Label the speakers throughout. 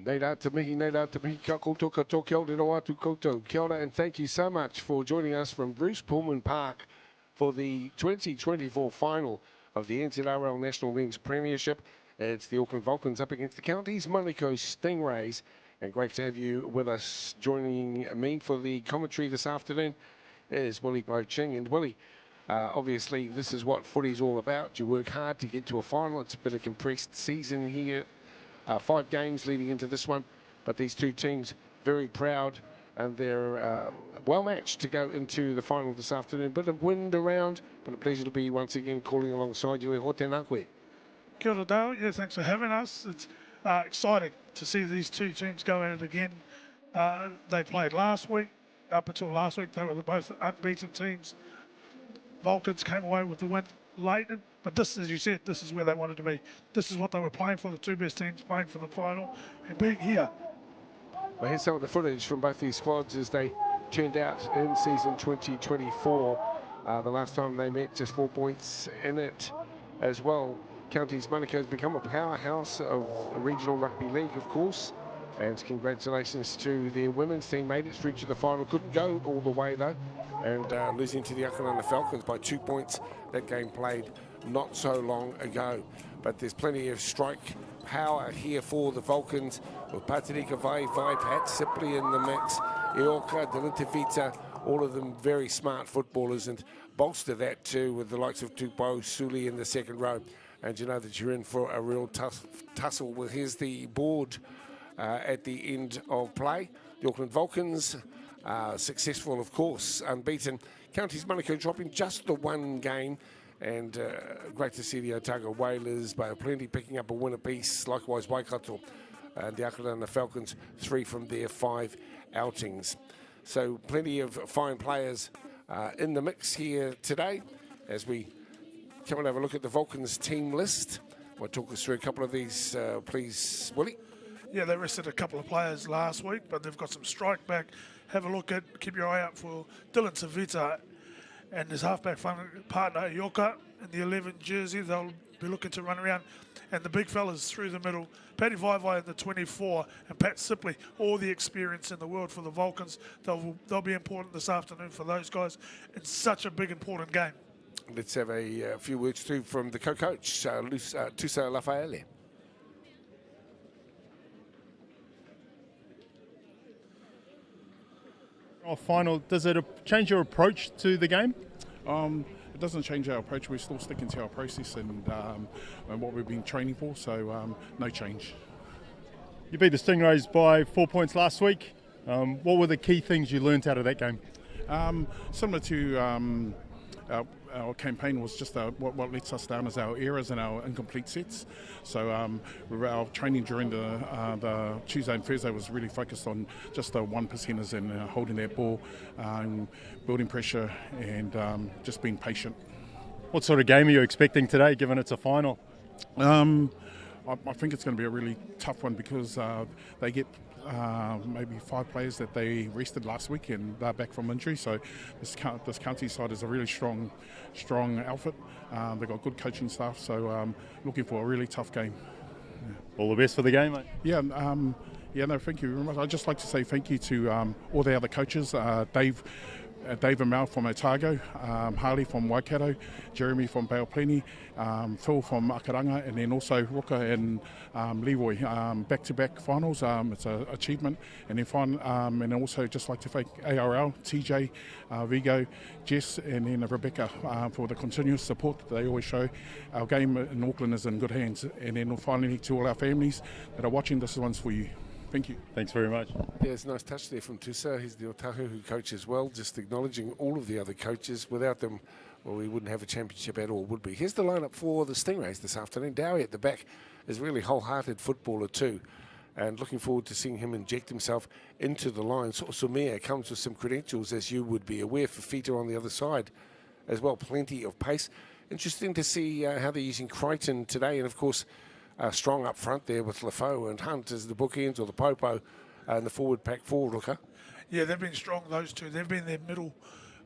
Speaker 1: Nei rā te mihi, kia koutou katoa, kia ora atu koutou. Kia ora, and thank you so much for joining us from Bruce Pullman Park for the 2024 final of the NZRL National League's Premiership. It's the Auckland Vulcans up against the county's Manukau Stingrays. And great to have you with us. Joining me for the commentary this afternoon is Willie Boching. And Willie, obviously this is what footy's all about. You work hard to get to a final. It's a bit of a compressed season here. 5 games leading into this one, but these two teams very proud and they're well matched to go into the final this afternoon. Bit of wind around, but a pleasure to be once again calling alongside you. Ho tēnā koe.
Speaker 2: Kia ora, Dale. Yeah, thanks for having us. It's exciting to see these two teams go at it again. They played last week. Up until last week, they were both unbeaten teams. Vulcans came away with the win late, but this, as you said, this is where they wanted to be. This is what they were playing for, the two best teams playing for the final and being here.
Speaker 1: Well, here's some of the footage from both these squads as they turned out in season 2024. The last time they met, just 4 points in it as well. Counties Manukau has become a powerhouse of regional rugby league, of course. And congratulations to their women's team, made it through to the final. Couldn't go all the way though, and losing to the Auckland Falcons by 2 points. That game played not so long ago. But there's plenty of strike power here for the Vulcans, with Patarika Vai, Pat Sipley in the mix, Ioka, Delintavita, all of them very smart footballers, and bolster that too with the likes of Tupou, Suli in the second row. And you know that you're in for a real tussle. Well, here's the board at the end of play. The Auckland Vulcans, successful of course, unbeaten. Counties Manukau dropping just the one game, and great to see the Otago Whalers, Bay of Plenty picking up a win apiece, likewise Waikato and the Auckland and the Falcons, 3 from their 5 outings. So plenty of fine players in the mix here today. As we come and have a look at the Vulcans team list, we'll talk us through a couple of these, please, Willie.
Speaker 2: Yeah, they rested a couple of players last week, but they've got some strike back. Have a look at, keep your eye out for Dylan Savita and his halfback partner, Ioka, in the 11 jersey. They'll be looking to run around. And the big fellas through the middle, Paddy Vaivai in the 24, and Pat Sipley, all the experience in the world for the Vulcans. They'll be important this afternoon for those guys in such a big, important game.
Speaker 1: Let's have a few words too from the co-coach, Tusa Lafaele.
Speaker 3: Final, does it change your approach to the game?
Speaker 4: It doesn't change our approach. We're still sticking to our process and what we've been training for, so no change.
Speaker 3: You beat the Stingrays by 4 points last week. What were the key things you learned out of that game?
Speaker 4: Similar to our campaign was just what lets us down is our errors and our incomplete sets. So our training during the Tuesday and Thursday was really focused on just the 1%ers and holding that ball, building pressure, and just being patient.
Speaker 3: What sort of game are you expecting today, given it's a final?
Speaker 4: I think it's going to be a really tough one because they get maybe 5 players that they rested last week and they're back from injury. So this county side is a really strong outfit. They've got good coaching staff, so looking for a really tough game.
Speaker 3: Yeah. All the best for the game, mate.
Speaker 4: Yeah, no, thank you very much. I'd just like to say thank you to all the other coaches, Dave and Mel from Otago, Harley from Waikato, Jeremy from Bay of Plenty, Phil from Akaranga, and then also Roka and Leroy, back-to-back finals. It's an achievement. And then and also just like to thank ARL, TJ, Vigo, Jess, and then Rebecca for the continuous support that they always show. Our game in Auckland is in good hands. And then finally to all our families that are watching, this one's for you. Thank you.
Speaker 3: Thanks very much.
Speaker 1: Yeah, it's a nice touch there from Tusa. He's the Otahu who coaches well, just acknowledging all of the other coaches. Without them, well, we wouldn't have a championship at all, would we? Here's the lineup for the Stingrays this afternoon. Dowie at the back is a really wholehearted footballer too, and looking forward to seeing him inject himself into the line. Sumia comes with some credentials, as you would be aware, for Fita on the other side as well. Plenty of pace. Interesting to see how they're using Crichton today, and of course, strong up front there with Lafaux and Hunt as the bookends, or the Popo and the forward pack for Ruka.
Speaker 2: Yeah, they've been strong, those two. They've been their middle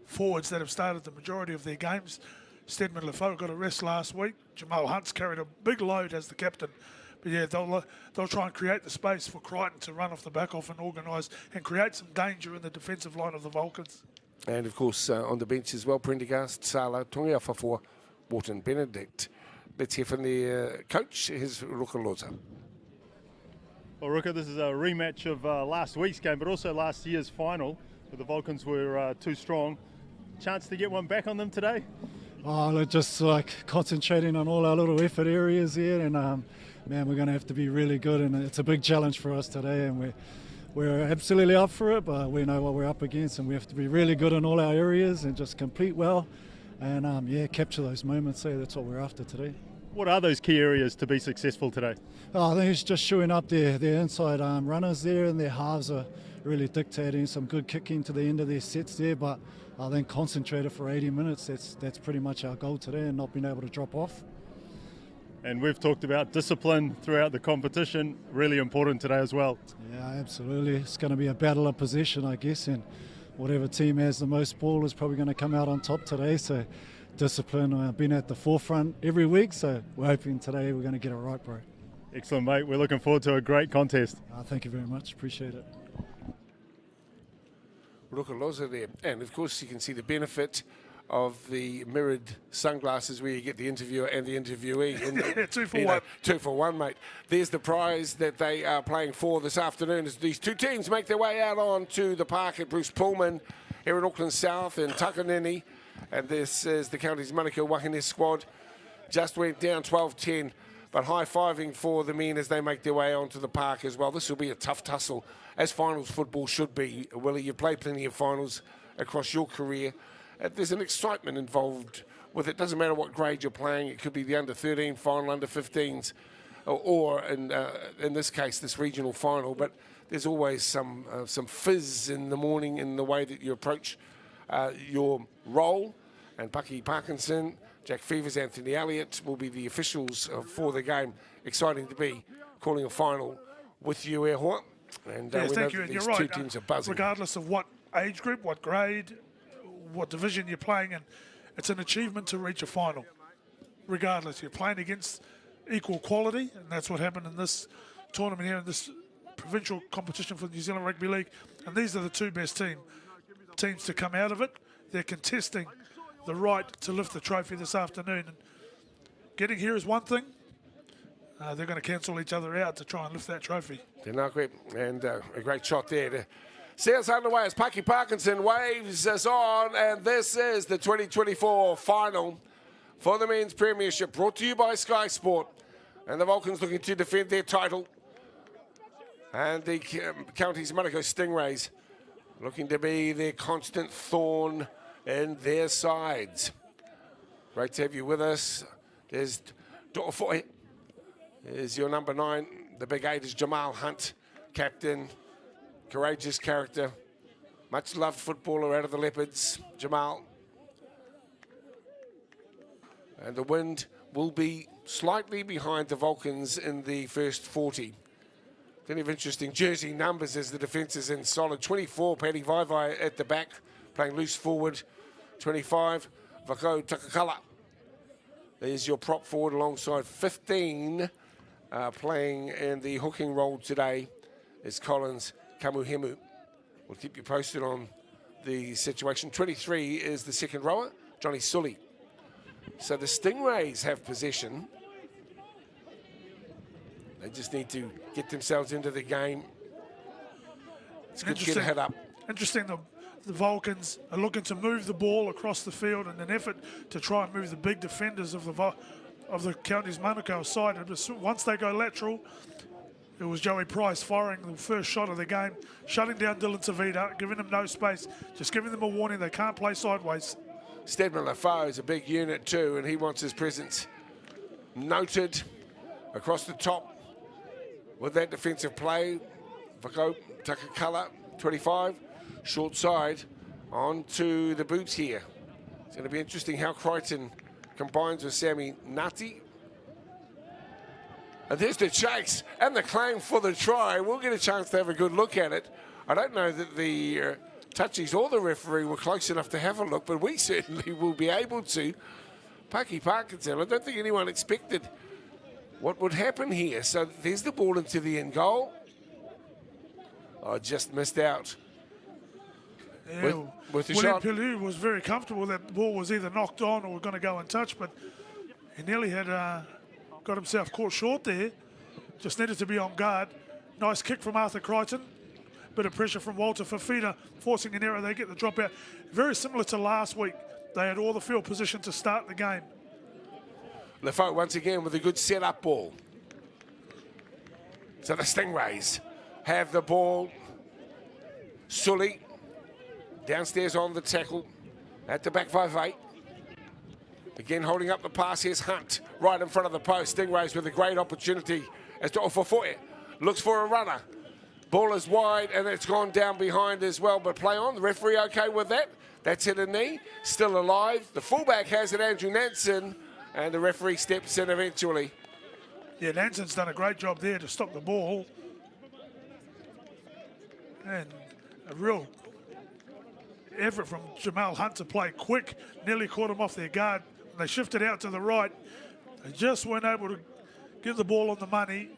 Speaker 2: forwards that have started the majority of their games. Stedman Lafaux got a rest last week. Jamal Hunt's carried a big load as the captain But yeah, they'll try and create the space for Crichton to run off the back off and organise and create some danger in the defensive line of the Vulcans.
Speaker 1: And of course, on the bench as well, Prendergast, Sala, Tongiafafoa, Wharton, Benedict. Let's hear from the coach, his Ruka Loza.
Speaker 3: Well, Ruka, this is a rematch of last week's game, but also last year's final, where the Vulcans were too strong. Chance to get one back on them today?
Speaker 5: Oh, look, just like concentrating on all our little effort areas here, and man, we're going to have to be really good, and it's a big challenge for us today, and we're absolutely up for it, but we know what we're up against, and we have to be really good in all our areas and just complete well, and yeah, capture those moments. So that's what we're after today.
Speaker 3: What are those key areas to be successful today?
Speaker 5: I think it's just showing up their inside runners there, and their halves are really dictating some good kicking to the end of their sets there, but I think concentrated for 80 minutes, that's pretty much our goal today, and not being able to drop off.
Speaker 3: And we've talked about discipline throughout the competition, really important today as well.
Speaker 5: Yeah, absolutely. It's going to be a battle of possession, I guess, and whatever team has the most ball is probably going to come out on top today, so discipline been at the forefront every week, so we're hoping today we're going to get it right, bro.
Speaker 3: Excellent, mate. We're looking forward to a great contest.
Speaker 5: Thank you very much. Appreciate it.
Speaker 1: Ruka Loza there. And of course, you can see the benefit of the mirrored sunglasses where you get the interviewer and the interviewee. And,
Speaker 2: 2 for 1.
Speaker 1: 2 for 1, mate. There's the prize that they are playing for this afternoon as these two teams make their way out onto the park at Bruce Pullman here in Auckland South in Takanini. And this is the county's Manukau Wahine squad. Just went down 12-10, but high-fiving for the men as they make their way onto the park as well. This will be a tough tussle, as finals football should be. Willie, you've played plenty of finals across your career. There's an excitement involved with it. Doesn't matter what grade you're playing. It could be the under-13 final, under-15s, or in this case, this regional final. But there's always some fizz in the morning in the way that you approach your role. And Paki Parkinson, Jack Fevers, Anthony Elliott will be the officials for the game. Exciting to be calling a final with you, Ehua. And
Speaker 2: yes,
Speaker 1: we
Speaker 2: thank
Speaker 1: know
Speaker 2: you. And
Speaker 1: these
Speaker 2: you're
Speaker 1: two
Speaker 2: right.
Speaker 1: teams are buzzing.
Speaker 2: Regardless of what age group, what grade, what division you're playing in, it's an achievement to reach a final. Regardless, you're playing against equal quality, and that's what happened in this tournament here in this provincial competition for the New Zealand Rugby League. And these are the two best teams to come out of it. They're contesting the right to lift the trophy this afternoon. And getting here is one thing. They're going to cancel each other out to try and lift that trophy.
Speaker 1: And a great shot there to see us underway as Paki Parkinson waves us on. And this is the 2024 final for the men's Premiership, brought to you by Sky Sport. And the Vulcans looking to defend their title. And the county's Manukau Stingrays looking to be their constant thorn in their sides. Great to have you with us. There's Do'ofoe. There's your number 9. The big 8 is Jamal Hunt, captain, courageous character, much loved footballer out of the Leopards, Jamal. And the wind will be slightly behind the Vulcans in the first 40. Plenty of interesting jersey numbers as the defence is in solid. 24, Paddy Vaivai at the back, playing loose forward. 25, Vako Takakala. There's your prop forward alongside 15, playing in the hooking role today is Collins Kamuhemu. We'll keep you posted on the situation. 23 is the second rower, Johnny Sully. So the Stingrays have possession. They just need to get themselves into the game. It's good to get a head up.
Speaker 2: Interesting, the Vulcans are looking to move the ball across the field in an effort to try and move the big defenders of the county's Manukau side. And once they go lateral, it was Joey Price firing the first shot of the game, shutting down Dylan Savita, giving them no space, just giving them a warning they can't play sideways.
Speaker 1: Stedman Lafau is a big unit too, and he wants his presence noted across the top with that defensive play. Vako Takakala, 25, short side onto the boots here. It's going to be interesting how Crichton combines with Sammy Nati. And there's the chase and the claim for the try. We'll get a chance to have a good look at it. I don't know that the touchies or the referee were close enough to have a look, but we certainly will be able to. Paki Parkinson, I don't think anyone expected what would happen here. So there's the ball into the end goal. I just missed out.
Speaker 2: Yeah,
Speaker 1: with the
Speaker 2: William
Speaker 1: shot.
Speaker 2: Pellew was very comfortable that the ball was either knocked on or going to go and touch, but he nearly had got himself caught short there. Just needed to be on guard. Nice kick from Arthur Crichton. Bit of pressure from Walter Fafita, forcing an error. They get the drop out. Very similar to last week. They had all the field position to start the game.
Speaker 1: Lefoe once again with a good set-up ball. So the Stingrays have the ball. Sully downstairs on the tackle at the back 5-8. Again holding up the pass. Here's Hunt right in front of the post. Stingrays with a great opportunity as to Ofafoe looks for a runner. Ball is wide and it's gone down behind as well, but play on. The referee okay with that. That's hit a knee. Still alive. The fullback has it, Andrew Nansen, and the referee steps in eventually.
Speaker 2: Yeah, Nansen's done a great job there to stop the ball. And a real effort from Jamal Hunt to play quick. Nearly caught him off their guard. They shifted out to the right. They just weren't able to get the ball on the money.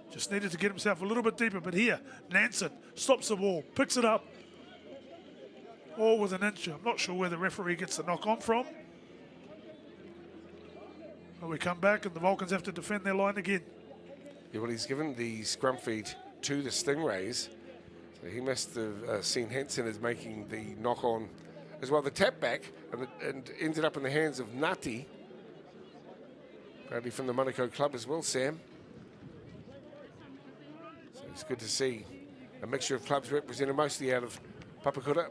Speaker 2: Just needed to get himself a little bit deeper. But here, Nansen stops the ball, picks it up. All with an inch. I'm not sure where the referee gets the knock on from. But we come back and the Vulcans have to defend their line again.
Speaker 1: Yeah, well, he's given the scrum feed to the Stingrays. So he must have seen Henson as making the knock on as well. The tap back and ended up in the hands of Nati. Apparently from the Manukau club as well, Sam. So it's good to see a mixture of clubs represented mostly out of Papakura.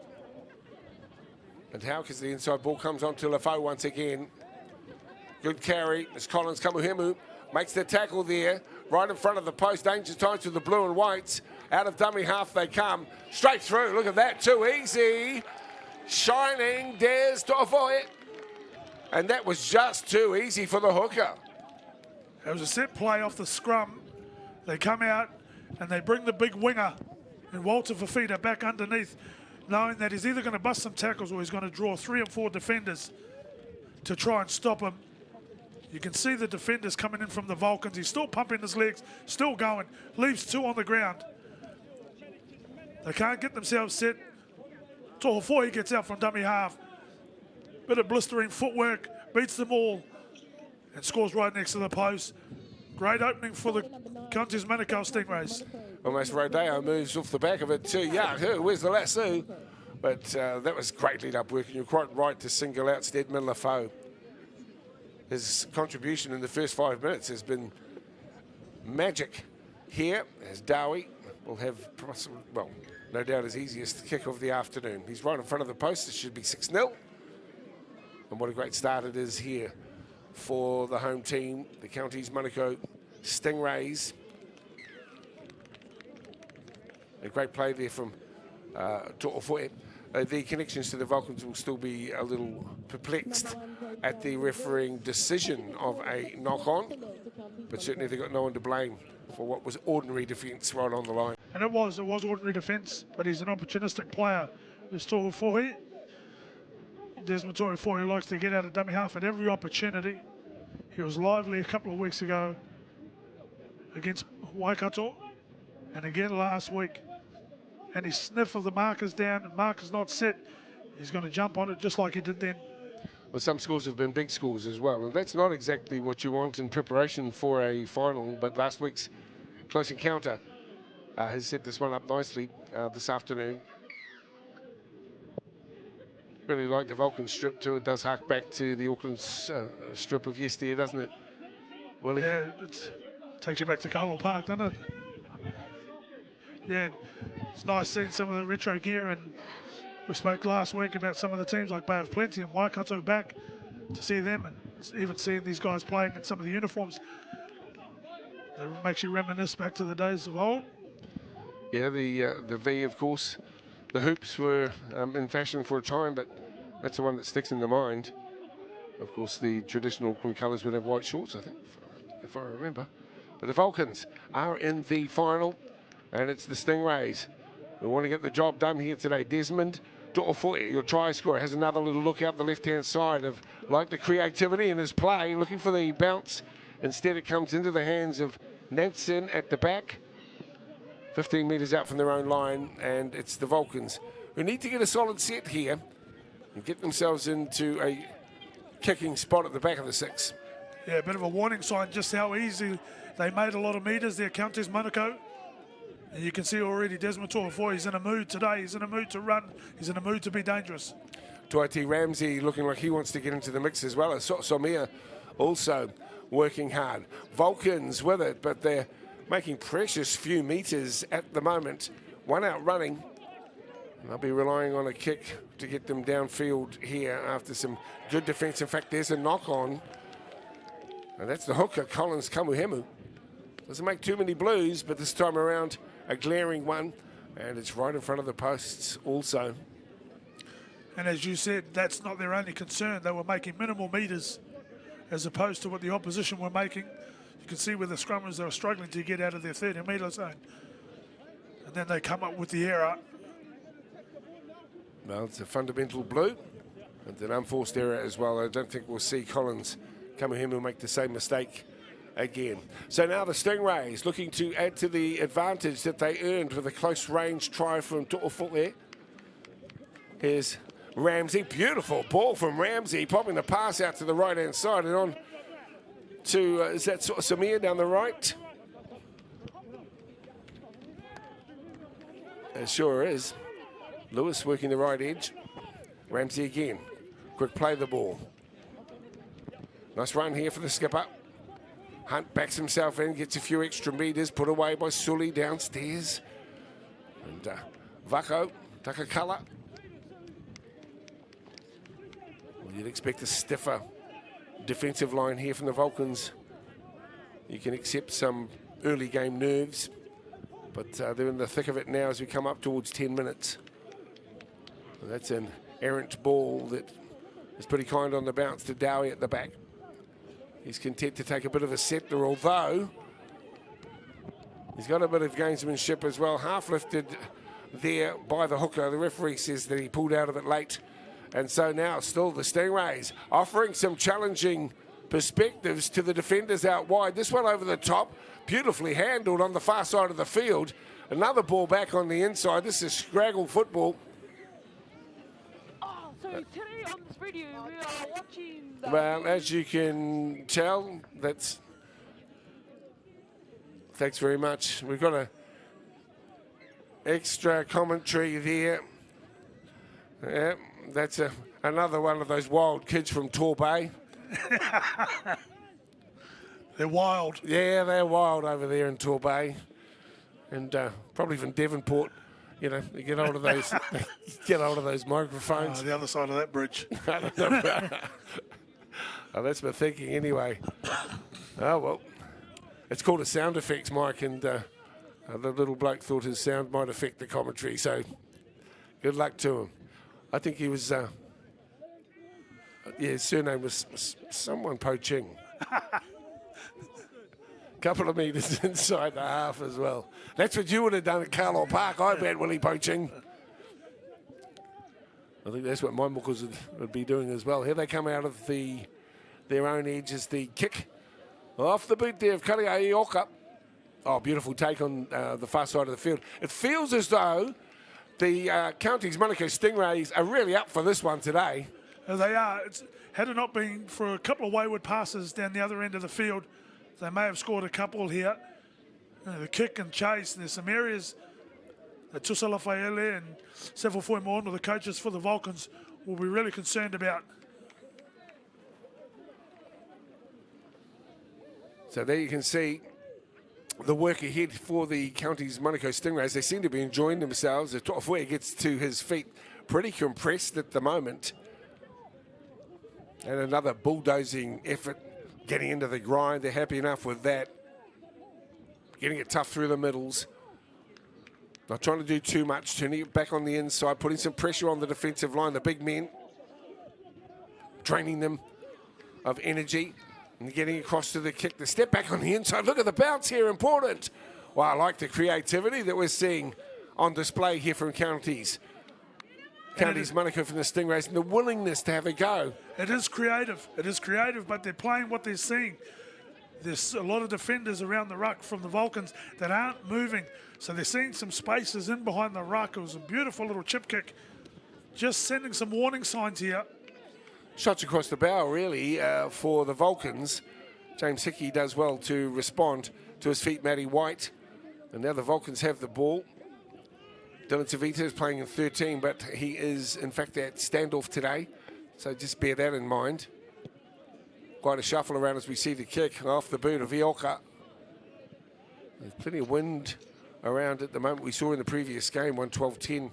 Speaker 1: And Hauck as the inside ball comes on to Lefoe once again. Good carry as Collins Kamuhemu makes the tackle there, right in front of the post. Danger times with the blue and whites. Out of dummy half they come. Straight through, look at that, too easy. Shining, dares to avoid it. And that was just too easy for the hooker.
Speaker 2: It was a set play off the scrum. They come out and they bring the big winger and Walter Fafita back underneath, knowing that he's either going to bust some tackles or he's going to draw 3 and 4 defenders to try and stop him. You can see the defenders coming in from the Vulcans. He's still pumping his legs, still going. Leaves 2 on the ground. They can't get themselves set. Tohofohi gets out from dummy half. Bit of blistering footwork, beats them all, and scores right next to the post. Great opening for the Counties Manukau Stingrays.
Speaker 1: Almost Rodeo moves off the back of it too. Yahoo, where's the lasso? But that was great lead-up work, and you're quite right to single out Stedman Lefoe. His contribution in the first 5 minutes has been magic here, as Dowie will have, well, no doubt his easiest kick of the afternoon. He's right in front of the post. It should be 6-0. And what a great start it is here for the home team, the Counties Manukau Stingrays. A great play there from To'ofoe. The connections to the Vulcans will still be a little perplexed at the refereeing decision of a knock-on, but certainly they've got no one to blame for what was ordinary defence right on the line.
Speaker 2: And it was ordinary defence, but he's an opportunistic player. There's To'ofoe. Desmond To'ofoe likes to get out of dummy half at every opportunity. He was lively a couple of weeks ago against Waikato, and again last week. And his sniff of the marker's down, and marker's not set. He's going to jump on it just like he did then.
Speaker 1: Well, some scores have been big scores as well, and that's not exactly what you want in preparation for a final, but last week's close encounter has set this one up nicely this afternoon. Really like the Vulcan strip too. It does hark back to the Auckland strip of yesteryear, doesn't it, Willie?
Speaker 2: Yeah, it takes you back to Carmel Park, doesn't it? Yeah, it's nice seeing some of the retro gear, and we spoke last week about some of the teams like Bay of Plenty and Waikato back to see them, and even seeing these guys playing in some of the uniforms. It makes you reminisce back to the days of old.
Speaker 1: Yeah, the V, of course. The hoops were in fashion for a time, but that's the one that sticks in the mind. Of course, the traditional crew colours would have white shorts, I think, if I remember. But the Vulcans are in the final, and it's the Stingrays who want to get the job done here today. Desmond To'ofoe, your try scorer, has another little look out the left-hand side of like the creativity in his play, looking for the bounce Instead, it comes into the hands of Nansen at the back, 15 metres out from their own line, and it's the Vulcans who need to get a solid set here and get themselves into a kicking spot at the back of the 6.
Speaker 2: Yeah, a bit of a warning sign just how easy they made a lot of metres there, Counties Manukau. And you can see already Desmond Tuafoy, he's in a mood today, he's in a mood to run, he's in a mood to be dangerous.
Speaker 1: Tuati Ramsey looking like he wants to get into the mix as well as Somia also working hard. Vulcans with it, but they're making precious few metres at the moment. One out running. They'll be relying on a kick to get them downfield here after some good defence. In fact, there's a knock on. And that's the hooker, Collins Kamuhemu. Doesn't make too many blues, but this time around, a glaring one. And it's right in front of the posts also.
Speaker 2: And as you said, that's not their only concern. They were making minimal metres as opposed to what the opposition were making. You can see with the scrummers, they were struggling to get out of their 30-metre zone. And then they come up with the error.
Speaker 1: Well, it's a fundamental blue. It's an unforced error as well. I don't think we'll see Collins Kamuhemu make the same mistake again. So now the Stingrays looking to add to the advantage that they earned with a close range try from Tu'ofu there. Here's Ramsey, beautiful ball from Ramsey, popping the pass out to the right-hand side and on to, is that Samir down the right? It sure is. Lewis working the right edge. Ramsey again. Quick play the ball. Nice run here for the skipper. Hunt backs himself in, gets a few extra metres, put away by Sully downstairs. And Vako, Takakala. Well, you'd expect a stiffer defensive line here from the Vulcans. You can accept some early game nerves, but they're in the thick of it now as we come up towards 10 minutes. And that's an errant ball that is pretty kind on the bounce to Dowie at the back. He's content to take a bit of a settler, although he's got a bit of gamesmanship as well. Half lifted there by the hooker. The referee says that he pulled out of it late. And so now still the Stingrays offering some challenging perspectives to the defenders out wide. This one over the top, beautifully handled on the far side of the field. Another ball back on the inside. This is scraggle football.
Speaker 6: So today on this video, we are watching the...
Speaker 1: Well, as you can tell, that's... Thanks very much. We've got a extra commentary there. Yeah, that's another one of those wild kids from Torbay.
Speaker 2: They're wild.
Speaker 1: Yeah, they're wild over there in Torbay. And probably from Devonport. You know, you get hold of those, get hold of those microphones.
Speaker 2: The other side of that bridge.
Speaker 1: I don't know. Oh, that's my thinking anyway. Oh, well, it's called a sound effects mic, and the little bloke thought his sound might affect the commentary, so good luck to him. I think he was, yeah, his surname was someone poaching. Couple of metres inside the half as well. That's what you would have done at Carlisle Park, I bet, Willie Poaching. I think that's what my muckers would be doing as well. Here they come out of their own edge as the kick off the boot there of Kariaioka. Oh, beautiful take on the far side of the field. It feels as though the Counties Manukau Stingrays are really up for this one today.
Speaker 2: They are. Had it not been for a couple of wayward passes down the other end of the field, they may have scored a couple here. The kick and chase, there's some areas that Tusala Faele and Several Foimon, the coaches for the Vulcans, will be really concerned about.
Speaker 1: So there you can see the work ahead for the Counties Manukau Stingrays. They seem to be enjoying themselves. To'ofuea gets to his feet pretty compressed at the moment. And another bulldozing effort getting into the grind. They're happy enough with that. Getting it tough through the middles. Not trying to do too much. Turning it back on the inside. Putting some pressure on the defensive line. The big men. Draining them of energy. And getting across to the kick. The step back on the inside. Look at the bounce here. Important. Well, I like the creativity that we're seeing on display here from Counties Manukau from the Stingrays, and the willingness to have a go.
Speaker 2: It is creative. It is creative, but they're playing what they're seeing. there's a lot of defenders around the ruck from the Vulcans that aren't moving. So they're seeing some spaces in behind the ruck. It was a beautiful little chip kick. Just sending some warning signs here.
Speaker 1: Shots across the bow, really, for the Vulcans. James Hickey does well to respond to his feet, Matty White. And now the Vulcans have the ball. Dylan Tavita is playing in 13, but he is, in fact, at standoff today. So just bear that in mind. Quite a shuffle around as we see the kick off the boot of Ioka. There's plenty of wind around at the moment. We saw in the previous game, 112-10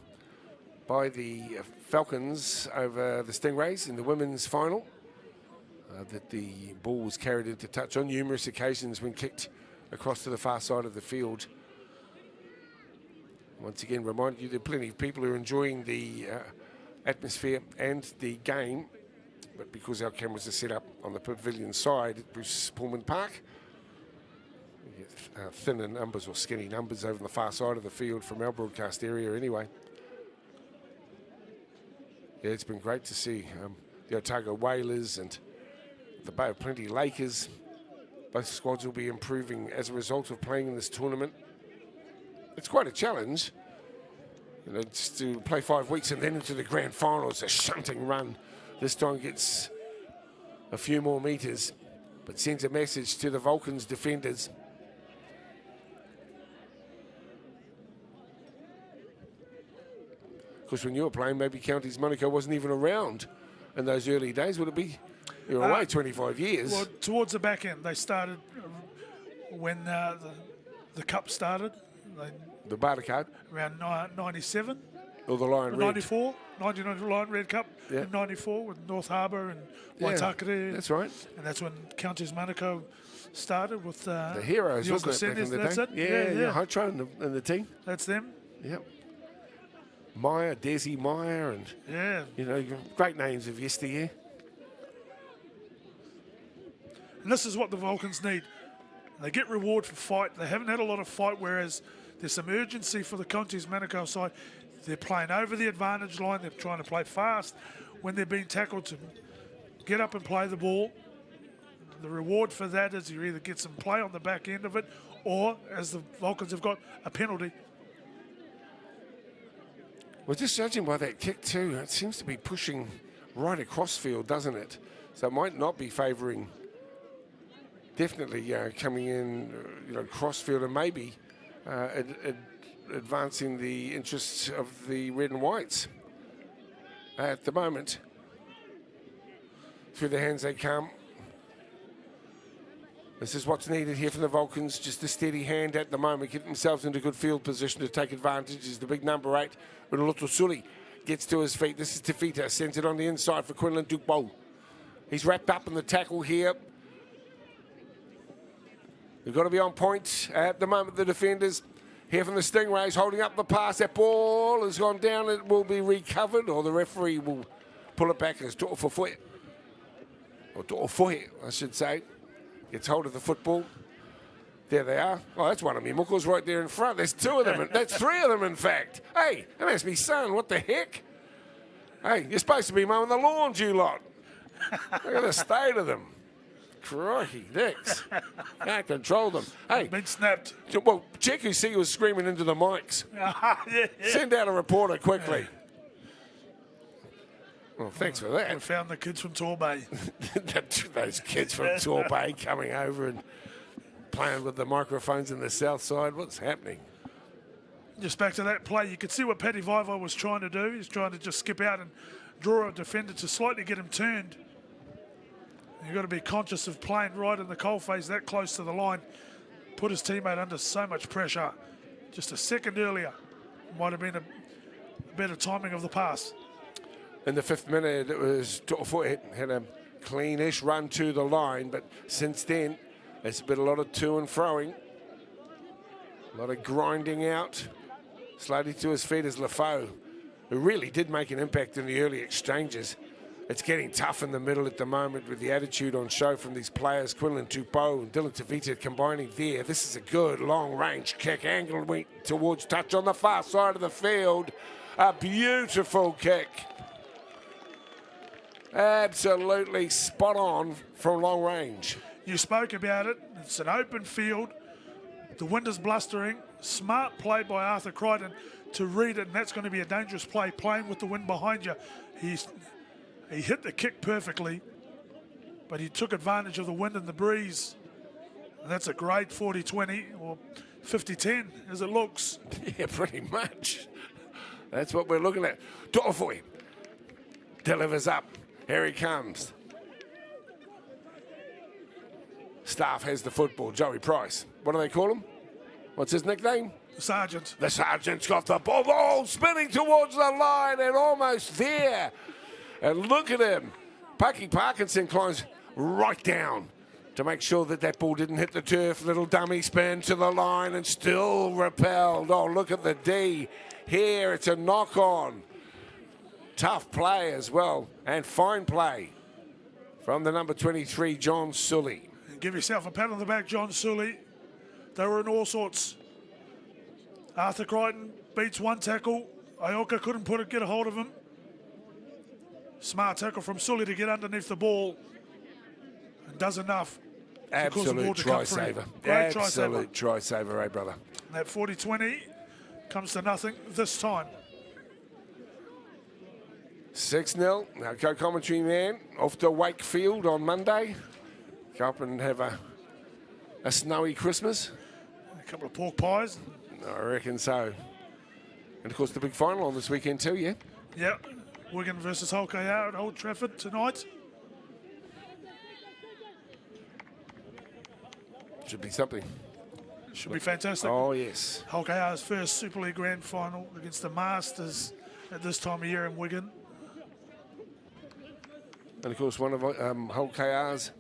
Speaker 1: by the Falcons over the Stingrays in the women's final. That the ball was carried into touch on numerous occasions when kicked across to the far side of the field. Once again, remind you that plenty of people are enjoying the atmosphere and the game, but because our cameras are set up on the pavilion side at Bruce Pullman Park, we get thinner numbers or skinny numbers over the far side of the field from our broadcast area anyway. Yeah, it's been great to see the Otago Whalers and the Bay of Plenty Lakers. Both squads will be improving as a result of playing in this tournament. It's quite a challenge, you know, just to play 5 weeks and then into the grand final. It's a shunting run. This time gets a few more metres, but sends a message to the Vulcans defenders. Because when you were playing, maybe Counties Manukau wasn't even around in those early days. Would it be? You were away 25 years.
Speaker 2: Well, towards the back end, they started when the Cup started.
Speaker 1: The Barter Card?
Speaker 2: Around 97.
Speaker 1: Or the Lion Red?
Speaker 2: 94. 99 Lion Red Cup
Speaker 1: Yeah.
Speaker 2: in 94 with North Harbour and Waitakere.
Speaker 1: That's right.
Speaker 2: And that's when Counties Manukau started with
Speaker 1: the Heroes,
Speaker 2: the
Speaker 1: wasn't it, back in the
Speaker 2: That's
Speaker 1: day?
Speaker 2: it.
Speaker 1: Yeah. Hotro and the team.
Speaker 2: That's them.
Speaker 1: Yep. Meyer, Desi Meyer, and you know, great names of yesteryear.
Speaker 2: And this is what the Vulcans need. They get reward for fight. They haven't had a lot of fight, whereas there's some urgency for the Counties Manukau side. They're playing over the advantage line. They're trying to play fast when they're being tackled to get up and play the ball. The reward for that is you either get some play on the back end of it, or, as the Vulcans have got, a penalty.
Speaker 1: Well, just judging by that kick too, it seems to be pushing right across field, doesn't it? So it might not be favouring, definitely coming in, you know, cross field, and maybe advancing the interests of the red and whites. At the moment, through the hands they come. This is what's needed here from the Vulcans, just a steady hand at the moment, get themselves into good field position to take advantage. Is the big number 8, Ruloto Suli, gets to his feet. This is Tafita, sends it on the inside for Quinlan Dukbo. He's wrapped up in the tackle here. They've got to be on point at the moment, the defenders. Here from the Stingrays, holding up the pass. That ball has gone down. It will be recovered, or the referee will pull it back as To'ofofoe. Or To'ofoe, I should say. Gets hold of the football. There they are. Oh, that's one of me. Muko's right there in front. There's 2 of them. That's 3 of them, in fact. Hey, and that's me son. What the heck? Hey, you're supposed to be mowing the lawns, you lot. Look at the state of them. Crikey, dicks. Can't control them. Hey.
Speaker 2: Been snapped.
Speaker 1: Well, check who see was screaming into the mics. Send out a reporter quickly. Well, thanks for that.
Speaker 2: We found the kids from Torbay.
Speaker 1: Those kids from Torbay coming over and playing with the microphones in the south side. What's happening?
Speaker 2: Just back to that play, you could see what Paddy Vivo was trying to do. He's trying to just skip out and draw a defender to slightly get him turned. You've got to be conscious of playing right in the coalface that close to the line. Put his teammate under so much pressure. Just a second earlier might have been a better timing of the pass.
Speaker 1: In the 5th minute, it was To'ofoe had a cleanish run to the line, but since then, it's been a lot of to and froing, a lot of grinding out. Slowly to his feet is Lafaux, who really did make an impact in the early exchanges. It's getting tough in the middle at the moment with the attitude on show from these players. Quinlan Tupou and Dylan Tavita combining there. This is a good long-range kick, angled towards touch on the far side of the field. A beautiful kick. Absolutely spot on from long range.
Speaker 2: You spoke about it. It's an open field. The wind is blustering. Smart play by Arthur Crichton to read it, and that's going to be a dangerous play, playing with the wind behind you. He hit the kick perfectly, but he took advantage of the wind and the breeze. And that's a great 40-20 or 50-10 as it looks.
Speaker 1: Yeah, pretty much. That's what we're looking at. Dorfoy delivers up. Here he comes. Staff has the football. Joey Price. What do they call him? What's his nickname?
Speaker 2: The Sergeant.
Speaker 1: The Sergeant's got the ball. Oh, spinning towards the line and almost there. And look at him. Pucky Parkinson climbs right down to make sure that that ball didn't hit the turf. Little dummy spin to the line and still repelled. Oh, look at the D. Here it's a knock on. Tough play as well, and fine play from the number 23, John Sully.
Speaker 2: Give yourself a pat on the back, John Sully. They were in all sorts. Arthur Crichton beats one tackle. Ioka couldn't get a hold of him. Smart tackle from Sully to get underneath the ball, and does enough.
Speaker 1: Absolute try saver. Absolute try saver, eh, brother?
Speaker 2: And that 40-20 comes to nothing this time.
Speaker 1: 6-0. Our co-commentary man off to Wakefield on Monday. Go up and have a snowy Christmas.
Speaker 2: A couple of pork pies.
Speaker 1: I reckon so. And of course the big final on this weekend too, yeah?
Speaker 2: Yep. Wigan versus Hull KR at Old Trafford tonight.
Speaker 1: Should be something.
Speaker 2: Should be fantastic.
Speaker 1: Oh, yes.
Speaker 2: Hull KR's first Super League Grand Final against the Masters at this time of year in Wigan.
Speaker 1: And of course one of Hull KR's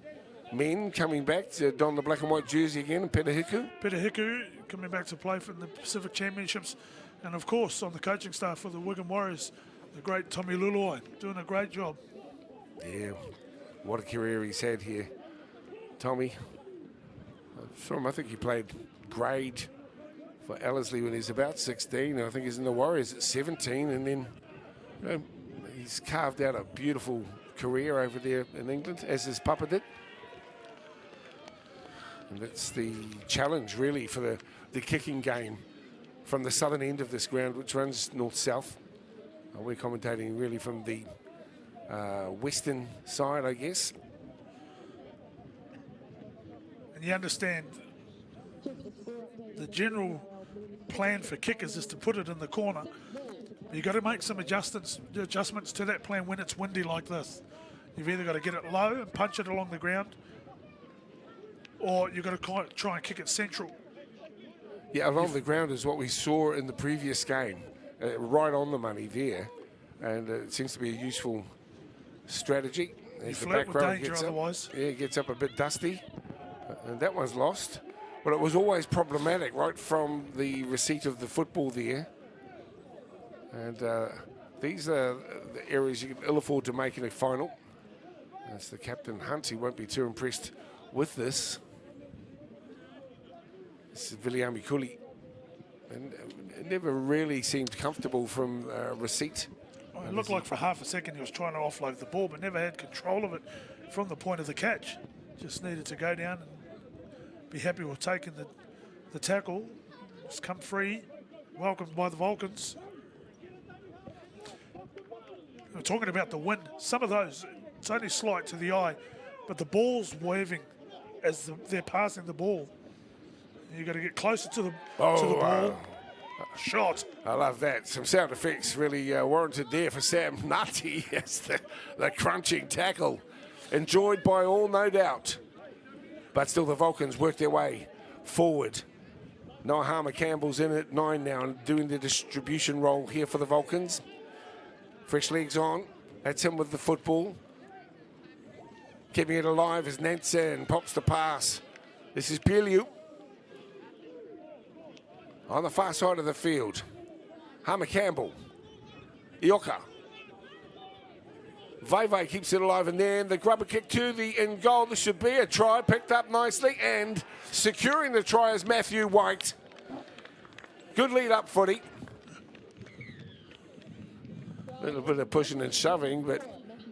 Speaker 1: men coming back to don the black and white jersey again, Peter Hiku.
Speaker 2: Peter Hiku coming back to play for the Pacific Championships. And of course on the coaching staff for the Wigan Warriors, the great Tommy Luloi, doing a great job.
Speaker 1: Yeah, what a career he's had here. Tommy, I think he played grade for Ellerslie when he was about 16. I think he's in the Warriors at 17, and then he's carved out a beautiful career over there in England, as his papa did. And that's the challenge, really, for the kicking game from the southern end of this ground, which runs north-south. We're commentating really from the western side, I guess.
Speaker 2: And you understand the general plan for kickers is to put it in the corner. You've got to make some adjustments to that plan when it's windy like this. You've either got to get it low and punch it along the ground, or you've got to try and kick it central.
Speaker 1: Yeah, along the ground is what we saw in the previous game. Right on the money there. And it seems to be a useful strategy.
Speaker 2: You flirt with danger otherwise.
Speaker 1: Yeah, it gets up a bit dusty. And that one's lost. But it was always problematic right from the receipt of the football there. And these are the areas you can ill afford to make in a final. As the captain Hunt, he won't be too impressed with this. This is Viliami Kuli. And it never really seemed comfortable from receipt.
Speaker 2: Well, it looked like for half a second he was trying to offload the ball, but never had control of it from the point of the catch. Just needed to go down and be happy with taking the tackle. Just come free, welcomed by the Vulcans. We're talking about the wind. Some of those, it's only slight to the eye, but the ball's waving as they're passing the ball. You've got to get closer to the ball. Shot.
Speaker 1: I love that. Some sound effects really warranted there for Sam Nutty as the crunching tackle. Enjoyed by all, no doubt. But still the Vulcans work their way forward. Noahama Campbell's in at 9 now and doing the distribution role here for the Vulcans. Fresh legs on. That's him with the football. Keeping it alive as Nansen pops the pass. This is Pielu. On the far side of the field, Hama Campbell, Ioka. Veve keeps it alive, and then the grubber kick to the in goal. This should be a try, picked up nicely, and securing the try is Matthew White. Good lead up footy. A little bit of pushing and shoving, but,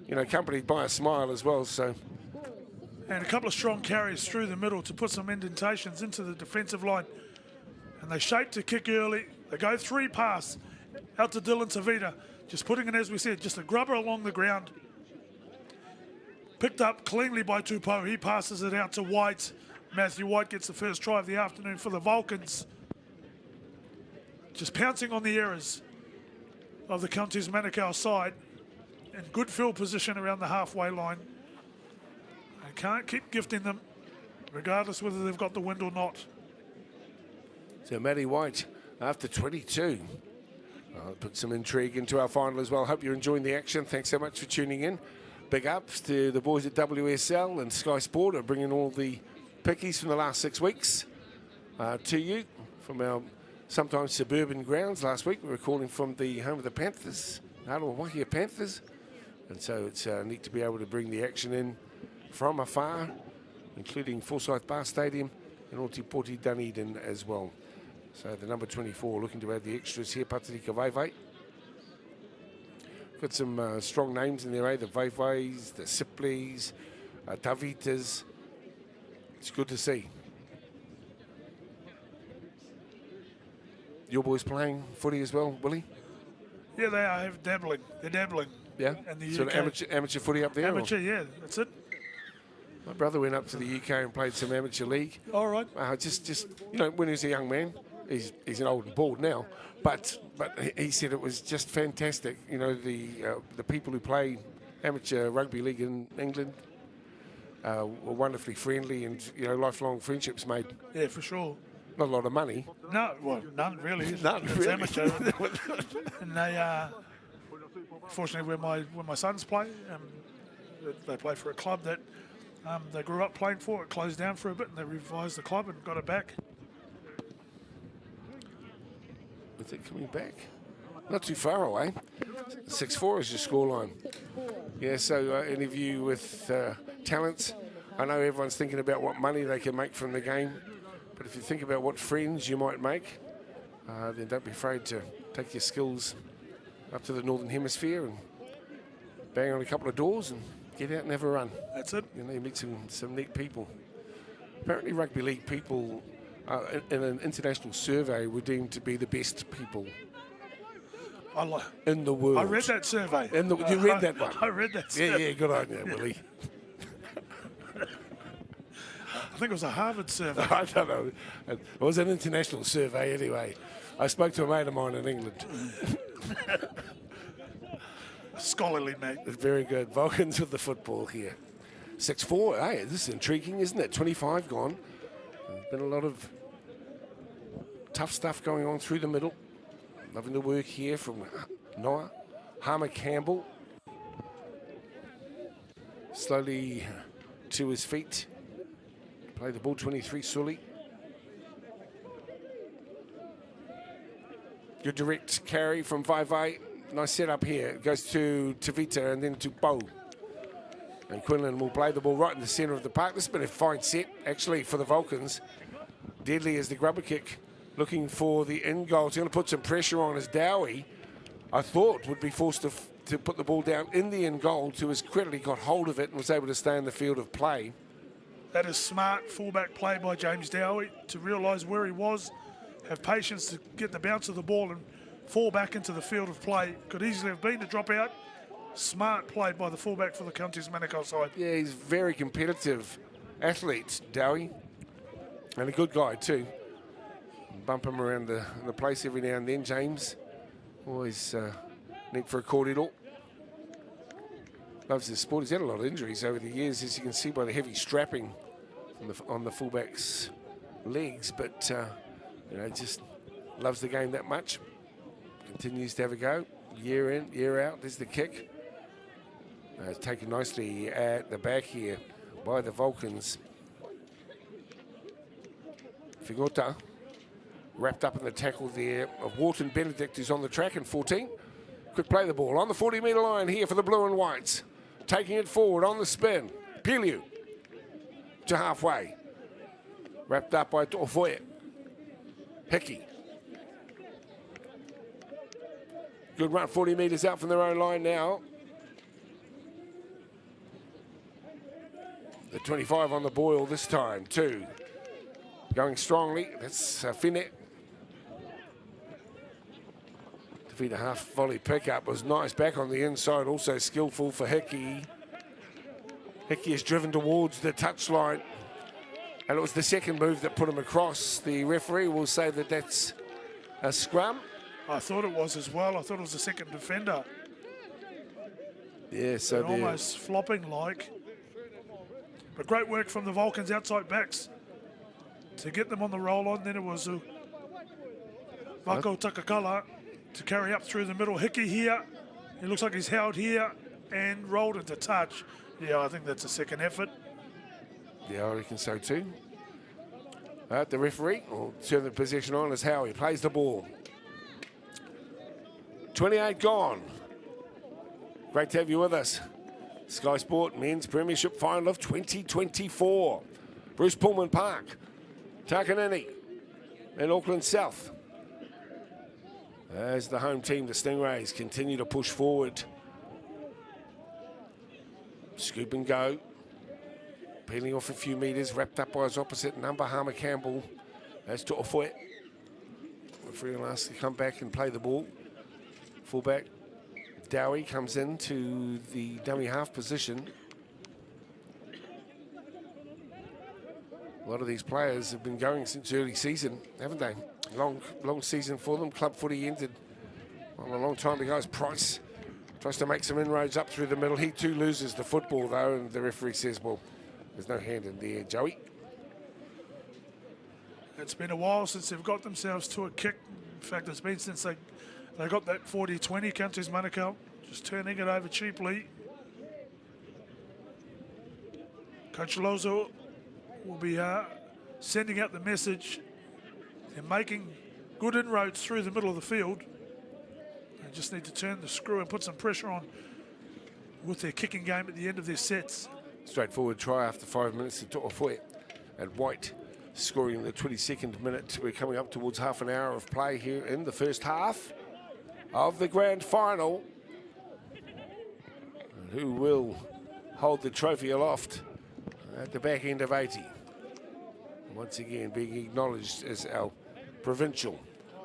Speaker 1: you know, accompanied by a smile as well, so.
Speaker 2: and a couple of strong carries through the middle to put some indentations into the defensive line. And they shape to kick early. They go 3 pass out to Dylan Tavita, just putting it, as we said, just a grubber along the ground. Picked up cleanly by Tupou. He passes it out to White. Matthew White gets the first try of the afternoon for the Vulcans. Just pouncing on the errors of the Counties Manukau side. In good field position around the halfway line. And can't keep gifting them, regardless whether they've got the wind or not.
Speaker 1: So Matty White, after 22. Put some intrigue into our final as well. Hope you're enjoying the action. Thanks so much for tuning in. Big ups to the boys at WSL and Sky Sport are bringing all the pickies from the last 6 weeks to you from our sometimes suburban grounds. Last week we were calling from the home of the Panthers, Arawahia Panthers. And so it's neat to be able to bring the action in from afar, including Forsyth Bar Stadium and Otipoti Dunedin as well. So the number 24 looking to add the extras here, Patarika Vaivai. Got some strong names in there, eh? The Vaivais, the Sipleys, Tavitas. It's good to see. Your boys playing footy as well, Willie?
Speaker 2: Yeah, they are dabbling. They're dabbling.
Speaker 1: Yeah,
Speaker 2: in the
Speaker 1: sort
Speaker 2: UK.
Speaker 1: of amateur footy up there?
Speaker 2: Amateur, yeah, that's it.
Speaker 1: My brother went up to the UK and played some amateur league.
Speaker 2: All right.
Speaker 1: Just you know, when he was a young man, he's an old and bald now, but he said it was just fantastic. You know, the people who play amateur rugby league in England were wonderfully friendly, and you know, lifelong friendships made.
Speaker 2: Yeah, for sure.
Speaker 1: Not a lot of money.
Speaker 2: No, well, none really.
Speaker 1: None
Speaker 2: it's
Speaker 1: really.
Speaker 2: amateur. And they, fortunately, where my sons play, they play for a club that they grew up playing for. It closed down for a bit, and they revised the club and got it back.
Speaker 1: Is it coming back? Not too far away. 6-4 is your scoreline. Yeah, so any of you with talents, I know everyone's thinking about what money they can make from the game, but if you think about what friends you might make, then don't be afraid to take your skills up to the Northern Hemisphere and bang on a couple of doors and get out and have a run.
Speaker 2: That's it.
Speaker 1: You know, you meet some neat people. Apparently rugby league people in an international survey were deemed to be the best people in the world.
Speaker 2: I read that survey.
Speaker 1: You read that one?
Speaker 2: I read that survey.
Speaker 1: Yeah, good on you, Willie.
Speaker 2: I think it was a Harvard survey.
Speaker 1: I don't know. It was an international survey anyway. I spoke to a mate of mine in England.
Speaker 2: Scholarly, mate.
Speaker 1: Very good. Vulcans with the football here. 6-4. Hey, this is intriguing, isn't it? 25 gone. There's been a lot of tough stuff going on through the middle. Loving the work here from Noah. Harmer Campbell. Slowly to his feet. Play the ball, 23, Sully. Good direct carry from Vaivai. Nice setup here. It goes to Tavita and then to Bo. And Quinlan will play the ball right in the centre of the park. This has been a fine set, actually, for the Vulcans. Deadly as the grubber kick. Looking for the in goal. It's going to put some pressure on as Dowie, I thought, would be forced to put the ball down in the in goal. To his credit, he got hold of it and was able to stay in the field of play.
Speaker 2: That is smart fullback play by James Dowie to realise where he was, have patience to get the bounce of the ball and fall back into the field of play. Could easily have been a drop out. Smart play by the fullback for the Counties Manukau side.
Speaker 1: Yeah, he's a very competitive athlete, Dowie, and a good guy too. Bump him around the place every now and then, James. Always neat for a cordial. Loves his sport. He's had a lot of injuries over the years, as you can see by the heavy strapping on the fullback's legs, but you know, just loves the game that much. Continues to have a go, year in, year out. There's the kick. It's taken nicely at the back here by the Vulcans. Figota wrapped up in the tackle there of Wharton Benedict, who's on the track in 14. Quick play the ball on the 40-metre line here for the blue and whites. Taking it forward on the spin. Piliu to halfway. Wrapped up by Tofoye. Hickey. Good run, 40 metres out from their own line now. The 25 on the boil this time, too. Going strongly, that's Finnett. Defeat a half volley pickup was nice back on the inside, also skillful for Hickey. Hickey is driven towards the touchline, and it was the second move that put him across. The referee will say that that's a scrum.
Speaker 2: I thought it was as well. I thought it was the second defender.
Speaker 1: Yeah, so
Speaker 2: almost flopping like. But great work from the Vulcans outside backs to get them on the roll on. Then it was Vako Takakala to carry up through the middle. Hickey here. He looks like he's held here and rolled into touch. Yeah, I think that's a second effort.
Speaker 1: Yeah, I reckon so too. The referee will turn the possession on as Howie plays the ball. 28 gone. Great to have you with us. Sky Sport Men's Premiership Final of 2024. Bruce Pullman Park, Takanini in Auckland South. As the home team, the Stingrays, continue to push forward. Scoop and go. Peeling off a few metres, wrapped up by his opposite number, Harmer Campbell. As to Ofoe. Referee will ask to come back and play the ball. Fullback Dowie comes into the dummy half position. A lot of these players have been going since early season, haven't they? Long season for them. Club footy ended a long time ago. As Price tries to make some inroads up through the middle. He too loses the football though, and the referee says, well, there's no hand in there, Joey.
Speaker 2: It's been a while since they've got themselves to a kick. In fact, it's been since they got that 40-20, Countries Manukau, just turning it over cheaply. Coach Lozo will be sending out the message. They're making good inroads through the middle of the field. They just need to turn the screw and put some pressure on with their kicking game at the end of their sets.
Speaker 1: Straightforward try after 5 minutes to To'ofoe. And White scoring in the 22nd minute. We're coming up towards half an hour of play here in the first half of the grand final. And who will hold the trophy aloft at the back end of 80? Once again being acknowledged as our provincial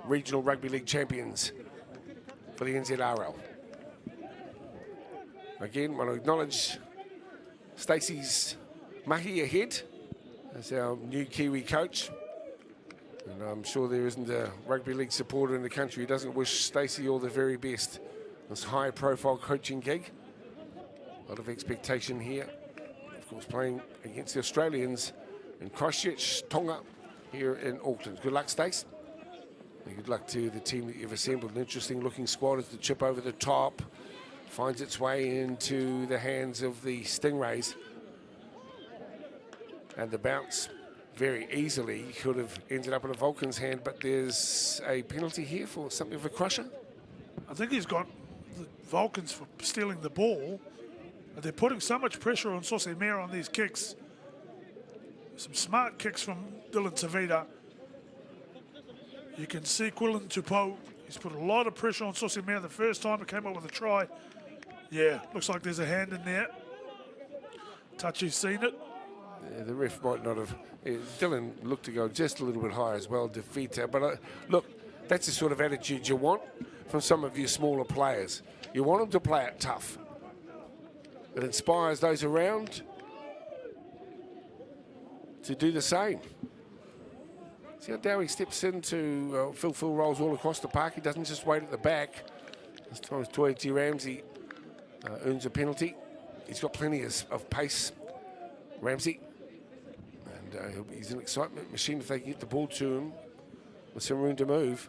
Speaker 1: regional rugby league champions for the NZRL. Again, I want to acknowledge Stacey's mahi ahead as our new Kiwi coach. And I'm sure there isn't a rugby league supporter in the country who doesn't wish Stacey all the very best. This high-profile coaching gig. A lot of expectation here. Of course, playing against the Australians in Christchurch, Tonga, here in Auckland. Good luck, Stace. And good luck to the team that you've assembled. An interesting-looking squad as the chip over the top finds its way into the hands of the Stingrays. And the bounce very easily could have ended up in a Vulcan's hand, but there's a penalty here for something of a crusher.
Speaker 2: I think he's got the Vulcans for stealing the ball. And they're putting so much pressure on Sauce Mayor on these kicks. Some smart kicks from Dylan Savita. You can see Quillan Tupou. He's put a lot of pressure on Sauce Mayor the first time he came up with a try. Yeah, looks like there's a hand in there. Touchy's seen it.
Speaker 1: Yeah, the ref might not have. Dylan looked to go just a little bit higher as well, Defeater. But look, that's the sort of attitude you want from some of your smaller players. You want them to play it tough. It inspires those around to do the same. See how Dowie steps into Phil rolls all across the park. He doesn't just wait at the back. This time Toiti Ramsey earns a penalty. He's got plenty of pace, Ramsey. And he's an excitement machine if they can get the ball to him with some room to move.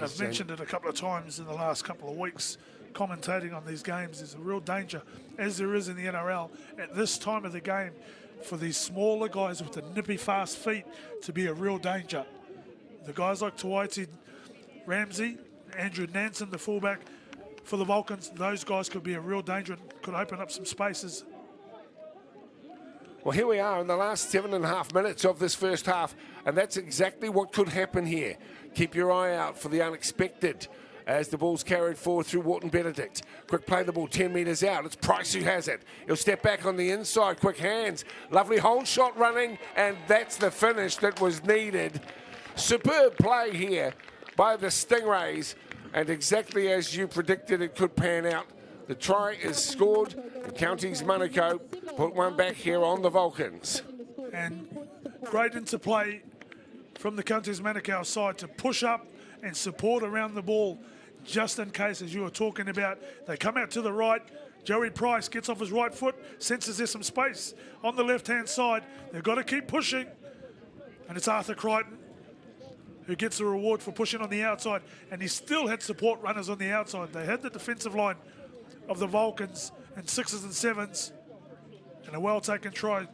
Speaker 2: I've mentioned it a couple of times in the last couple of weeks. Commentating on these games is a real danger, as there is in the NRL at this time of the game, for these smaller guys with the nippy fast feet to be a real danger. The guys like Tawaiti Ramsey, Andrew Nansen, the fullback for the Vulcans, those guys could be a real danger and could open up some spaces.
Speaker 1: Well, here we are in the last 7.5 minutes of this first half, and that's exactly what could happen here. Keep your eye out for the unexpected as the ball's carried forward through Wharton Benedict. Quick play the ball 10 metres out. It's Price who has it. He'll step back on the inside. Quick hands. Lovely hold shot running, and that's the finish that was needed. Superb play here by the Stingrays, and exactly as you predicted it could pan out. The try is scored, and Counties Manukau put one back here on the Vulcans.
Speaker 2: And great interplay from the Counties Manukau side to push up and support around the ball, just in case, as you were talking about. They come out to the right. Joey Price gets off his right foot, senses there's some space on the left-hand side. They've got to keep pushing. And it's Arthur Crichton who gets the reward for pushing on the outside. And he still had support runners on the outside. They had the defensive line of the Vulcans in 6s and 7s. And a well-taken try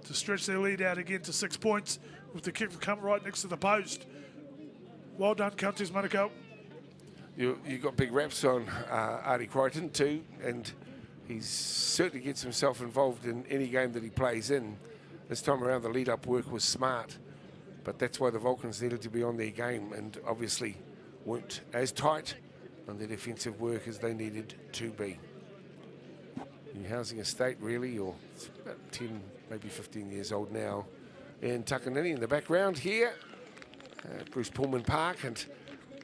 Speaker 2: to stretch their lead out again to 6 points with the kick to come right next to the post. Well done, Counties Manukau.
Speaker 1: You got big raps on Artie Crichton too, and he certainly gets himself involved in any game that he plays in. This time around, the lead-up work was smart, but that's why the Vulcans needed to be on their game, and obviously weren't as tight on their defensive work as they needed to be. New housing estate, really, or it's about 10, maybe 15 years old now. And Takanini in the background here, Bruce Pullman Park, and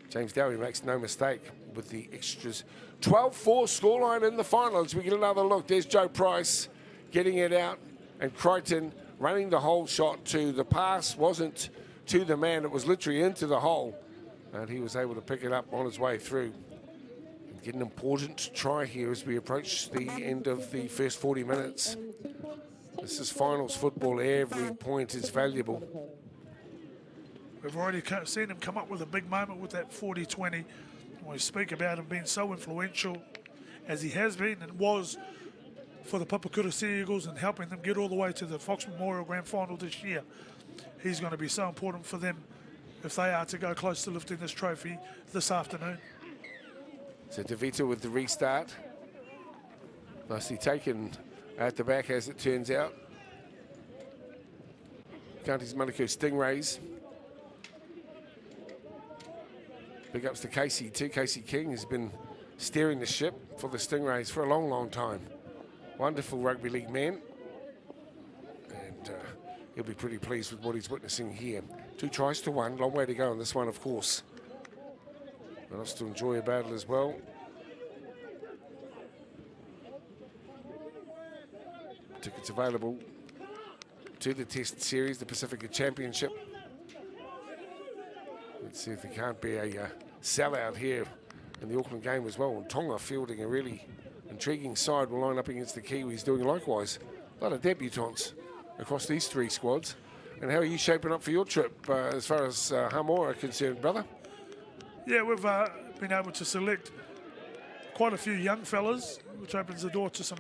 Speaker 1: James Dowie makes no mistake with the extras. 12-4 scoreline in the final as we get another look. There's Joe Price getting it out, and Crichton running the hole shot to the pass. Wasn't to the man, it was literally into the hole, and he was able to pick it up on his way through. And get an important try here as we approach the end of the first 40 minutes. This is finals football. Every point is valuable.
Speaker 2: We've already seen him come up with a big moment with that 40-20. We speak about him being so influential as he has been and was for the Papakura Sea Eagles and helping them get all the way to the Fox Memorial Grand Final this year. He's going to be so important for them if they are to go close to lifting this trophy this afternoon.
Speaker 1: So DeVito with the restart. Nicely taken at the back, as it turns out. Counties Manukau Stingrays. Big ups to Casey too. Casey King has been steering the ship for the Stingrays for a long, long time. Wonderful rugby league man. And he'll be pretty pleased with what he's witnessing here. 2 tries to 1. Long way to go on this one, of course. But us to enjoy a battle as well. Tickets available to the Test Series, the Pacifica Championship. Let's see if there can't be a sellout here in the Auckland game as well. And Tonga fielding a really intriguing side will line up against the Kiwis, doing likewise. A lot of debutants across these 3 squads. And how are you shaping up for your trip as far as Hamor are concerned, brother?
Speaker 2: Yeah, we've been able to select quite a few young fellas, which opens the door to some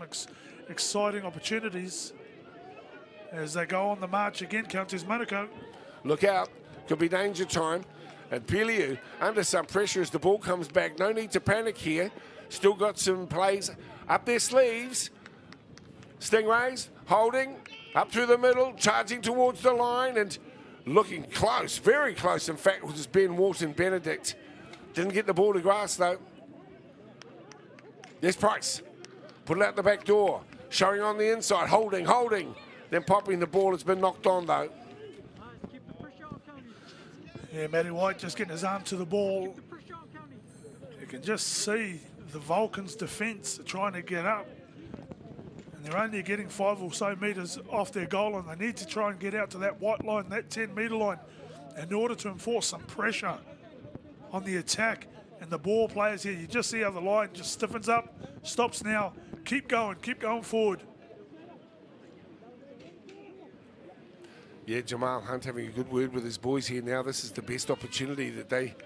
Speaker 2: exciting opportunities as they go on the march again. Counties Manukau.
Speaker 1: Look out, could be danger time. And Peliu under some pressure as the ball comes back. No need to panic here. Still got some plays up their sleeves. Stingrays holding up through the middle, charging towards the line and looking close, very close in fact, was Ben Wharton Benedict. Didn't get the ball to grass though. There's Price. Put it out the back door. Showing on the inside, holding. Then popping the ball. It's been knocked on though.
Speaker 2: Yeah, Matty White just getting his arm to the ball. You can just see the Vulcans' defence trying to get up. And they're only getting 5 or so metres off their goal, and they need to try and get out to that white line, that 10-metre line, in order to enforce some pressure on the attack. And the ball players here, you just see how the line just stiffens up, stops now. Keep going forward.
Speaker 1: Yeah, Jamal Hunt having a good word with his boys here now. This is the best opportunity that they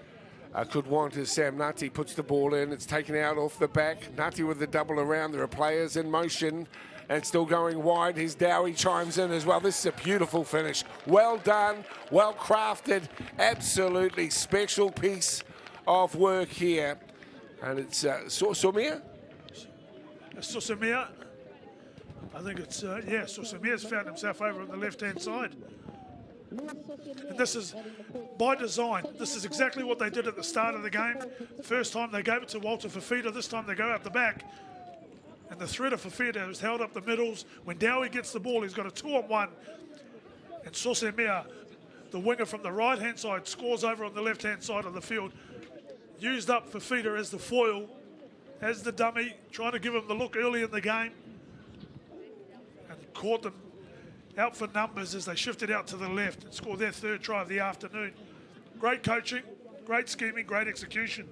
Speaker 1: could want as Sam Ngati puts the ball in. It's taken out off the back. Ngati with the double around. There are players in motion and still going wide. His Dowie chimes in as well. This is a beautiful finish. Well done, well crafted, absolutely special piece of work here. And it's Sosimia?
Speaker 2: Sosimia. I think it's, Sosimia's found himself over on the left-hand side. And this is by design. This is exactly what they did at the start of the game. First time they gave it to Walter Fafita, this time they go out the back. And the threat of Fafita is held up the middles. When Dowie gets the ball, he's got a 2-on-1. And Sosemea, the winger from the right-hand side, scores over on the left-hand side of the field. Used up Fafita as the foil, as the dummy, trying to give him the look early in the game. And caught them out for numbers as they shifted out to the left and scored their third try of the afternoon. Great coaching, great scheming, great execution.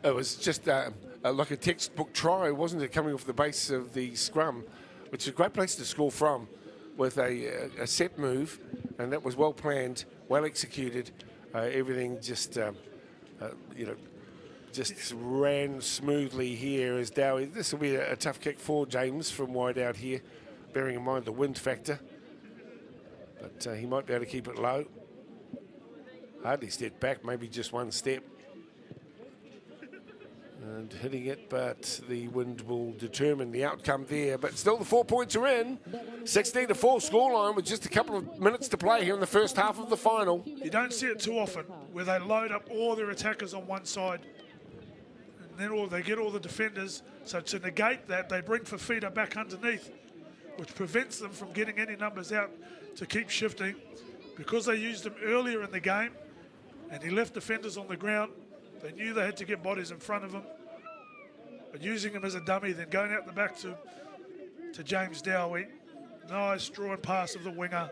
Speaker 1: It was just like a textbook try, wasn't it, coming off the base of the scrum, which is a great place to score from, with a set move, and that was well planned, well executed. Everything just, just ran smoothly here as Dowie. This will be a tough kick for James from wide out here, bearing in mind the wind factor. But he might be able to keep it low. Hardly stepped back, maybe just one step. And hitting it, but the wind will determine the outcome there. But still, the 4 points are in. 16-4 scoreline with just a couple of minutes to play here in the first half of the final.
Speaker 2: You don't see it too often, where they load up all their attackers on one side. And then they get all the defenders. So to negate that, they bring Fafita back underneath, which prevents them from getting any numbers out to keep shifting. Because they used him earlier in the game, and he left defenders on the ground, they knew they had to get bodies in front of him. But using him as a dummy, then going out the back to James Dowie. Nice draw and pass of the winger.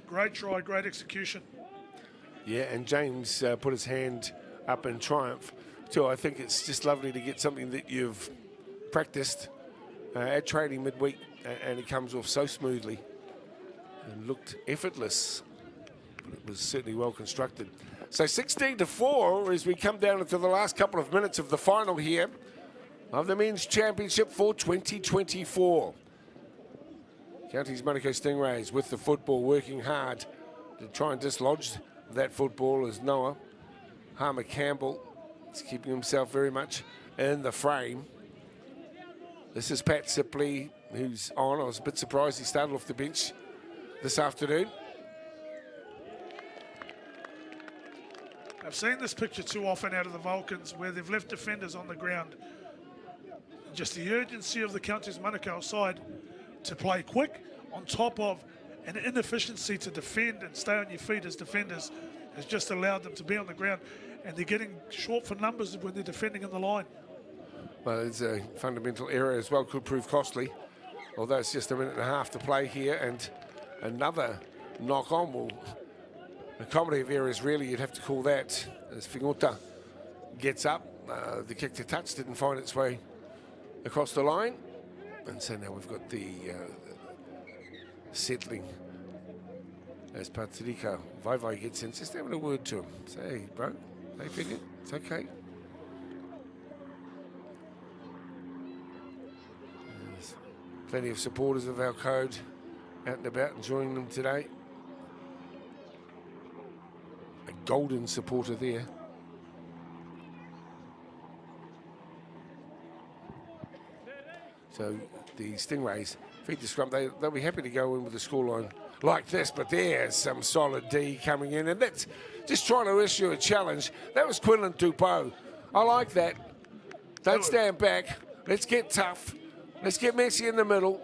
Speaker 2: Great try, great execution.
Speaker 1: Yeah, and James put his hand up in triumph too. I think it's just lovely to get something that you've practiced at training midweek, and it comes off so smoothly and looked effortless. But it was certainly well constructed. So 16-4 as we come down into the last couple of minutes of the final here of the Men's Championship for 2024. Counties Manukau Stingrays with the football, working hard to try and dislodge that football as Noah Harmer Campbell is keeping himself very much in the frame. This is Pat Sipley, who's on. I was a bit surprised he started off the bench this afternoon.
Speaker 2: I've seen this picture too often out of the Vulcans, where they've left defenders on the ground. Just the urgency of the Counties Manukau side to play quick on top of an inefficiency to defend and stay on your feet as defenders has just allowed them to be on the ground, and they're getting short for numbers when they're defending in the line.
Speaker 1: Well, it's a fundamental error as well, could prove costly, although it's just a minute and a half to play here, and another knock-on will... A comedy of errors, really, you'd have to call that, as Fingota gets up. The kick to touch didn't find its way across the line. And so now we've got the settling as Patrico Vai gets in. Just having a word to him. Say, hey, bro, hey, Finger, it's okay. There's plenty of supporters of our code out and about enjoying them today. Golden supporter there. So the Stingrays feed the scrum. They'll be happy to go in with a scoreline like this, but there's some solid D coming in, and that's just trying to issue a challenge. That was Quinlan Tupou. I like that. Don't stand back. Let's get tough. Let's get messy in the middle.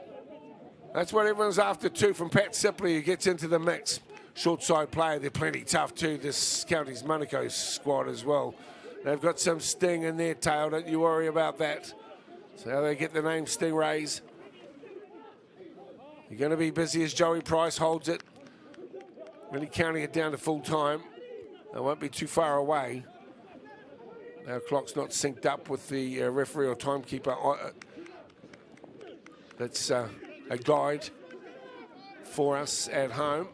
Speaker 1: That's what everyone's after too, from Pat Sipley, who gets into the mix. Short side player, they're plenty tough too, this Counties Manukau squad as well. They've got some sting in their tail, don't you worry about that. So how they get the name Stingrays. You're going to be busy as Joey Price holds it. Really counting it down to full time. They won't be too far away. Our clock's not synced up with the referee or timekeeper. That's a guide for us at home.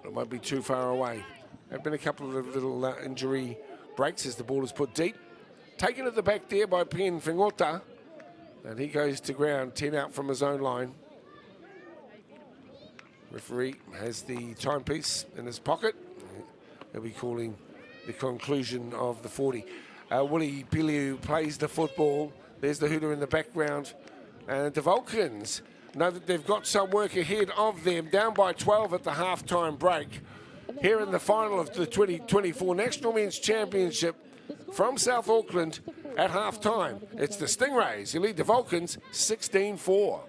Speaker 1: It won't be too far away. There have been a couple of little injury breaks as the ball is put deep. Taken at the back there by Pen Fingota. And he goes to ground, 10 out from his own line. Referee has the timepiece in his pocket. He'll be calling the conclusion of the 40. Willie Piliu plays the football. There's the hooter in the background. And the Vulcans know that they've got some work ahead of them. Down by 12 at the half-time break. Here in the final of the 2024 National Men's Championship from South Auckland at half-time. It's the Stingrays who lead the Vulcans 16-4.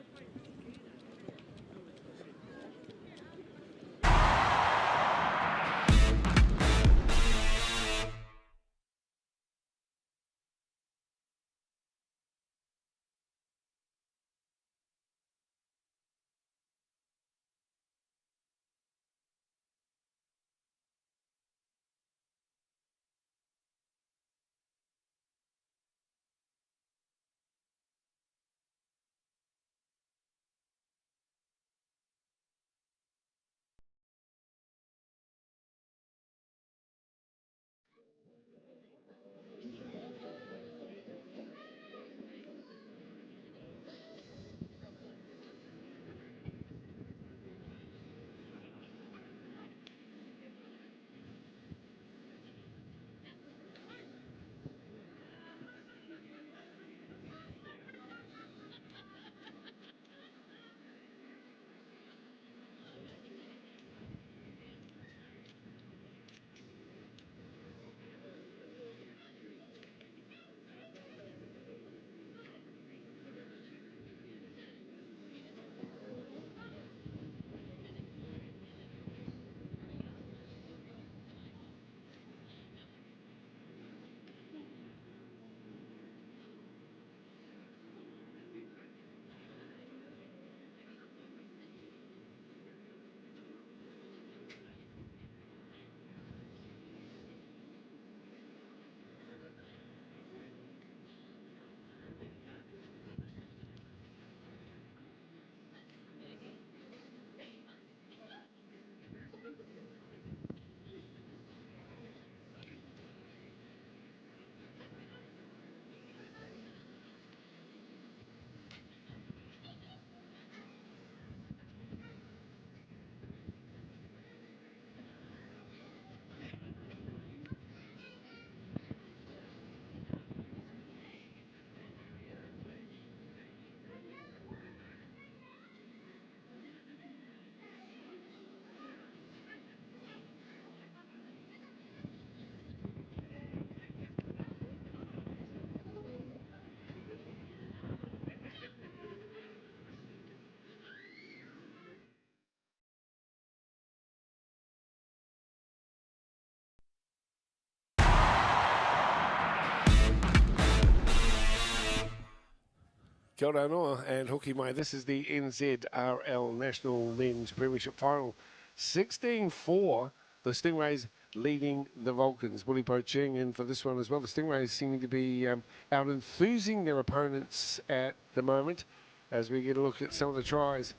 Speaker 1: Kia ora noa and hoki mai. This is the NZRL National Men's Premiership Final. 16-4, the Stingrays leading the Vulcans. Willie Poaching in for this one as well. The Stingrays seeming to be out enthusing their opponents at the moment. As we get a look at some of the tries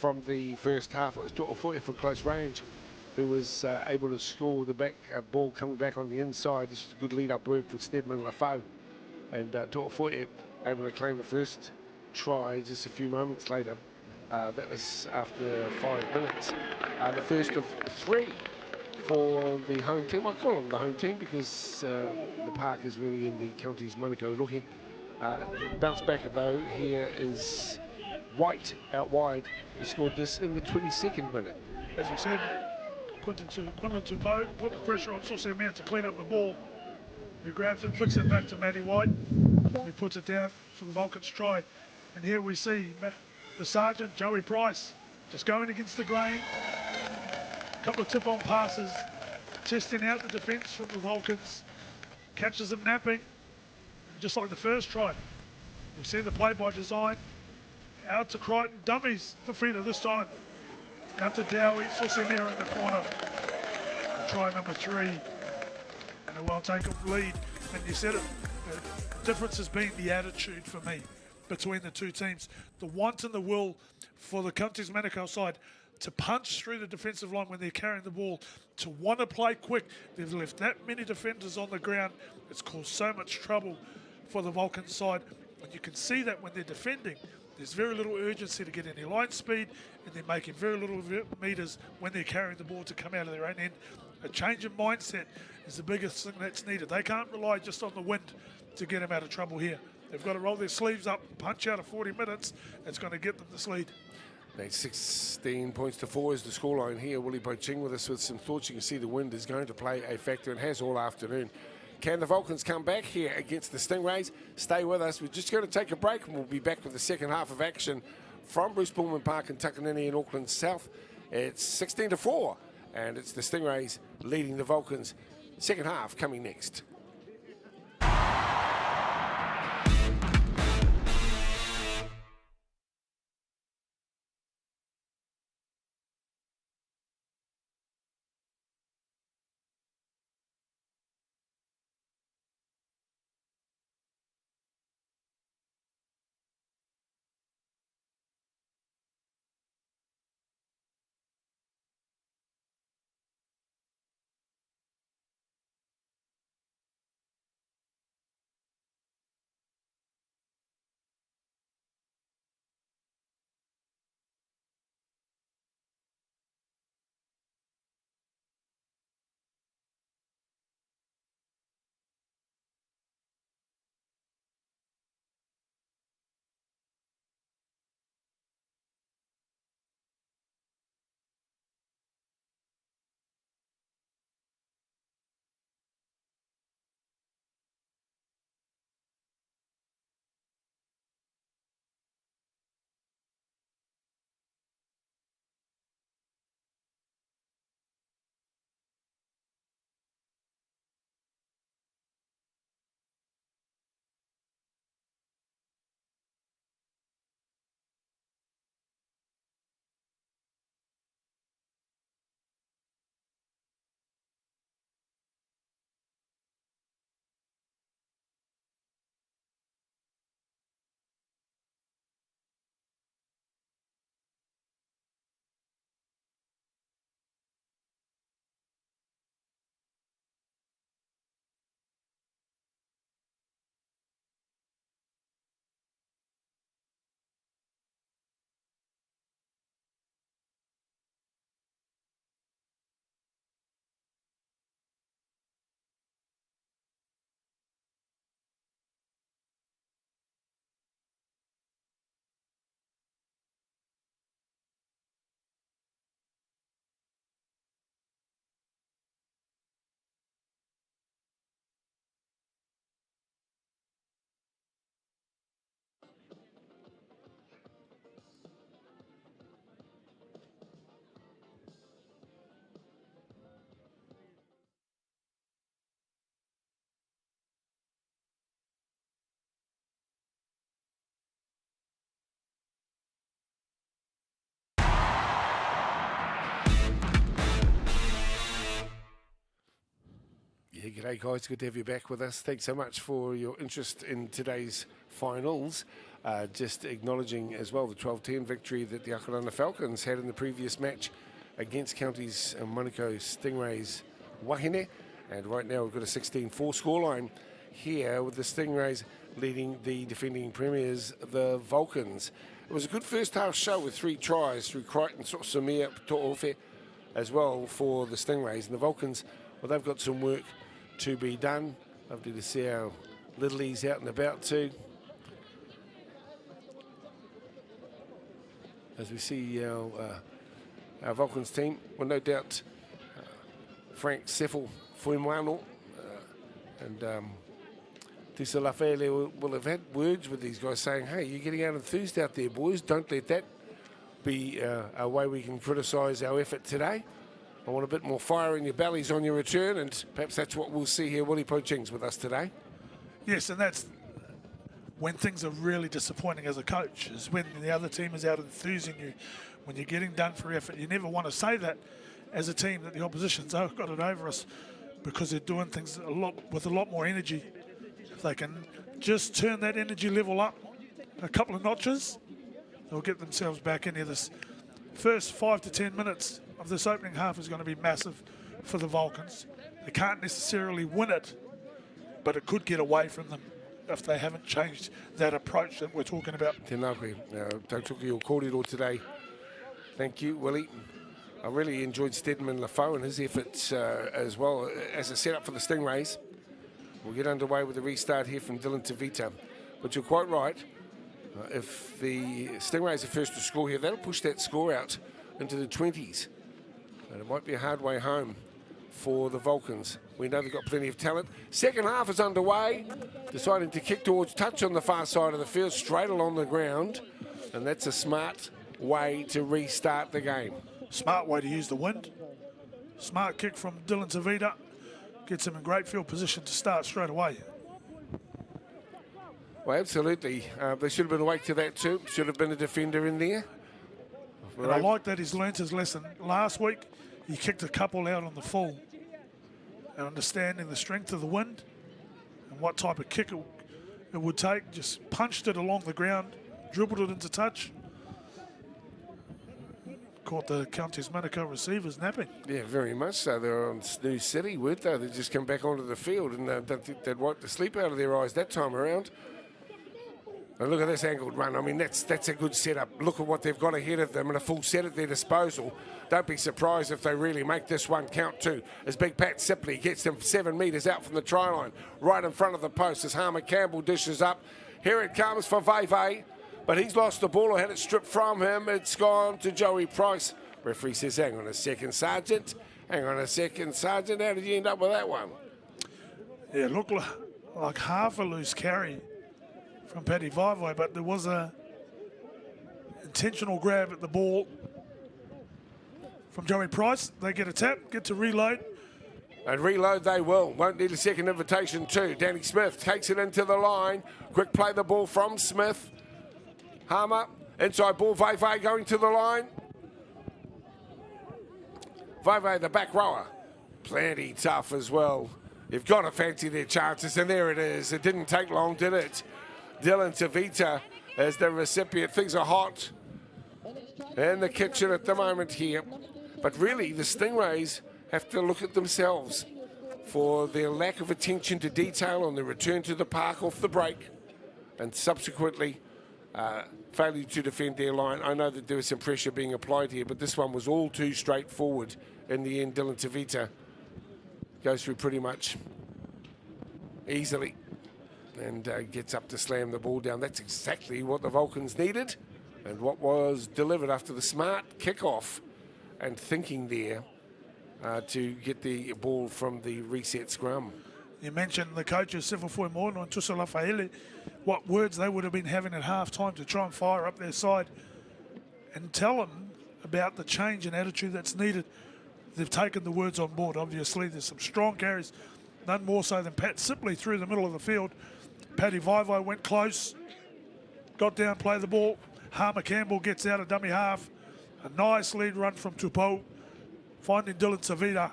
Speaker 1: from the first half, it was To'ofoe for close range, who was able to score the back ball coming back on the inside. This was a good lead-up work for Stedman Lafau. And To'ofoe able to claim the first try just a few moments later. That was after 5 minutes. The first of 3 for the home team. I call them the home team because the park is really in the county's Manukau looking. Bounce back though, here is White out wide. He scored this in the 22nd minute.
Speaker 2: As you said, Quinton Tumbo put the pressure on Saucy Mount to clean up the ball. He grabs it, flicks it back to Matty White. He puts it down for the Vulcans try. And here we see the sergeant, Joey Price, just going against the grain. A couple of tip-on passes, testing out the defence from the Vulcans. Catches them napping, just like the first try. You see the play by design. Out to Crichton, dummies for Feeder this time. Out to Dowie, Susimir in the corner. Try number 3. And a well-taken lead. And you said it, the difference has been the attitude for me between the two teams. The want and the will for the country's Manukau side to punch through the defensive line when they're carrying the ball, to want to play quick. They've left that many defenders on the ground. It's caused so much trouble for the Vulcan side. And you can see that when they're defending, there's very little urgency to get any line speed, and they're making very little meters when they're carrying the ball to come out of their own end. A change in mindset is the biggest thing that's needed. They can't rely just on the wind to get them out of trouble here. They've got to roll their sleeves up, punch out of 40 minutes. It's going to get them this lead.
Speaker 1: 16 points to 4 is the scoreline here. Willie Poching with us with some thoughts. You can see the wind is going to play a factor and has all afternoon. Can the Vulcans come back here against the Stingrays? Stay with us. We're just going to take a break and we'll be back with the second half of action from Bruce Pullman Park in Takanini in Auckland South. It's 16 to 4 and it's the Stingrays leading the Vulcans. Second half coming next. Yeah, g'day guys, good to have you back with us. Thanks so much for your interest in today's finals. Just acknowledging as well the 12-10 victory that the Auckland Falcons had in the previous match against Counties Manukau Stingrays Wahine. And right now we've got a 16-4 scoreline here with the Stingrays leading the defending premiers, the Vulcans. It was a good first half show with 3 tries through Crichton, Samir, To'ofe as well for the Stingrays. And the Vulcans, well, they've got some work to be done. Lovely to see our littlies out and about too. As we see our Vulcans team, well, no doubt Frank Seffel Fuimano and Tisa Lafayette will have had words with these guys saying, hey, you're getting out enthused out there, boys. Don't let that be a way we can criticise our effort today. I want a bit more fire in your bellies on your return, and perhaps that's what we'll see here. Willie Poching's with us today.
Speaker 2: Yes, and that's when things are really disappointing as a coach, is when the other team is out enthusing you, when you're getting done for effort. You never want to say that as a team, that the opposition's got it over us, because they're doing things with a lot more energy. If they can just turn that energy level up a couple of notches, they'll get themselves back into this. First 5 to 10 minutes of this opening half is going to be massive for the Vulcans. They can't necessarily win it, but it could get away from them if they haven't changed that approach that we're talking about.
Speaker 1: Tēnā koe. Tautuki o kōrero today. Thank you, Willie. I really enjoyed Stedman Lafau and his efforts as well as a setup for the Stingrays. We'll get underway with a restart here from Dylan Tavita but you're quite right. If the Stingrays are first to score here, that'll push that score out into the 20s. And it might be a hard way home for the Vulcans. We know they've got plenty of talent. Second half is underway. Deciding to kick towards touch on the far side of the field, straight along the ground. And that's a smart way to restart the game.
Speaker 2: Smart way to use the wind. Smart kick from Dylan Tavita. Gets him in great field position to start straight away.
Speaker 1: Well, absolutely. They should have been awake to that too. Should have been a defender in there.
Speaker 2: And I like that he's learnt his lesson. Last week, he kicked a couple out on the full. And understanding the strength of the wind and what type of kick it would take, just punched it along the ground, dribbled it into touch. Caught the Counties Manukau receivers napping.
Speaker 1: Yeah, very much so. They're on Snoo City, weren't they? They just come back onto the field, and I don't think they'd wipe the sleep out of their eyes that time around. And look at this angled run. I mean, that's a good setup. Look at what they've got ahead of them and a full set at their disposal. Don't be surprised if they really make this one count too, as Big Pat Sipley gets them 7 metres out from the try line, right in front of the post as Harmer Campbell dishes up. Here it comes for Veve, but he's lost the ball or had it stripped from him. It's gone to Joey Price. Referee says, hang on a second, Sergeant. Hang on a second, Sergeant. How did you end up with that one?
Speaker 2: Yeah, it looked like half a loose carry from Paddy Vivai, but there was a intentional grab at the ball from Joey Price. They get a tap, get to reload.
Speaker 1: And reload they will. Won't need a second invitation too. Danny Smith takes it into the line. Quick play the ball from Smith. Harmer, inside ball, Veve going to the line. Veve, the back rower. Plenty tough as well. You've got to fancy their chances, and there it is. It didn't take long, did it? Dylan Tavita as the recipient. Things are hot in the kitchen at the moment here. But really, the Stingrays have to look at themselves for their lack of attention to detail on the return to the park off the break, and subsequently failure to defend their line. I know that there was some pressure being applied here, but this one was all too straightforward. In the end, Dylan Tavita goes through pretty much easily and gets up to slam the ball down. That's exactly what the Vulcans needed and what was delivered after the smart kickoff and thinking there to get the ball from the reset scrum.
Speaker 2: You mentioned the coaches, Sifafoi Morno and Tusala Faele, what words they would have been having at half-time to try and fire up their side and tell them about the change in attitude that's needed. They've taken the words on board, obviously. There's some strong carries, none more so than Pat Sipley through the middle of the field. Paddy Vivai went close, got down, played the ball. Harmer Campbell gets out a dummy half. A nice lead run from Tupou, finding Dylan Savita.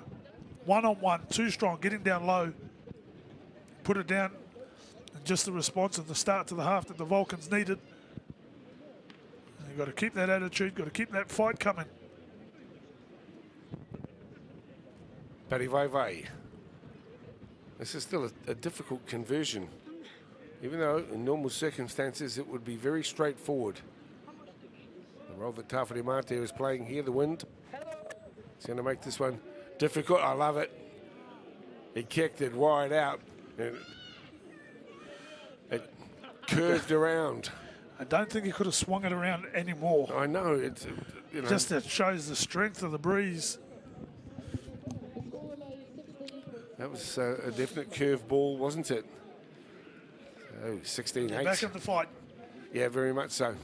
Speaker 2: One-on-one, too strong, getting down low. Put it down, and just the response and the start to the half that the Vulcans needed. And you've got to keep that attitude, got to keep that fight coming.
Speaker 1: Paddy Veve. This is still a difficult conversion. Even though in normal circumstances it would be very straightforward. The role that Tawhiri Mate is playing here, the wind, it's going to make this one difficult. I love it. He kicked it wide out. And it curved around.
Speaker 2: I don't think he could have swung it around anymore.
Speaker 1: I know. It's, you know.
Speaker 2: Just that shows the strength of the breeze.
Speaker 1: That was a definite curve ball, wasn't it? Oh, 16-8.
Speaker 2: Back in the fight.
Speaker 1: Yeah, very much so.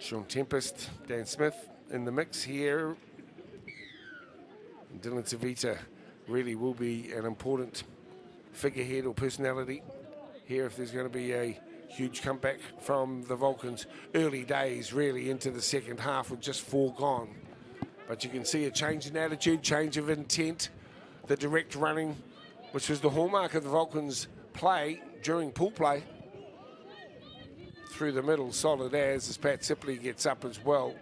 Speaker 1: Sean Tempest, Dan Smith in the mix here. And Dylan Tavita really will be an important figurehead or personality here if there's going to be a huge comeback from the Vulcans. Early days really into the second half with just 4 gone. But you can see a change in attitude, change of intent, the direct running, which was the hallmark of the Vulcans' play during pool play. Through the middle, solid as Pat Sipley gets up as well.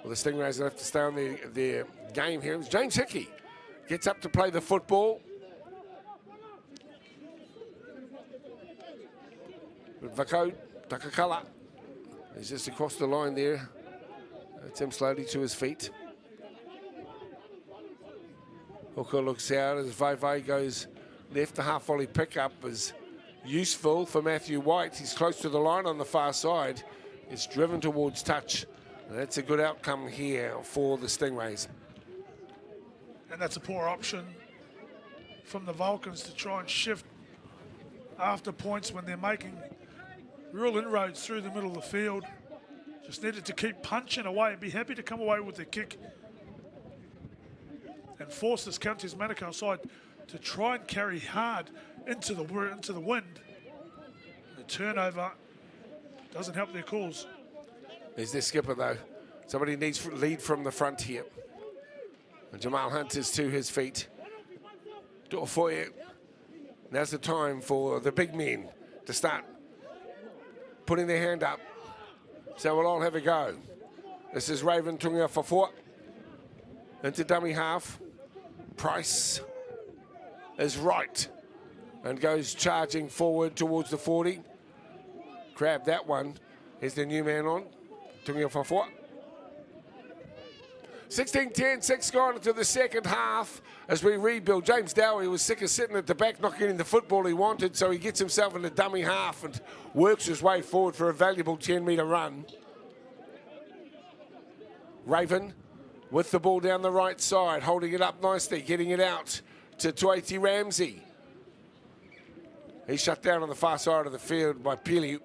Speaker 1: Well, the Stingrays will have to stay on their game here. James Hickey gets up to play the football. Vako Takakala He's just across the line there. Tim slowly to his feet. Hooker looks out as Vai goes left. The half volley pickup is useful for Matthew White. He's close to the line on the far side. It's driven towards touch. And that's a good outcome here for the Stingrays.
Speaker 2: And that's a poor option from the Vulcans to try and shift after points when they're making real inroads through the middle of the field. Just needed to keep punching away and be happy to come away with the kick and force this Counties Manukau side to try and carry hard into the wind. The turnover doesn't help their cause.
Speaker 1: There's their skipper though. Somebody needs to lead from the front here. And Jamal Hunt is to his feet. Door for you. Now's the time for the big men to start putting their hand up. So we'll all have a go. This is Raven Tunga for 4. Into dummy half. Price is right and goes charging forward towards the 40. Grab that one. Here's the new man on. Tunga for 4. 16-10, 6 gone into the second half as we rebuild. James Dowie was sick of sitting at the back, not getting the football he wanted, so he gets himself in the dummy half and works his way forward for a valuable 10-metre run. Raven with the ball down the right side, holding it up nicely, getting it out to Tuaiti Ramsey. He's shut down on the far side of the field by Pili.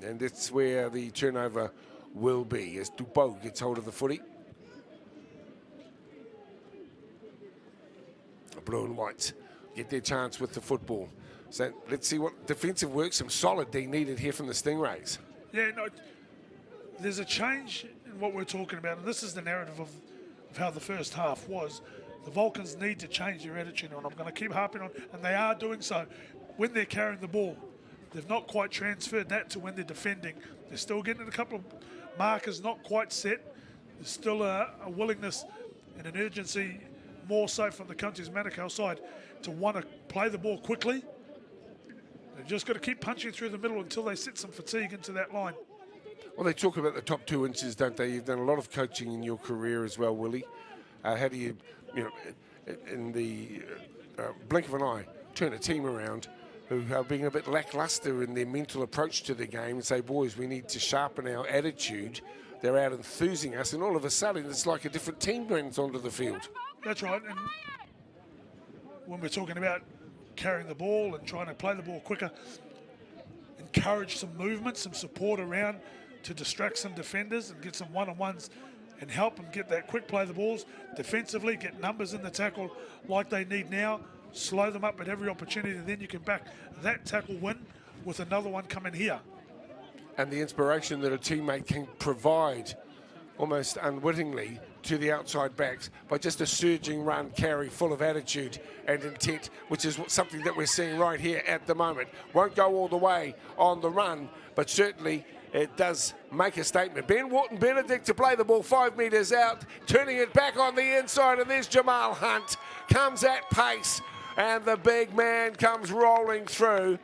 Speaker 1: And that's where the turnover will be as Dupo gets hold of the footy. Blue and white get their chance with the football. So let's see what defensive work, some solid D needed here from the Stingrays.
Speaker 2: Yeah, no, there's a change in what we're talking about, and this is the narrative of how the first half was. The Vulcans need to change their attitude, and I'm going to keep harping on, and they are doing so when they're carrying the ball. They've not quite transferred that to when they're defending. They're still getting a couple of markers not quite set. There's still a willingness and an urgency, more so from the Counties Manukau side, to want to play the ball quickly. They've just got to keep punching through the middle until they set some fatigue into that line.
Speaker 1: Well, they talk about the top 2 inches, don't they? You've done a lot of coaching in your career as well, Willie. How do you in the blink of an eye, turn a team around who are being a bit lackluster in their mental approach to the game and say, boys, we need to sharpen our attitude. They're out enthusing us, and all of a sudden it's like a different team brings onto the field.
Speaker 2: That's right, and when we're talking about carrying the ball and trying to play the ball quicker, encourage some movement, some support around to distract some defenders and get some one-on-ones and help them get that quick play of the balls. Defensively, get numbers in the tackle like they need now. Slow them up at every opportunity, then you can back that tackle win with another one coming here.
Speaker 1: And the inspiration that a teammate can provide almost unwittingly to the outside backs by just a surging run carry full of attitude and intent, which is something that we're seeing right here at the moment. Won't go all the way on the run, but certainly it does make a statement. Ben Wharton-Benedict to play the ball 5 metres out, turning it back on the inside, and there's Jamal Hunt, comes at pace, and the big man comes rolling through.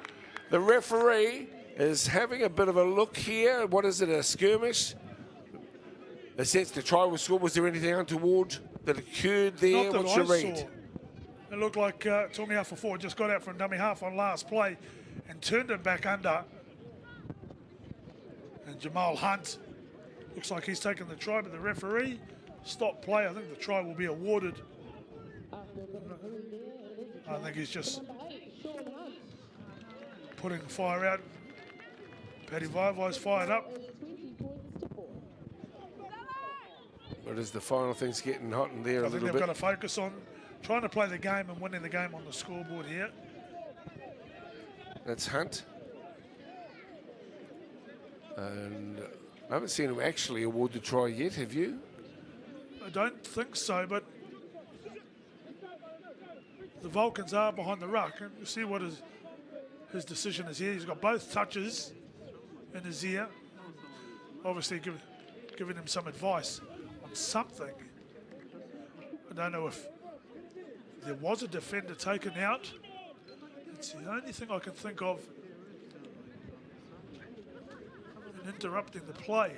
Speaker 1: The referee is having a bit of a look here. What is it, a skirmish? A sense the try was scored. Was there anything untoward that occurred there? What's your read?
Speaker 2: It looked like Tommy for 4 just got out from dummy half on last play and turned it back under. And Jamal Hunt looks like he's taken the try, but the referee stopped play. I think the try will be awarded. I think he's just putting the fire out. Paddy Vaivai's fired up.
Speaker 1: But as the final thing's getting hot in there a little bit.
Speaker 2: I think they've got to focus on trying to play the game and winning the game on the scoreboard here.
Speaker 1: That's Hunt. And I haven't seen him actually award the try yet, have you?
Speaker 2: I don't think so, but the Vulcans are behind the ruck. And you see what his decision is here. He's got both touches in his ear. Obviously giving him some advice on something. I don't know if there was a defender taken out. It's the only thing I can think of and interrupting the play.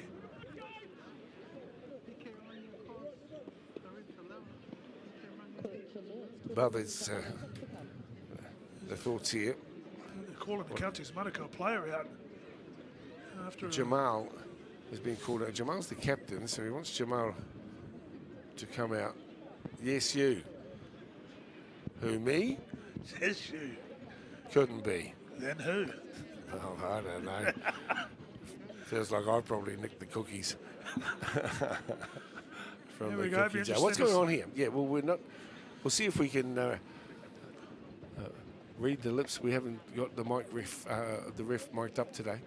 Speaker 1: But there's the thoughts here.
Speaker 2: They're calling the county's Manukau player out after
Speaker 1: Jamal has been called out. Jamal's the captain, so he wants Jamal to come out. Yes, you. Who, me?
Speaker 2: Yes, you.
Speaker 1: Couldn't be.
Speaker 2: Then who?
Speaker 1: Oh, I don't know. Feels like I probably nicked the cookies from
Speaker 2: There
Speaker 1: the
Speaker 2: we go,
Speaker 1: cookie
Speaker 2: be
Speaker 1: jar. What's going
Speaker 2: interesting
Speaker 1: on here? Yeah, well, we'll see if we can read the lips. We haven't got the ref mic'd up today.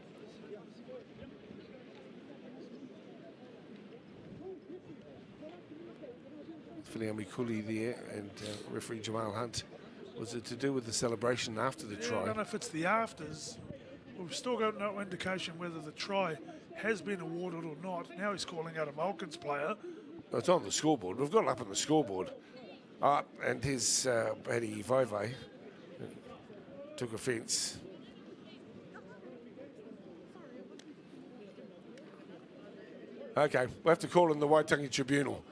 Speaker 1: Filiami Kuli there and referee Jamal Hunt. Was it to do with the celebration after the try?
Speaker 2: I don't know if it's the afters. We've still got no indication whether the try has been awarded or not. Now he's calling out a Vulcans player.
Speaker 1: It's on the scoreboard. We've got it up on the scoreboard. And his Paddy Vaive took offence. Okay, we'll have to call in the Waitangi Tribunal.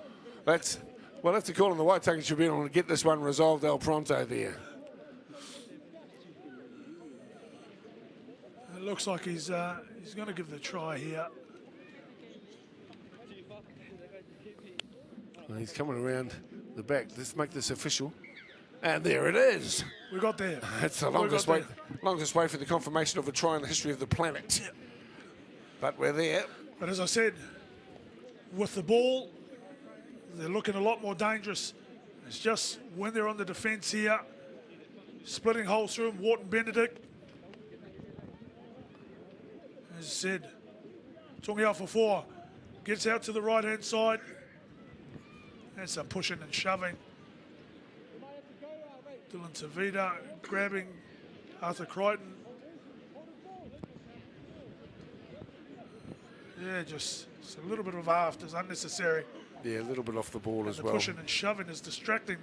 Speaker 1: We'll have to call in the Waitangi Tribunal and get this one resolved al pronto there.
Speaker 2: It looks like he's going to give the try here.
Speaker 1: Well, he's coming around the back. Let's make this official. And there it is.
Speaker 2: We got there.
Speaker 1: That's the longest way for the confirmation of a try in the history of the planet.
Speaker 2: Yeah.
Speaker 1: But we're there.
Speaker 2: But as I said, with the ball, they're looking a lot more dangerous. It's just when they're on the defence here, splitting holes through them, Wharton Benedict. As I said, Tungi out for 4, gets out to the right-hand side. And some pushing and shoving. Dylan Tavita grabbing Arthur Crichton. Yeah, just a little bit of aft is unnecessary.
Speaker 1: Yeah, a little bit off the ball as
Speaker 2: The
Speaker 1: well.
Speaker 2: pushing and shoving is distracting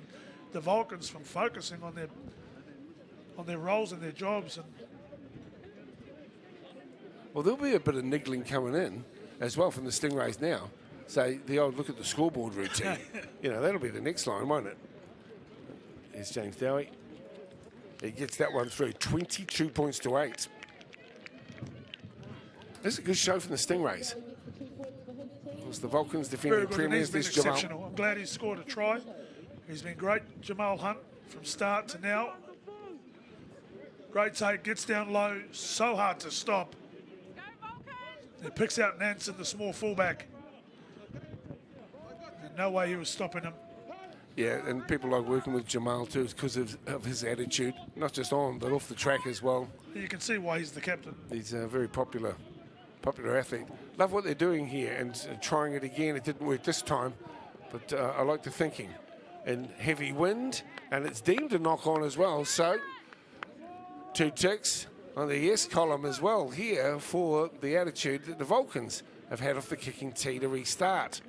Speaker 2: the Vulcans from focusing on their roles and their jobs. And
Speaker 1: Well, there'll be a bit of niggling coming in as well from the Stingrays now. So the old look at the scoreboard routine. That'll be the next line, won't it? Here's James Dowie. He gets that one through. 22 points to 8. This is a good show from the Stingrays. Of course, the Vulcans defending
Speaker 2: very good, and
Speaker 1: premiers.
Speaker 2: he's been
Speaker 1: This Jamal.
Speaker 2: exceptional. I'm glad he scored a try. He's been great, Jamal Hunt, from start to now. Great take, gets down low, so hard to stop. He picks out Nansen, the small fullback. And no way he was stopping him.
Speaker 1: Yeah, and people like working with Jamal too because of his attitude, not just on but off the track as well.
Speaker 2: You can see why he's the captain.
Speaker 1: He's a very popular athlete. Love what they're doing here and trying it again. It didn't work this time, but I like the thinking. And heavy wind, and it's deemed a knock on as well. So 2 ticks on the yes column as well here for the attitude that the Vulcans have had off the kicking tee to restart.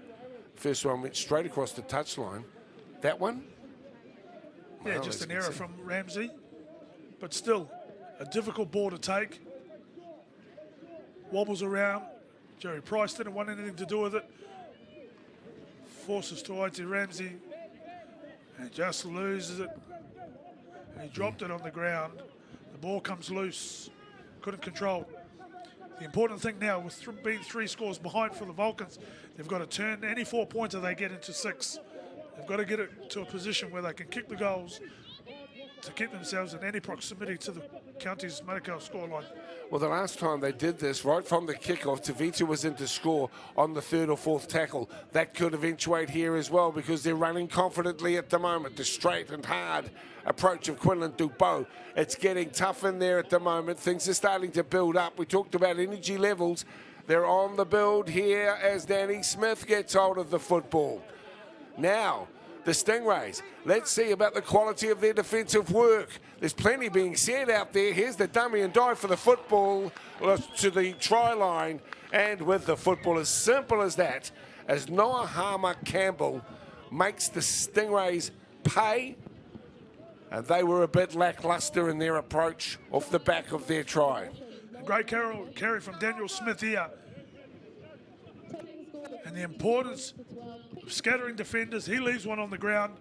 Speaker 1: First one went straight across the touchline. That one?
Speaker 2: Yeah,
Speaker 1: Well,
Speaker 2: just
Speaker 1: as
Speaker 2: an
Speaker 1: you can
Speaker 2: error
Speaker 1: see.
Speaker 2: from Ramsey. But still, a difficult ball to take. Wobbles around. Jerry Price didn't want anything to do with it. Forces Tuaiti Ramsey. And just loses it. And he dropped it on the ground. The ball comes loose. Couldn't control. The important thing now, with being 3 scores behind for the Vulcans, they've got to turn any 4-pointer they get into 6. They've got to get it to a position where they can kick the goals to keep themselves in any proximity to the county's Manukau scoreline.
Speaker 1: Well, the last time they did this, right from the kickoff, Tavita was in to score on the 3rd or 4th tackle. That could eventuate here as well because they're running confidently at the moment. The straight and hard approach of Quinlan Dubois. It's getting tough in there at the moment. Things are starting to build up. We talked about energy levels. They're on the build here as Danny Smith gets hold of the football. Now, the Stingrays, let's see about the quality of their defensive work. There's plenty being said out there. Here's the dummy and dive for the football to the try line. And with the football, as simple as that, as Noah Harmer Campbell makes the Stingrays pay. And they were a bit lackluster in their approach off the back of their try.
Speaker 2: Great carry from Daniel Smith here. and the importance of scattering defenders. He leaves one on the ground,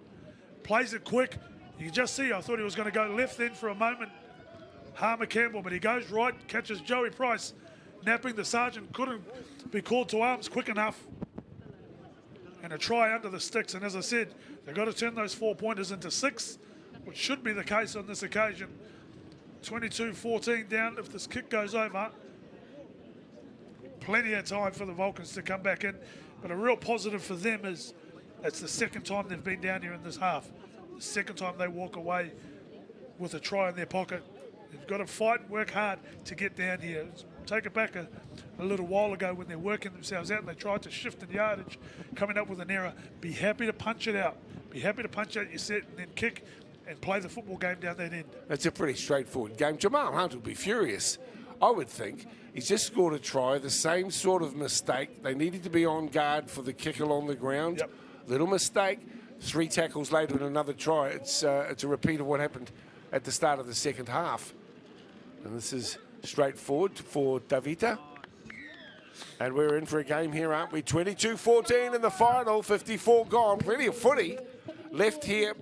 Speaker 2: plays it quick. You can just see, I thought he was going to go left then for a moment, Harmer Campbell, but he goes right, catches Joey Price, napping. The sergeant couldn't be called to arms quick enough. And a try under the sticks, and as I said, they've got to turn those 4-pointers into 6, which should be the case on this occasion. 22-14 down if this kick goes over. Plenty of time for the Vulcans to come back in, but a real positive for them is it's the second time they've been down here in this half. The second time they walk away with a try in their pocket. They've got to fight and work hard to get down here. Take it back a little while ago when they're working themselves out and they tried to shift in yardage, coming up with an error. Be happy to punch it out. Be happy to punch out your set and then kick and play the football game down that end.
Speaker 1: It's a pretty straightforward game. Jamal Hunt will be furious, I would think. He's just scored a try, the same sort of mistake. They needed to be on guard for the kick along the ground.
Speaker 2: Yep.
Speaker 1: Little mistake. 3 tackles later and another try. It's a repeat of what happened at the start of the second half. And this is straightforward for Davita. And we're in for a game here, aren't we? 22-14 in the final, 54 gone. Plenty of footy left here.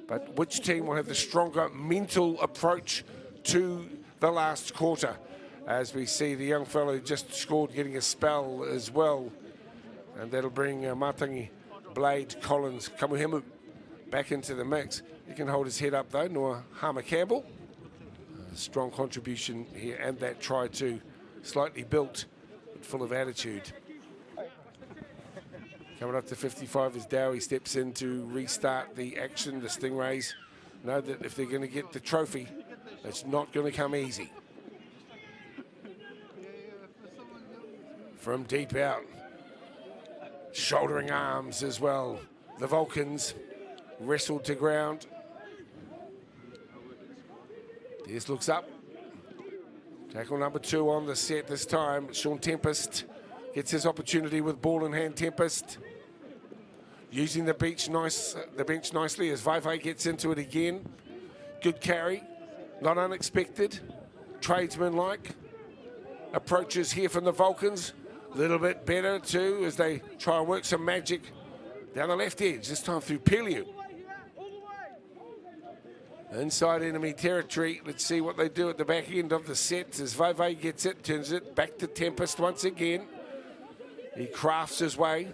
Speaker 1: But which team will have the stronger mental approach to the last quarter? As we see the young fellow who just scored getting a spell as well. And that'll bring Matangi Blade Collins Kamuhemu back into the mix. He can hold his head up though, nor Harmer Campbell. Strong contribution here, and that try too. Slightly built, but full of attitude. Coming up to 55 as Dowie steps in to restart the action. The Stingrays know that if they're going to get the trophy, it's not going to come easy. From deep out, shouldering arms as well. The Vulcans wrestled to ground. This looks up. Tackle number 2 on the set this time. Sean Tempest gets his opportunity with ball in hand. Tempest using the bench nicely as Vaivai gets into it again. Good carry, not unexpected. Tradesman-like approaches here from the Vulcans. A little bit better too as they try and work some magic down the left edge. This time through Peliu. Inside enemy territory. Let's see what they do at the back end of the set as Vaivai gets it, turns it back to Tempest once again. He crafts his way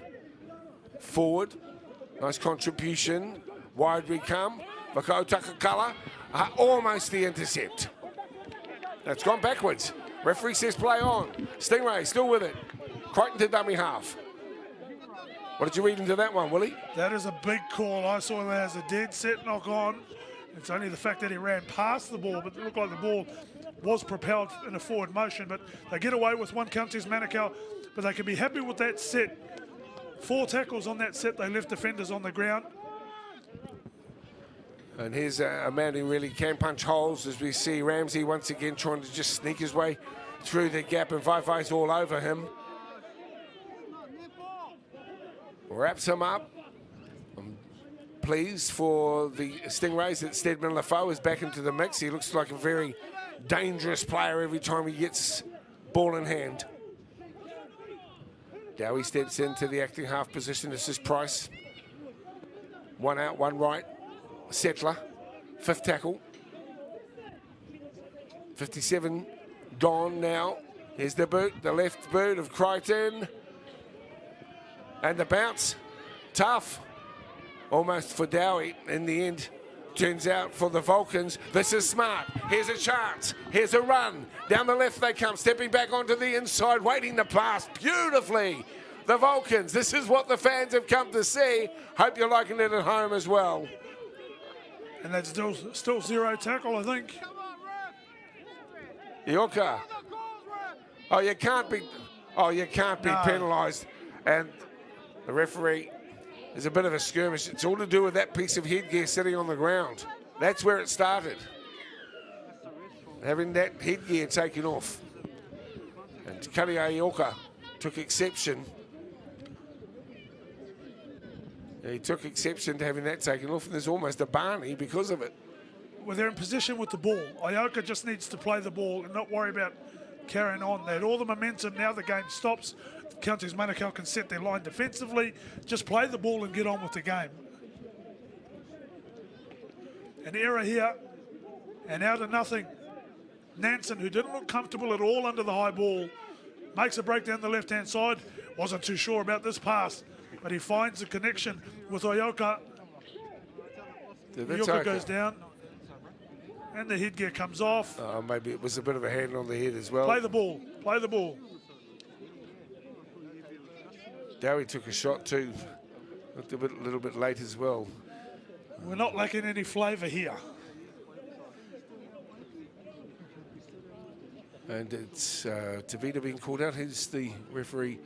Speaker 1: forward. Nice contribution. Wide we come. Vakau Takakala, almost the intercept. That's gone backwards. Referee says play on. Stingray still with it. Crichton to dummy half. What did you read into that one, Willie?
Speaker 2: That is a big call. I saw that as a dead set knock on. It's only the fact that he ran past the ball, but it looked like the ball was propelled in a forward motion. But they get away with one county's Manukau, but they can be happy with that set. 4 tackles on that set. They left defenders on the ground.
Speaker 1: And here's a man who really can punch holes as we see Ramsey once again trying to just sneak his way through the gap, and Vaivai's all over him. Wraps him up. I'm pleased for the Stingrays that Stedman Lafau is back into the mix. He looks like a very dangerous player every time he gets ball in hand. Dowie steps into the acting half position. This is Price. 1 out, 1 right. Settler, 5th tackle. 57 gone now. Here's the boot, the left boot of Crichton. And the bounce, tough. Almost for Dowie in the end. Turns out for the Vulcans, this is smart. Here's a chance, here's a run. Down the left they come, stepping back onto the inside, waiting to pass beautifully. The Vulcans, this is what the fans have come to see. Hope you're liking it at home as well.
Speaker 2: And that's still 0 tackle, I think.
Speaker 1: Ioka. Oh, you can't be penalised. And the referee, there's a bit of a skirmish. It's all to do with that piece of headgear sitting on the ground. That's where it started. Having that headgear taken off. And Karia Ioka took exception. He took exception to having that taken off, and there's almost a Barney because of it.
Speaker 2: Well, they're in position with the ball. Ioka just needs to play the ball and not worry about carrying on. They had all the momentum. Now the game stops. Counties Manukau can set their line defensively. Just play the ball and get on with the game. An error here, and out of nothing. Nansen, who didn't look comfortable at all under the high ball, makes a break down the left-hand side. Wasn't too sure about this pass, but he finds a connection with Oyoka. Oyoka goes down, and the headgear comes off.
Speaker 1: Maybe it was a bit of a hand on the head as well.
Speaker 2: Play the ball, play the ball.
Speaker 1: Dowie took a shot too, looked a little bit late as well.
Speaker 2: We're not lacking any flavour here.
Speaker 1: And it's Tavita being called out. He's the referee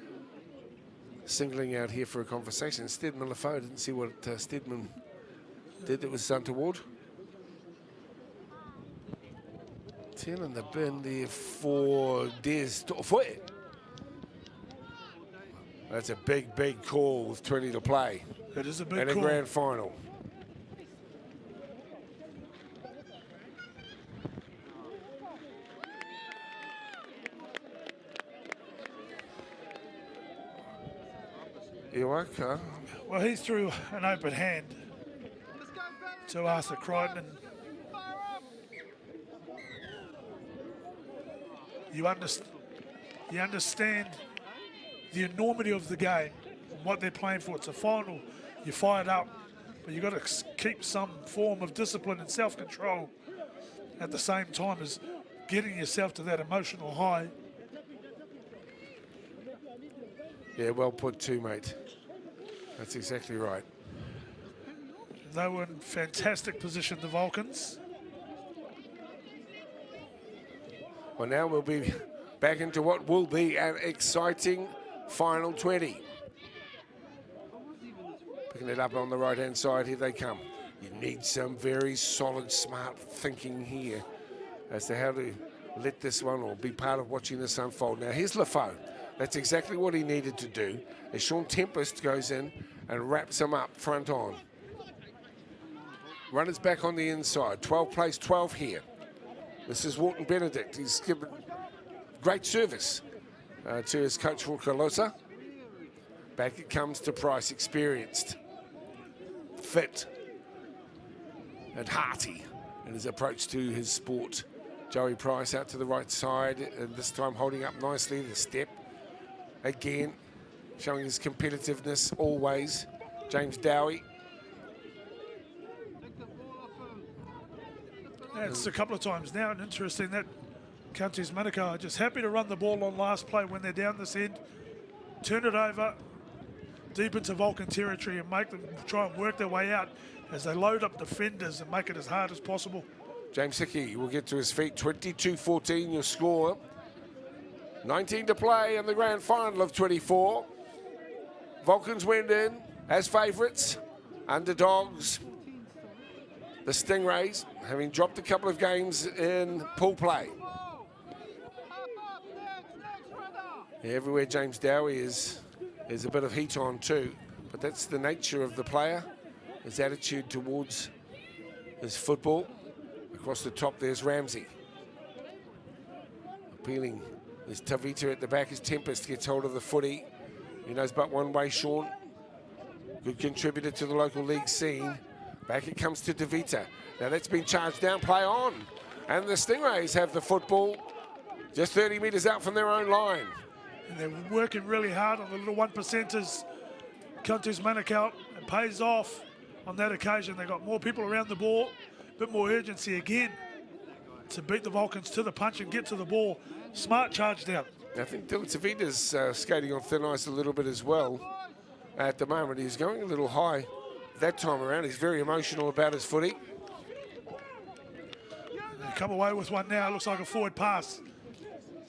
Speaker 1: singling out here for a conversation. Stedman Lafaux didn't see what Stedman did that was untoward. 10 in the bin there for Des Tofoe. That's a big, big call with 20 to play.
Speaker 2: It is a big
Speaker 1: and
Speaker 2: call.
Speaker 1: And a grand final. Iwaka.
Speaker 2: Well, he threw an open hand to Arthur Crichton. You understand the enormity of the game, what they're playing for. It's a final. You're fired up, but you've got to keep some form of discipline and self-control at the same time as getting yourself to that emotional high.
Speaker 1: Yeah, well put too, mate. That's exactly right.
Speaker 2: They were in fantastic position, the Vulcans.
Speaker 1: Well, now we'll be back into what will be an exciting final 20. Picking it up on the right-hand side, here they come. You need some very solid, smart thinking here as to how to let this one or be part of watching this unfold. Now, here's Lafaux. That's exactly what he needed to do. As Sean Tempest goes in and wraps him up front on. Runners back on the inside. 12 plays 12 here. This is Walton Benedict. He's given great service to his coach, Vulcalosa. Back it comes to Price, experienced, fit, and hearty in his approach to his sport. Joey Price out to the right side, and this time holding up nicely the step. Again, showing his competitiveness always. James Dowie.
Speaker 2: Yeah, it's a couple of times now, and interesting that Counties Manukau are just happy to run the ball on last play when they're down this end, turn it over deep into Vulcan territory and make them try and work their way out as they load up defenders and make it as hard as possible.
Speaker 1: James Hickey will get to his feet. 22-14 your score. 19 to play in the grand final of 24. Vulcans went in as favourites, underdogs. The Stingrays, having dropped a couple of games in pool play. Yeah, everywhere James Dowie is, there's a bit of heat on too, but that's the nature of the player, his attitude towards his football. Across the top, there's Ramsey. Appealing. There's Tavita at the back as Tempest gets hold of the footy. He knows but one way, Sean. Good contributor to the local league scene. Back it comes to Tavita. Now that's been charged down, play on. And the Stingrays have the football just 30 metres out from their own line.
Speaker 2: And they're working really hard on the little 1%ers. Counties Manukau, it pays off on that occasion. They've got more people around the ball, a bit more urgency again to beat the Vulcans to the punch and get to the ball. Smart charge down.
Speaker 1: I think Dylan Tavita's skating on thin ice a little bit as well at the moment. He's going a little high that time around. He's very emotional about his footy.
Speaker 2: They come away with one now. It looks like a forward pass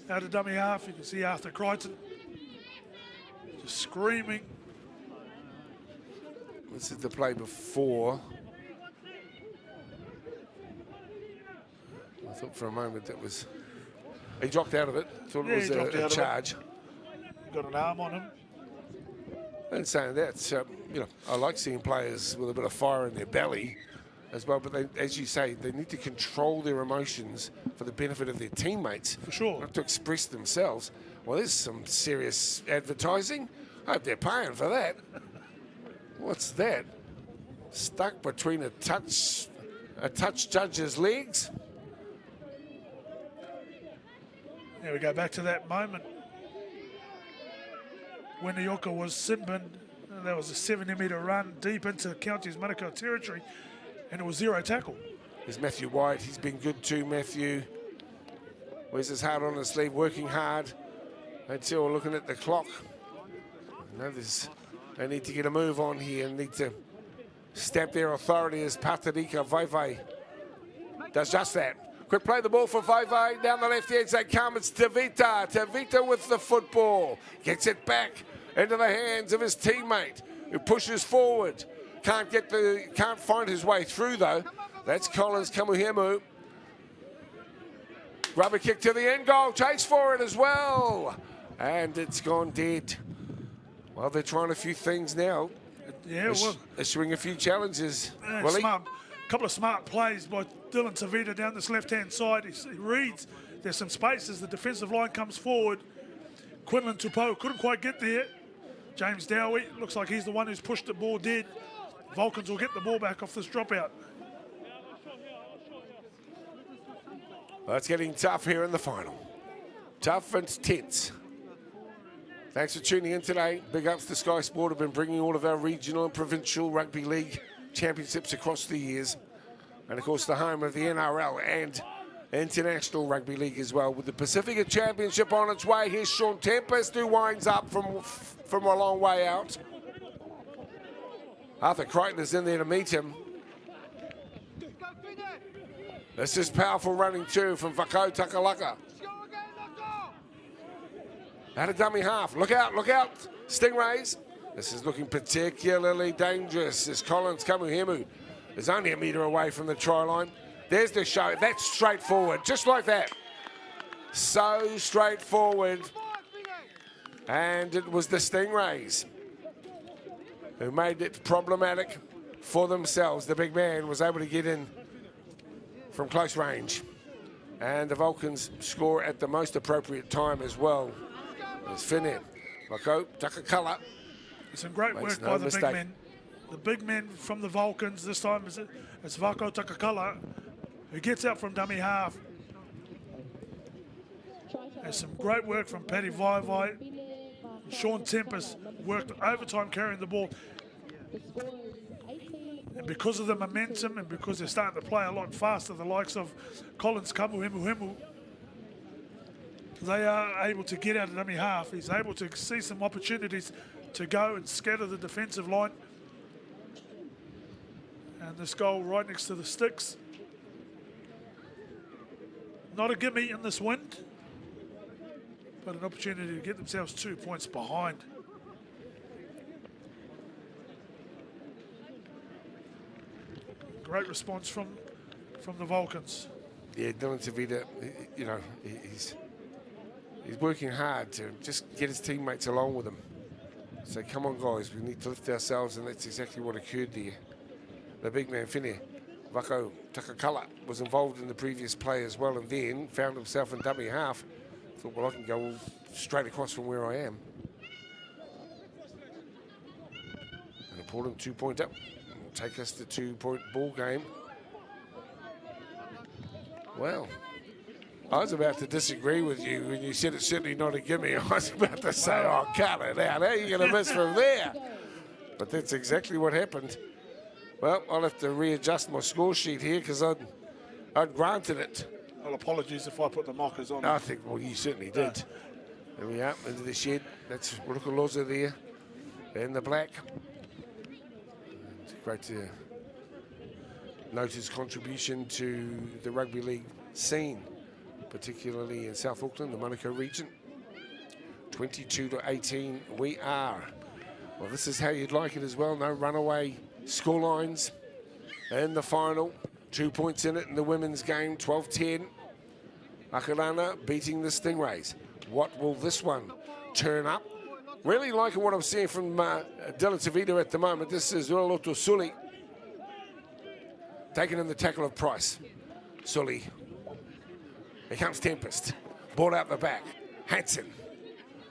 Speaker 2: out of dummy half. You can see Arthur Crichton just screaming.
Speaker 1: This is the play before. I thought for a moment that was... He dropped out of it. Thought it was a charge.
Speaker 2: Got an arm on him.
Speaker 1: And saying that, you know, I like seeing players with a bit of fire in their belly as well. But they, as you say, they need to control their emotions for the benefit of their teammates.
Speaker 2: For sure.
Speaker 1: Not to express themselves. Well, there's some serious advertising. I hope they're paying for that. What's that? Stuck between a touch judge's legs.
Speaker 2: There we go, back to that moment when Nioka was Sinbin. That was a 70-metre run deep into County's Manukau territory, and it was 0 tackle.
Speaker 1: There's Matthew White. He's been good too, Matthew. Wears his heart on his sleeve, working hard until looking at the clock. No, they need to get a move on here and need to stamp their authority as Patarika Vaivai does just that. Quick play the ball for Vaivai down the left hand side. Come, it's Tavita. Tavita with the football. Gets it back into the hands of his teammate who pushes forward. Can't find his way through though. That's Collins Kamuhemu. Rubber kick to the end goal. Chase for it as well. And it's gone dead. Well, they're trying a few things now.
Speaker 2: Yeah, well,
Speaker 1: issuing a few challenges.
Speaker 2: A couple of smart plays by Dylan Tavita down this left-hand side. He reads. There's some space as the defensive line comes forward. Quinlan Tupou couldn't quite get there. James Dowie looks like he's the one who's pushed the ball dead. Vulcans will get the ball back off this dropout.
Speaker 1: Well, it's getting tough here in the final. Tough and tense. Thanks for tuning in today. Big ups to Sky Sport, have been bringing all of our regional and provincial rugby league championships across the years. And of course the home of the NRL and International Rugby League as well. With the Pacifica Championship on its way, here's Sean Tempest who winds up from a long way out. Arthur Crichton is in there to meet him. This is powerful running too from Vakau Takalaka. Out of dummy half. Look out, look out. Stingrays. This is looking particularly dangerous as Collins Kamuhemu is only a metre away from the try line. There's the show. That's straightforward, just like that. So straightforward. And it was the Stingrays who made it problematic for themselves. The big man was able to get in from close range. And the Vulcans score at the most appropriate time as well. It's Finne. Mako Takakala.
Speaker 2: Some great work by the big men. The big men from the Vulcans. This time it's Vako Takakala who gets out from dummy half. There's some great work from Paddy Vaivai. Sean Tempest worked overtime carrying the ball. And because of the momentum and because they're starting to play a lot faster, the likes of Collins Kamuhemu, they are able to get out of dummy half. He's able to see some opportunities to go and scatter the defensive line. And this goal right next to the sticks. Not a gimme in this wind, but an opportunity to get themselves 2 points behind. Great response from the Vulcans.
Speaker 1: Yeah, Dylan Tavita, you know, he's working hard to just get his teammates along with him. Say, come on, guys, we need to lift ourselves, and that's exactly what occurred there. The big man, Finne, Vako Takakala, was involved in the previous play as well, and then found himself in dummy half. Thought, well, I can go straight across from where I am. An important 2-point up. Will take us to 2-point ball game. Well, I was about to disagree with you when you said it's certainly not a gimme. I was about to say, oh, cut it out. How are you going to miss from there? But that's exactly what happened. Well, I'll have to readjust my score sheet here because I'd granted it.
Speaker 2: Well, apologies if I put the mockers on.
Speaker 1: I think, well, you certainly did. There we are, into the shed. That's Rukaloza there in the black. It's great to note his contribution to the rugby league scene, particularly in South Auckland, the Manukau region. 22-18 we are. Well, this is how you'd like it as well. No runaway scorelines in the final. 2 points in it in the women's game, 12-10. Akarana beating the Stingrays. What will this one turn up? Really liking what I'm seeing from Dylan Tavita at the moment. This is Roloto Suli. taking in the tackle of Price. Sully. Here comes Tempest. Ball out the back. Hansen.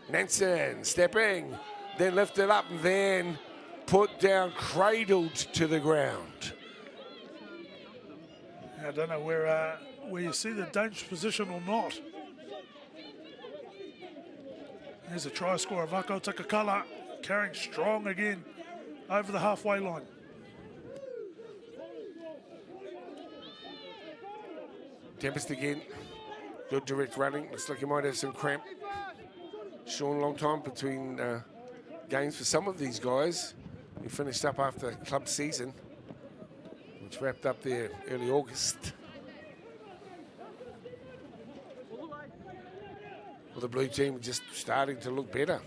Speaker 1: Nansen stepping. Then lifted up and then put down, cradled to the ground.
Speaker 2: I don't know where you see the dangerous position or not. There's a try scorer, Vako Takakala, carrying strong again over the halfway line.
Speaker 1: Tempest again. Good direct running. Looks like he might have some cramp. Sean, long time between games for some of these guys. He finished up after club season, which wrapped up there early August. Well, the blue team just starting to look better.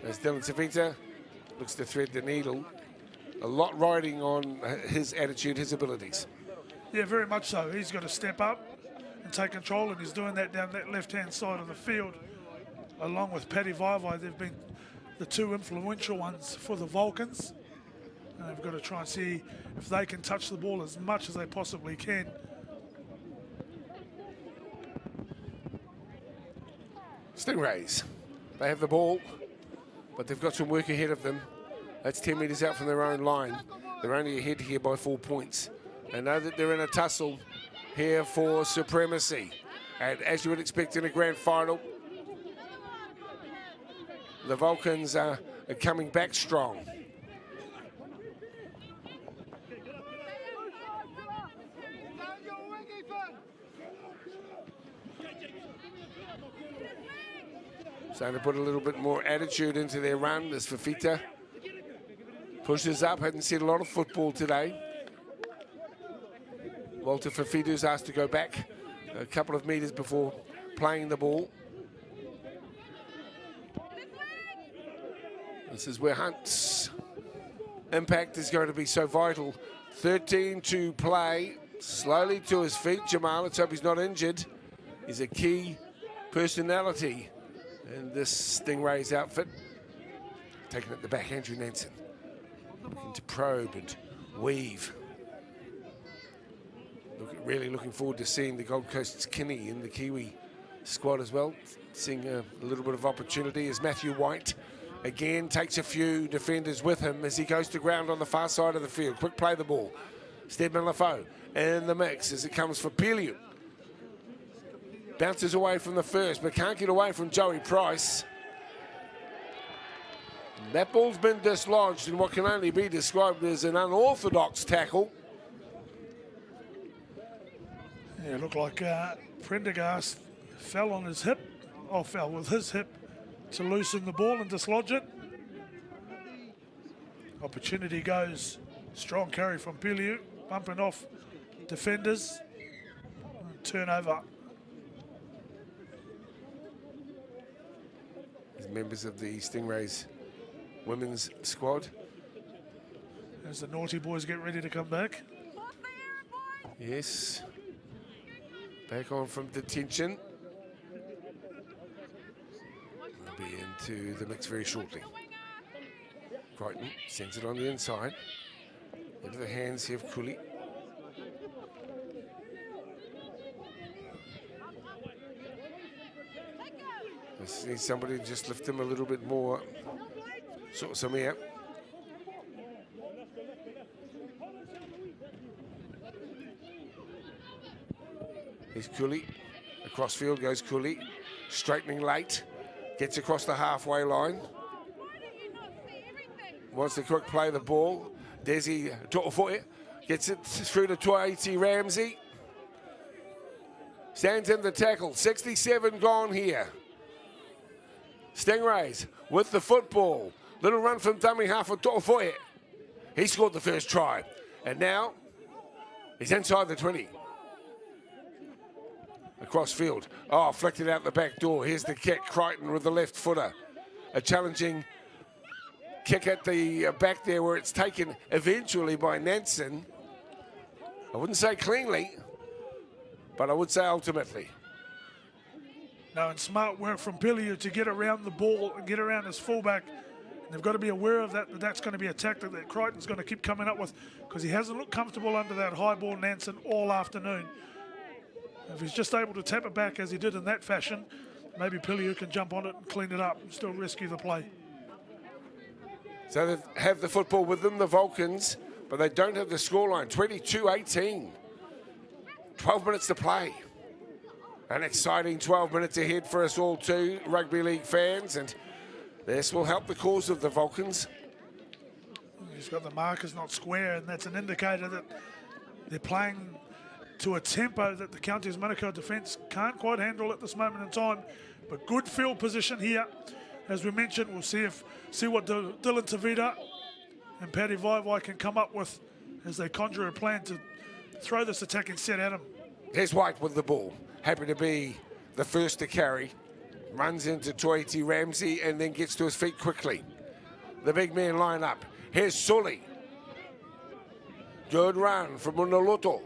Speaker 1: As Dylan Savita looks to thread the needle. A lot riding on his attitude, his abilities.
Speaker 2: Yeah, very much so. He's got to step up and take control, and he's doing that down that left-hand side of the field. Along with Paddy Vaivai, they've been the two influential ones for the Vulcans. And they've got to try and see if they can touch the ball as much as they possibly can.
Speaker 1: Stingrays, they have the ball, but they've got some work ahead of them. That's 10 metres out from their own line. They're only ahead here by 4 points. They know that they're in a tussle here for supremacy. And as you would expect in a grand final, the Vulcans are coming back strong. Starting to put a little bit more attitude into their run as Fafita pushes up. Hadn't seen a lot of football today. Walter Fafita's asked to go back a couple of metres before playing the ball. This is where Hunt's impact is going to be so vital. 13 to play. Slowly to his feet. Jamal, let's hope he's not injured. He's a key personality in this Stingrays outfit. Taking it the back, Andrew Nansen. Looking to probe and weave. Really looking forward to seeing the Gold Coast's Kinney in the Kiwi squad as well. Seeing a little bit of opportunity as Matthew White again takes a few defenders with him as he goes to ground on the far side of the field. Quick play the ball. Stedman Lafoe in the mix as it comes for Pelew. Bounces away from the first, but can't get away from Joey Price. That ball's been dislodged in what can only be described as an unorthodox tackle.
Speaker 2: Yeah, it looked like Prendergast fell on his hip, or fell with his hip to loosen the ball and dislodge it. Opportunity goes. Strong carry from Pelew, bumping off defenders. Turnover.
Speaker 1: As members of the Stingrays women's squad.
Speaker 2: As the naughty boys get ready to come back.
Speaker 1: Yes. Back on from detention. They'll be into the mix very shortly. Crichton sends it on the inside. Into the hands here of Cooley. Just need somebody to just lift him a little bit more. Sort some air. Here's Cooley. Across field goes Cooley. Straightening late. Gets across the halfway line. Wants to quick play the ball. Desi To'ofoe gets it through to Tuaiti Ramsey. Stands in the tackle. 67 gone here. Stingrays with the football. Little run from dummy half of To'ofoe. He scored the first try. And now he's inside the 20. Across field. Oh, flicked it out the back door. Here's the kick. Crichton with the left footer. A challenging kick at the back there where it's taken eventually by Nansen. I wouldn't say cleanly, but I would say ultimately.
Speaker 2: No, and smart work from Pelew to get around the ball and get around his fullback And they've got to be aware of that, that's going to be a tactic that Crichton's going to keep coming up with, because he hasn't looked comfortable under that high ball Nansen all afternoon. If he's just able to tap it back as he did in that fashion, maybe Piliu can jump on it and clean it up and still rescue the play.
Speaker 1: So they have the football with them, the Vulcans, but they don't have the scoreline. 22-18. 12 minutes to play. An exciting 12 minutes ahead for us all too, rugby league fans, and this will help the cause of the Vulcans.
Speaker 2: He's got the markers not square, and that's an indicator that they're playing to a tempo that the Counties Manukau defence can't quite handle at this moment in time. But good field position here. As we mentioned, we'll see what Dylan Tavita and Paddy Vaivai can come up with as they conjure a plan to throw this attacking set at him.
Speaker 1: Here's White with the ball. Happy to be the first to carry. Runs into Toiti Ramsey and then gets to his feet quickly. The big men line up. Here's Sully. Good run from Unaloto.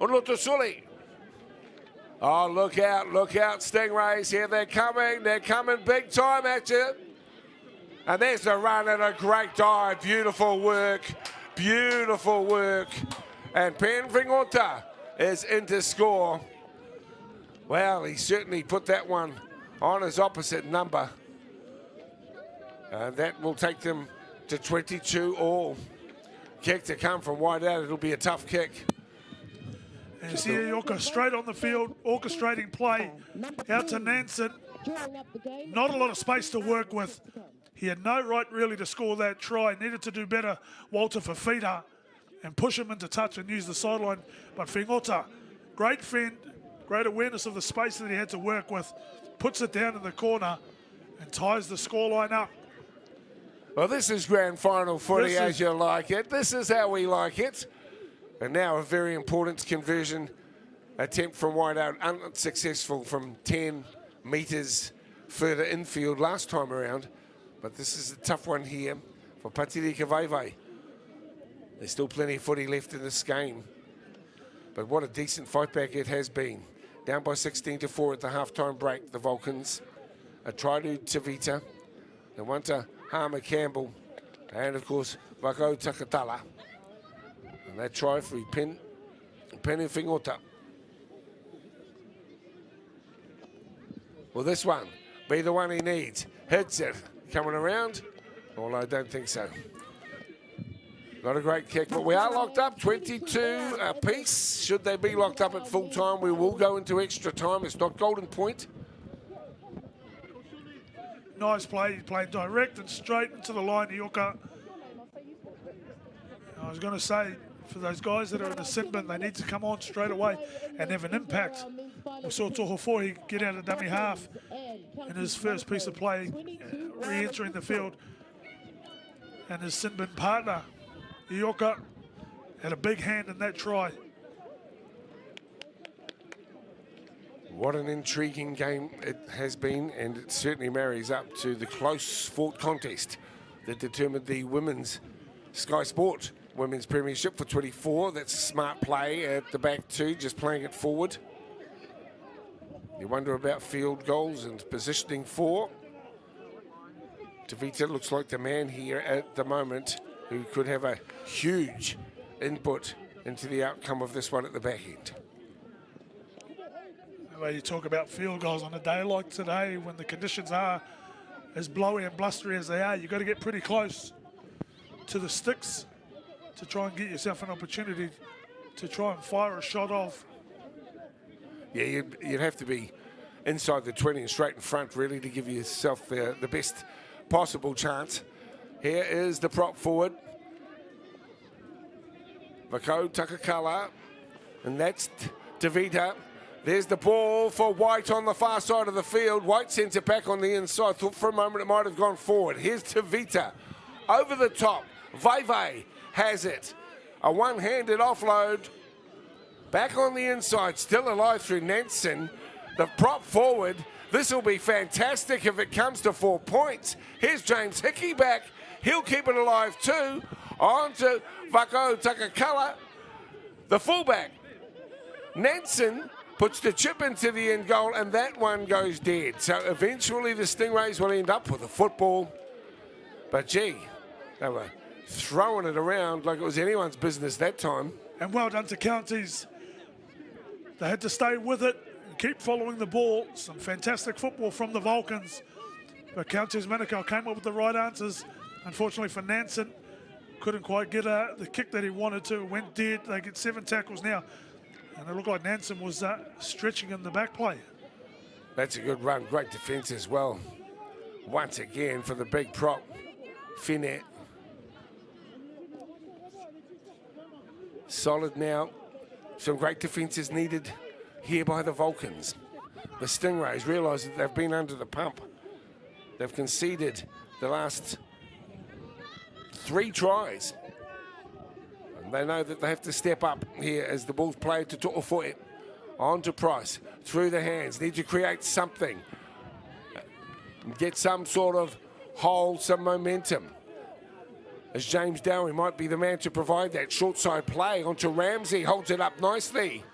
Speaker 1: Unaloto Sully. Oh, look out, Stingrays. Here they're coming big time at you. And there's a run and a great dive. Beautiful work. And Penfringota is in to score. Well, he certainly put that one on his opposite number. And that will take them to 22 all. Kick to come from wide out. It'll be a tough kick.
Speaker 2: And you see Yorka straight on the field, orchestrating play out to Nansen. Not a lot of space to work with. He had no right really to score that try. Needed to do better, Walter Fafita, and push him into touch and use the sideline. But Fingota, great fend, great awareness of the space that he had to work with, puts it down in the corner and ties the scoreline up.
Speaker 1: Well, this is grand final footy as you like it. This is how we like it. And now a very important conversion attempt from wide out, unsuccessful from 10 metres further infield last time around. But this is a tough one here for Patirika Vaivai. There's still plenty of footy left in this game. But what a decent fight back it has been. Down by 16-4 at the halftime break, the Vulcans. A try to Tavita. They want to Harmer Campbell. And of course, Vako Takatala. And that try for Pen and Fingota. Will this one be the one he needs? Hits it. Coming around? Well, I don't think so. Not a great kick, but we are locked up, 22 apiece. Should they be locked up at full time, we will go into extra time. It's not golden point.
Speaker 2: Nice play. He played direct and straight into the line, Yorka. I was going to say, for those guys that are in the sin bin, they need to come on straight away and have an impact. We saw Tohofori get out of dummy half in his first piece of play, re-entering the field. And his sin bin partner, Yorka, had a big hand in that try.
Speaker 1: What an intriguing game it has been, and it certainly marries up to the close fought contest that determined the women's Sky Sport Women's Premiership for 24. That's smart play at the back too, just playing it forward. You wonder about field goals and positioning for. Tavita looks like the man here at the moment who could have a huge input into the outcome of this one at the back end.
Speaker 2: The way you talk about field goals on a day like today, when the conditions are as blowy and blustery as they are, you've got to get pretty close to the sticks to try and get yourself an opportunity to try and fire a shot off.
Speaker 1: Yeah, you'd have to be inside the 20 and straight in front, really, to give yourself the best possible chance. Here is the prop forward. Vako Takakala, and that's Tavita. There's the ball for White on the far side of the field. White sends it back on the inside. Thought for a moment it might have gone forward. Here's Tavita. Over the top. Vaivai has it. A one-handed offload. Back on the inside. Still alive through Nansen. The prop forward. This will be fantastic if it comes to 4 points. Here's James Hickey back. He'll keep it alive too. On to Vako Takakala. The fullback. Nansen puts the chip into the end goal, and that one goes dead. So eventually the Stingrays will end up with a football. But gee, they were throwing it around like it was anyone's business that time.
Speaker 2: And well done to Counties. They had to stay with it and keep following the ball. Some fantastic football from the Vulcans. But Counties Manukau came up with the right answers. Unfortunately for Nansen, couldn't quite get the kick that he wanted to. Went dead. They get 7 tackles now. And it looked like Nansen was stretching in the back play.
Speaker 1: That's a good run. Great defence as well. Once again for the big prop, Finnett. Solid now. Some great defence is needed here by the Vulcans. The Stingrays realise that they've been under the pump. They've conceded the last 3 tries. And they know that they have to step up here as the ball's played to To'ofoe. On to Price, through the hands. Need to create something. Get some sort of hold, some momentum. As James Dowie might be the man to provide that short side play onto Ramsey, holds it up nicely.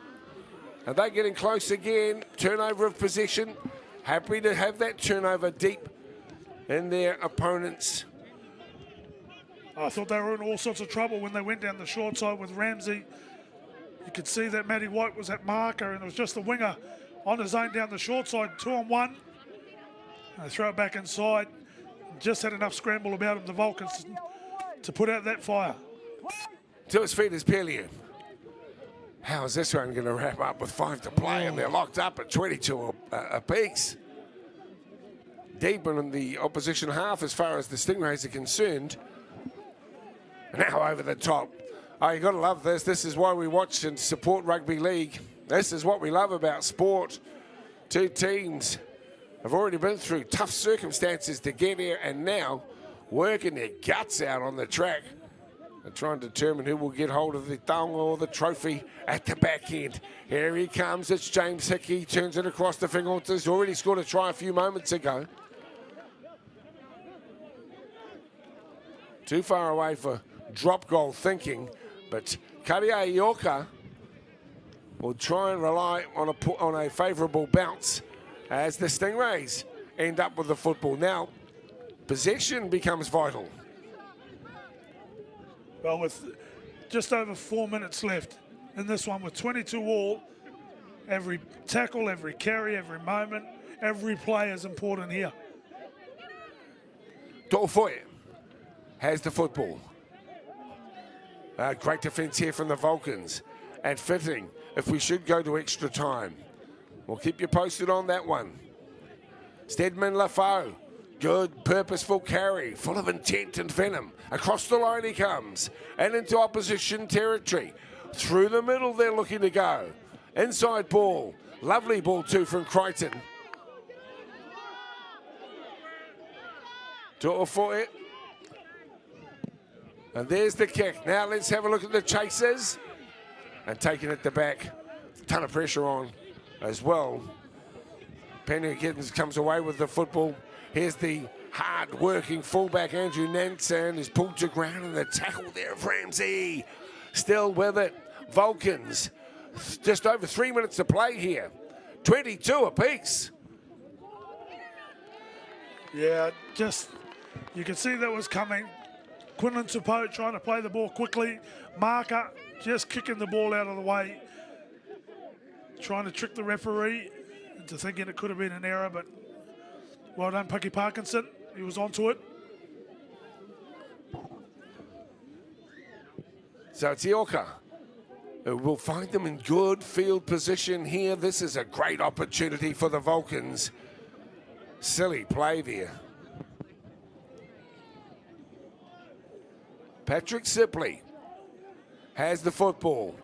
Speaker 1: Are they getting close again? Turnover of possession. Happy to have that turnover deep in their opponents.
Speaker 2: I thought they were in all sorts of trouble when they went down the short side with Ramsey. You could see that Matty White was at marker and it was just the winger on his own down the short side, 2-on-1. And they throw it back inside. Just had enough scramble about him, the Vulcans, to put out that fire.
Speaker 1: To his feet is Pelliu. How is this one going to wrap up with 5 to play? And they're locked up at 22 apiece. Deep in the opposition half as far as the Stingrays are concerned. Now over the top. Oh, you got to love this. This is why we watch and support rugby league. This is what we love about sport. 2 teams have already been through tough circumstances to get here and now working their guts out on the track and trying to determine who will get hold of the taonga or the trophy at the back end. Here he comes. It's James Hickey. Turns it across the fingers. Already scored a try a few moments ago. Too far away for drop goal thinking, but Karia Ioka will try and rely on a favourable bounce as the Stingrays end up with the football. Now, possession becomes vital.
Speaker 2: Well, with just over 4 minutes left in this one, with 22 all, every tackle, every carry, every moment, every play is important here.
Speaker 1: To'ofoe has the football. Great defence here from the Vulcans. And fitting if we should go to extra time. We'll keep you posted on that one. Stedman Lafau. Good, purposeful carry, full of intent and venom. Across the line he comes, and into opposition territory. Through the middle they're looking to go. Inside ball. Lovely ball too from Crichton. To'ofoe. And there's the kick. Now let's have a look at the chasers. And taking it to back. Ton of pressure on as well. Penny Giddens comes away with the football. Here's the hard-working fullback Andrew Nansen is pulled to ground, and the tackle there of Ramsey. Still with it. Vulcans. Just over 3 minutes to play here. 22 apiece.
Speaker 2: Yeah, just you can see that was coming. Quinlan Tupou trying to play the ball quickly. Marker just kicking the ball out of the way. Trying to trick the referee into thinking it could have been an error, but well done, Pucky Parkinson. He was onto it.
Speaker 1: So it's Ioka who will find them in good field position here. This is a great opportunity for the Vulcans. Silly play there. Patrick Sipley has the football,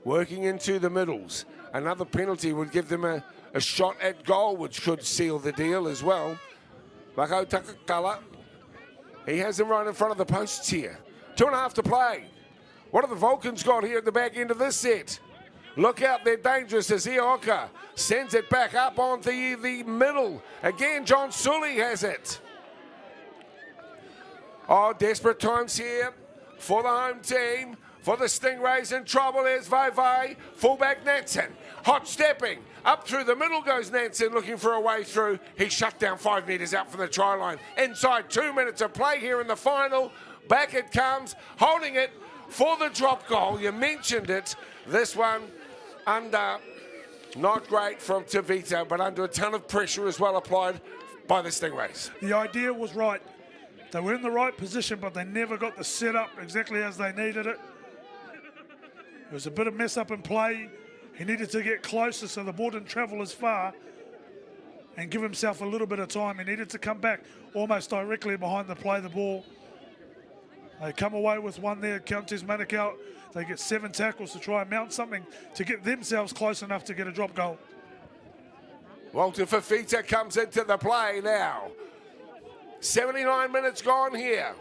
Speaker 1: working into the middles. Another penalty would give them a shot at goal, which could seal the deal as well. Mako Takakala, he has them right in front of the posts here. 2.5 to play. What have the Vulcans got here at the back end of this set? Look out, they're dangerous as Ioka sends it back up on the middle. Again, John Sully has it. Oh, desperate times here for the home team. for the Stingrays. In trouble is Vai. Fullback Nansen. Hot stepping. Up through the middle goes Nansen looking for a way through. He's shut down 5 metres out from the try line. Inside 2 minutes of play here in the final. Back it comes. Holding it for the drop goal. You mentioned it. This one under, not great from Tavita, but under a ton of pressure as well applied by the Stingrays.
Speaker 2: The idea was right. They were in the right position, but they never got the setup exactly as they needed it. There was a bit of mess up in play. He needed to get closer so the ball didn't travel as far and give himself a little bit of time. He needed to come back almost directly behind the play the ball. They come away with one there, Counties Manukau. They get 7 tackles to try and mount something to get themselves close enough to get a drop goal.
Speaker 1: Walter Fafita comes into the play now. 79 minutes gone here.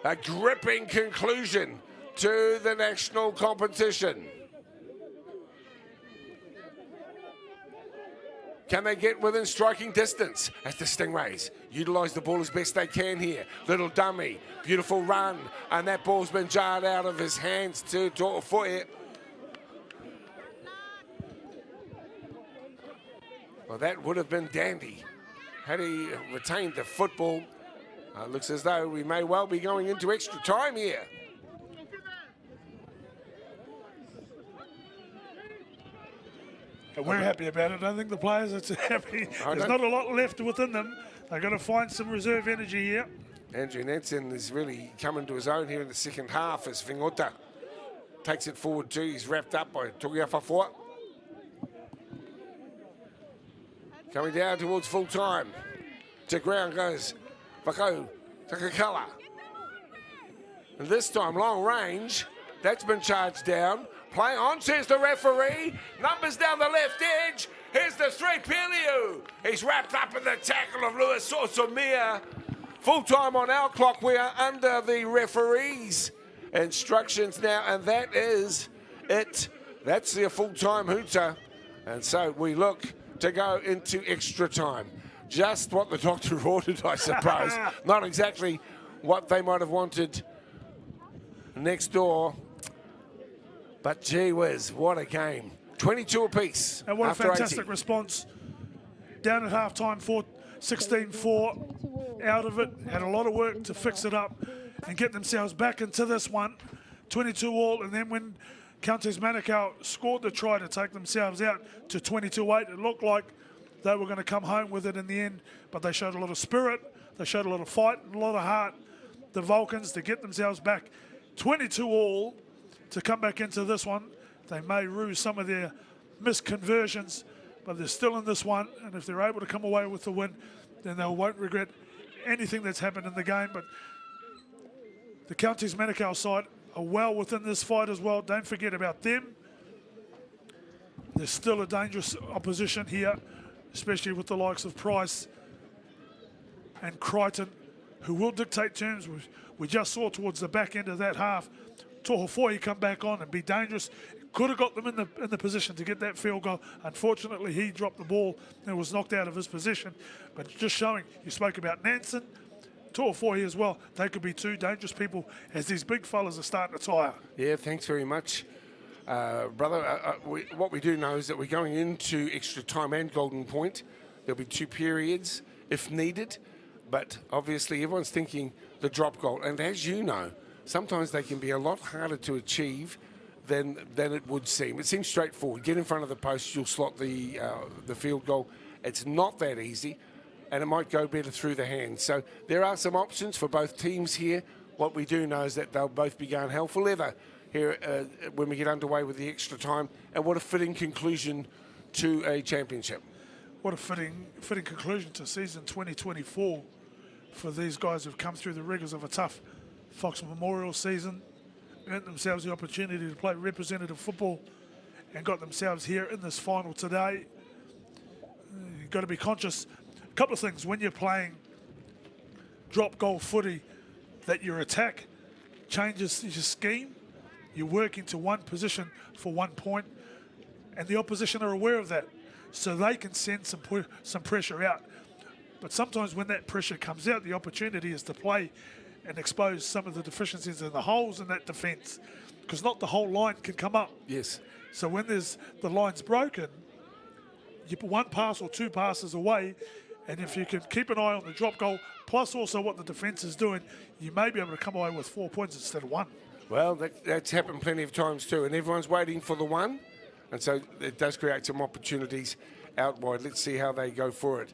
Speaker 1: A gripping conclusion to the national competition. Can they get within striking distance as the Stingrays utilise the ball as best they can here? Little dummy, beautiful run, and that ball's been jarred out of his hands to To'ofoe. Well, that would have been dandy had he retained the football. Looks as though we may well be going into extra time here.
Speaker 2: And we're happy about it. I don't think the players are happy. There's not a lot left within them. They've got to find some reserve energy here.
Speaker 1: Andrew Nansen is really coming to his own here in the second half as Fingota takes it forward too. He's wrapped up by Tugiafafoa. Coming down towards full time. To ground goes Vakau Takakala. And this time, long range. That's been charged down. Play on, says the referee. Numbers down the left edge. Here's the 3, Peliu. He's wrapped up in the tackle of Luis Osomia. Full time on our clock. We are under the referee's instructions now, and that is it. That's the full-time hooter. And so we look to go into extra time. Just what the doctor ordered, I suppose. Not exactly what they might have wanted next door. But gee whiz, what a game. 22 apiece.
Speaker 2: And what a fantastic
Speaker 1: 80.
Speaker 2: response. Down at halftime, 16-4 out of it. Had a lot of work to fix it up and get themselves back into this one. 22 all, and then when Counties Manukau scored the try to take themselves out to 22-8, it looked like they were going to come home with it in the end, but they showed a lot of spirit, they showed a lot of fight, and a lot of heart, the Vulcans, to get themselves back 22 all. To come back into this one. They may rue some of their misconversions, but they're still in this one, and if they're able to come away with the win, then they won't regret anything that's happened in the game. But the Counties Manukau side are well within this fight as well. Don't forget about them. There's still a dangerous opposition here, especially with the likes of Price and Crichton, who will dictate terms. We just saw towards the back end of that half, To'ofoe come back on and be dangerous. Could have got them in the position to get that field goal. Unfortunately, he dropped the ball and was knocked out of his position. But just showing, you spoke about Nansen, To'ofoe as well. They could be 2 dangerous people as these big fellas are starting to tire.
Speaker 1: Yeah, thanks very much, brother. What we do know is that we're going into extra time and golden point. There'll be 2 periods if needed. But obviously, everyone's thinking the drop goal. And as you know, sometimes they can be a lot harder to achieve than it would seem. It seems straightforward. Get in front of the post, you'll slot the field goal. It's not that easy, and it might go better through the hands. So there are some options for both teams here. What we do know is that they'll both be going hell for leather here when we get underway with the extra time. And what a fitting conclusion to a championship.
Speaker 2: What a fitting conclusion to season 2024 for these guys who've come through the rigours of a tough Fox Memorial season, earned themselves the opportunity to play representative football and got themselves here in this final today. You've got to be conscious. A couple of things when you're playing drop goal footy, that your attack changes your scheme. You're working to one position for 1 point, and the opposition are aware of that, so they can send some pressure out. But sometimes when that pressure comes out, the opportunity is to play and expose some of the deficiencies and the holes in that defence, because not the whole line can come up.
Speaker 1: Yes.
Speaker 2: So when the line's broken, you put one pass or two passes away, and if you can keep an eye on the drop goal, plus also what the defence is doing, you may be able to come away with 4 points instead of 1.
Speaker 1: Well, that's happened plenty of times too, and everyone's waiting for the one, and so it does create some opportunities out wide. Let's see how they go for it.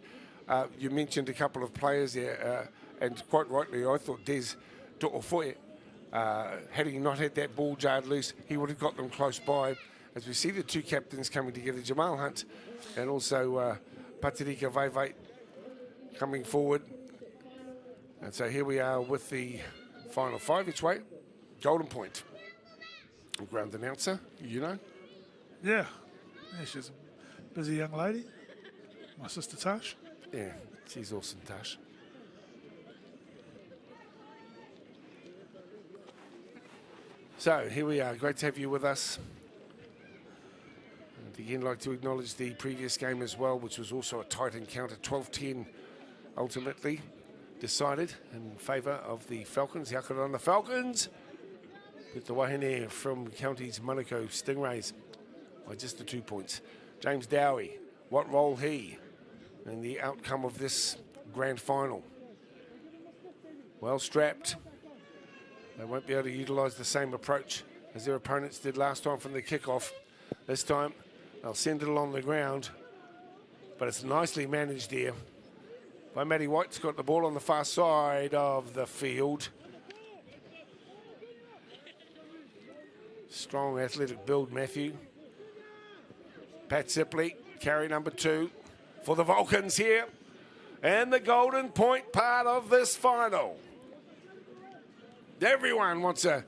Speaker 1: You mentioned a couple of players there, and quite rightly, I thought Des To'ofoe, had he not had that ball jarred loose, he would have got them close by. As we see the two captains coming together, Jamal Hunt and also Patirika Vaivai coming forward. And so here we are with the final 5 each way. Golden point. Ground announcer, you know.
Speaker 2: Yeah, she's a busy young lady. My sister Tash.
Speaker 1: Yeah, she's awesome, Tash. So here we are. Great to have you with us. And again, like to acknowledge the previous game as well, which was also a tight encounter. 12-10 ultimately decided in favour of the Falcons. The Akarana Falcons with the Wahine from Counties Manukau Stingrays by just the 2 points. James Dowie, what role he in the outcome of this grand final? Well strapped. They won't be able to utilise the same approach as their opponents did last time from the kickoff. This time they'll send it along the ground, but it's nicely managed here by Matty White's got the ball on the far side of the field. Strong athletic build, Matthew. Pat Sipley, carry number 2 for the Vulcans here. And the golden point part of this final. Everyone wants a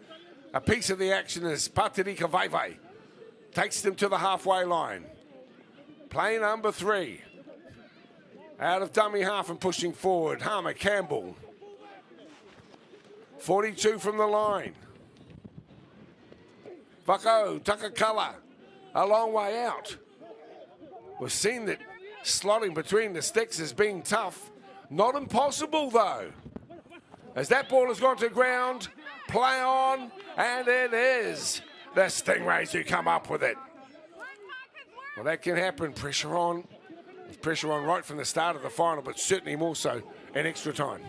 Speaker 1: piece of the action as Patirika Vaivai takes them to the halfway line. Play number 3. Out of dummy half and pushing forward, Harmer Campbell. 42 from the line. Whako Takakala, a long way out. We've seen that slotting between the sticks has been tough. Not impossible, though. As that ball has gone to ground, play on, and it is the Stingrays who come up with it. Well, that can happen. Pressure on. Pressure on right from the start of the final, but certainly more so in extra time.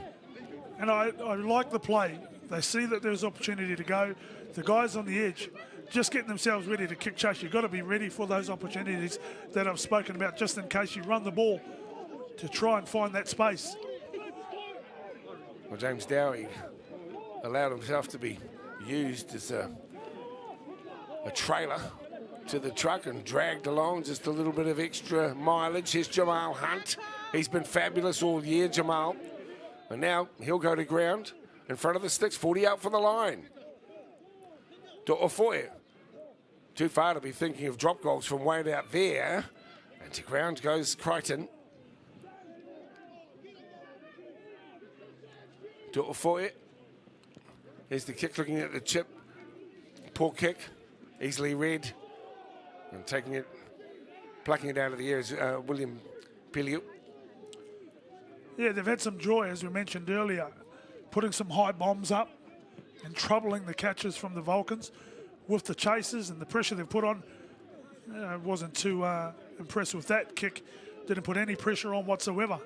Speaker 2: And I like the play. They see that there's opportunity to go. The guys on the edge just getting themselves ready to kick chase. You've got to be ready for those opportunities that I've spoken about, just in case you run the ball to try and find that space.
Speaker 1: Well, James Dowie allowed himself to be used as a trailer to the truck and dragged along, just a little bit of extra mileage. Here's Jamal Hunt. He's been fabulous all year, Jamal. And now he'll go to ground in front of the sticks, 40 out for the line. To'ofoe. Too far to be thinking of drop goals from way out there. And to ground goes Crichton. To'ofoe. Here's the kick, looking at the chip. Poor kick, easily read. And taking it, plucking it out of the air is William Piliu.
Speaker 2: Yeah, they've had some joy, as we mentioned earlier, putting some high bombs up and troubling the catches from the Vulcans with the chases and the pressure they've put on. Wasn't too impressed with that kick. Didn't put any pressure on whatsoever.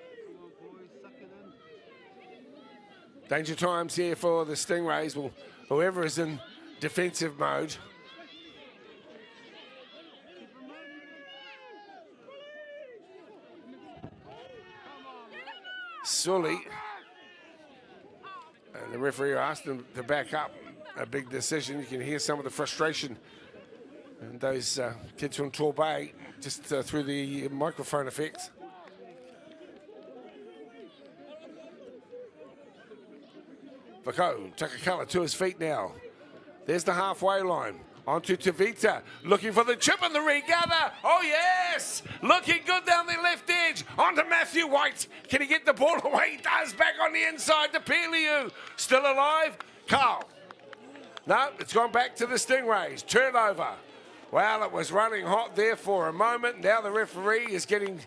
Speaker 1: Danger times here for the Stingrays. Well, whoever is in defensive mode. Sully, and the referee asked him to back up. A big decision. You can hear some of the frustration and those kids from Torbay just through the microphone effects. Whako Takakala to his feet now. There's the halfway line. Onto Tavita, looking for the chip and the regather. Oh, yes! Looking good down the left edge. Onto Matthew White. Can he get the ball away? He does. Back on the inside to Piliu. Still alive? Carl. No, it's gone back to the Stingrays. Turnover. Well, it was running hot there for a moment. Now the referee is getting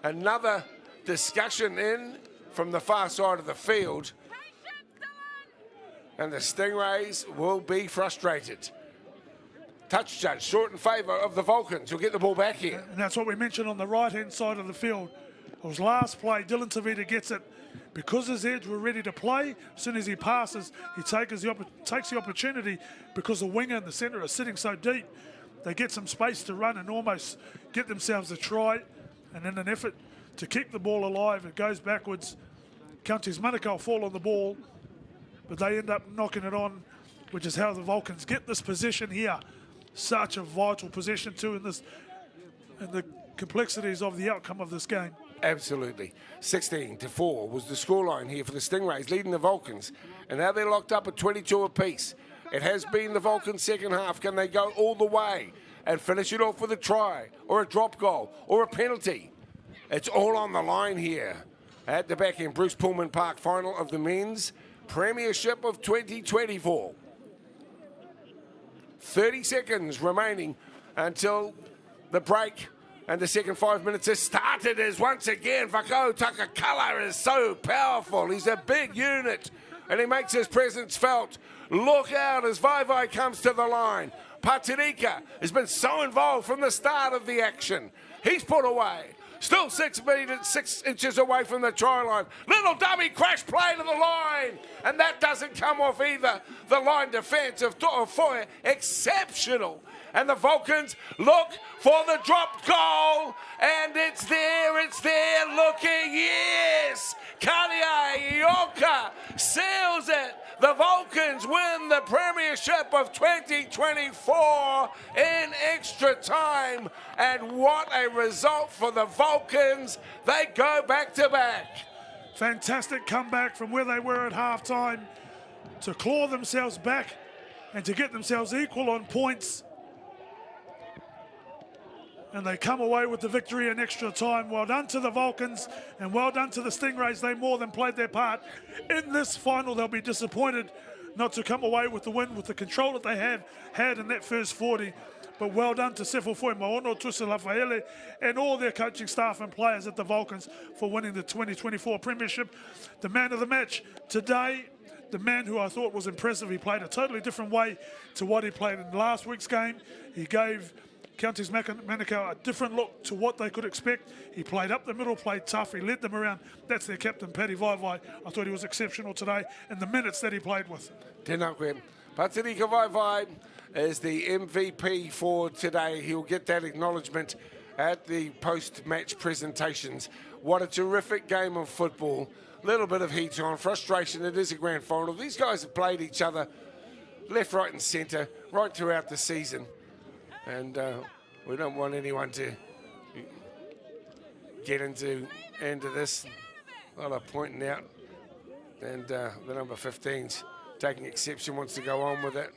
Speaker 1: another discussion in from the far side of the field. and the Stingrays will be frustrated. Touch judge, short in favour of the Vulcans, who'll get the ball back here.
Speaker 2: And that's what we mentioned on the right-hand side of the field. It was last play, Dylan Savita gets it. Because his edge were ready to play, as soon as he passes, he takes the opportunity because the winger and the centre are sitting so deep. They get some space to run and almost get themselves a try. And in an effort to keep the ball alive, it goes backwards. Counties Manukau fall on the ball, but they end up knocking it on, which is how the Vulcans get this position here. Such a vital position too in the complexities of the outcome of this game.
Speaker 1: Absolutely. 16-4 was the scoreline here for the Stingrays, leading the Vulcans. And now they're locked up at 22 apiece. It has been the Vulcans' second half. Can they go all the way and finish it off with a try or a drop goal or a penalty? It's all on the line here at the back end. Bruce Pullman Park, final of the men's Premiership of 2024. 30 seconds remaining until the break, and the second 5 minutes has started as once again Vakau Takakala is so powerful. He's a big unit and he makes his presence felt. Look out as Vai comes to the line. Patirika has been so involved from the start of the action. He's put away. Still 6 inches away from the try line. Little dummy crash play to the line. And that doesn't come off either. The line defence of Foyer, exceptional. And the Vulcans look for the dropped goal. And it's there, looking, yes. Kalia Ioka seals it. The Vulcans win the Premiership of 2024 in extra time. And what a result for the Vulcans. They go back to back.
Speaker 2: Fantastic comeback from where they were at halftime to claw themselves back and to get themselves equal on points. And they come away with the victory in extra time. Well done to the Vulcans and well done to the Stingrays. They more than played their part. In this final, they'll be disappointed not to come away with the win with the control that they have had in that first 40. But well done to Sefo Foi Maono, Tusa Lafaele, and all their coaching staff and players at the Vulcans for winning the 2024 Premiership. The man of the match today, the man who I thought was impressive. He played a totally different way to what he played in last week's game. He gave Counties Manukau a different look to what they could expect. He played up the middle, played tough, he led them around. That's their captain, Paddy Vai. I thought he was exceptional today in the minutes that he played with.
Speaker 1: Tēnā koe. Patirika Vai is the MVP for today. He'll get that acknowledgement at the post-match presentations. What a terrific game of football. Little bit of heat on, frustration. It is a grand final. These guys have played each other left, right and centre right throughout the season. And we don't want anyone to get into this. A lot of pointing out. And the number 15's taking exception, wants to go on with it.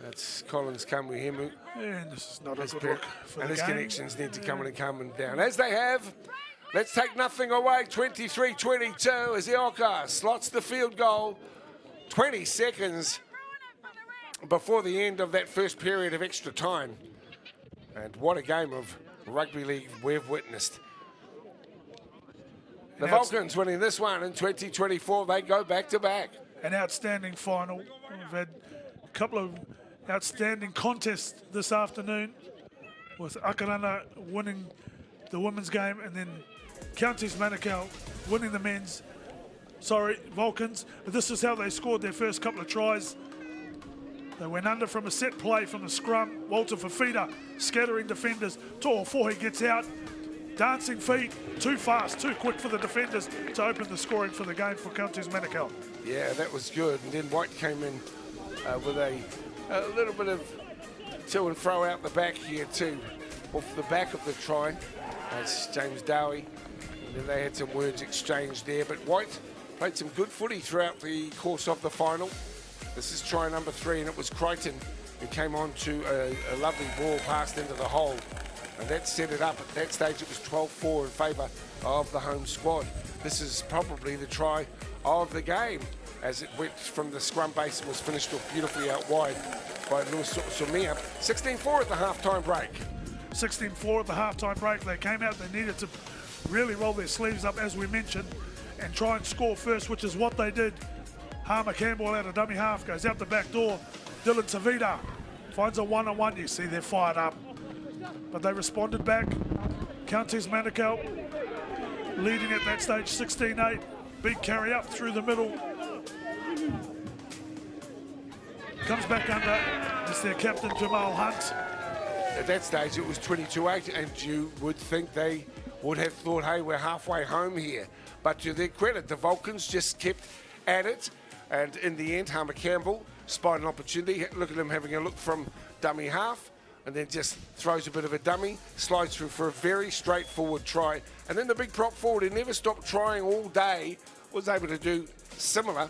Speaker 1: That's Collins Kamuhimu.
Speaker 2: And this is not a good look for
Speaker 1: and
Speaker 2: the
Speaker 1: his
Speaker 2: game.
Speaker 1: connections need to come in and come down. As they have, let's take nothing away. 23-22 as Ioka slots the field goal. 20 seconds before the end of that first period of extra time. And what a game of rugby league we've witnessed. The Vulcans winning this one in 2024. They go back to back.
Speaker 2: An outstanding final. We've had a couple of outstanding contests this afternoon with Akarana winning the women's game and then Counties Manukau winning the men's. Vulcans. But this is how they scored their first couple of tries. They went under from a set play from the scrum. Walter Fafita scattering defenders. Toa Fohi gets out. Dancing feet. Too fast, too quick for the defenders to open the scoring for the game for Counties Manukau.
Speaker 1: Yeah, that was good. And then White came in with a little bit of to and fro out the back here too. Off the back of the try. That's James Dowie. And then they had some words exchanged there. But White played some good footy throughout the course of the final. This is try number 3, and it was Crichton who came on to a lovely ball passed into the hole. And that set it up. At that stage, it was 12-4 in favour of the home squad. This is probably the try of the game as it went from the scrum base and was finished off beautifully out wide by Luis Sumia. 16-4 at the half-time break.
Speaker 2: 16-4 at the half-time break. They came out, they needed to really roll their sleeves up, as we mentioned, and try and score first, which is what they did. Harmer Campbell out of dummy half, goes out the back door. Dylan Tavita finds a one-on-one. You see they're fired up, but they responded back. Counties Manukau leading at that stage 16-8. Big carry up through the middle. Comes back under, it's their captain Jamal Hunt.
Speaker 1: At that stage it was 22-8, and you would think they would have thought, hey, we're halfway home here. But to their credit, the Vulcans just kept at it, and in the end, Harmer Campbell spied an opportunity. Look at him having a look from dummy half, and then just throws a bit of a dummy, slides through for a very straightforward try. And then the big prop forward, who never stopped trying all day, was able to do similar.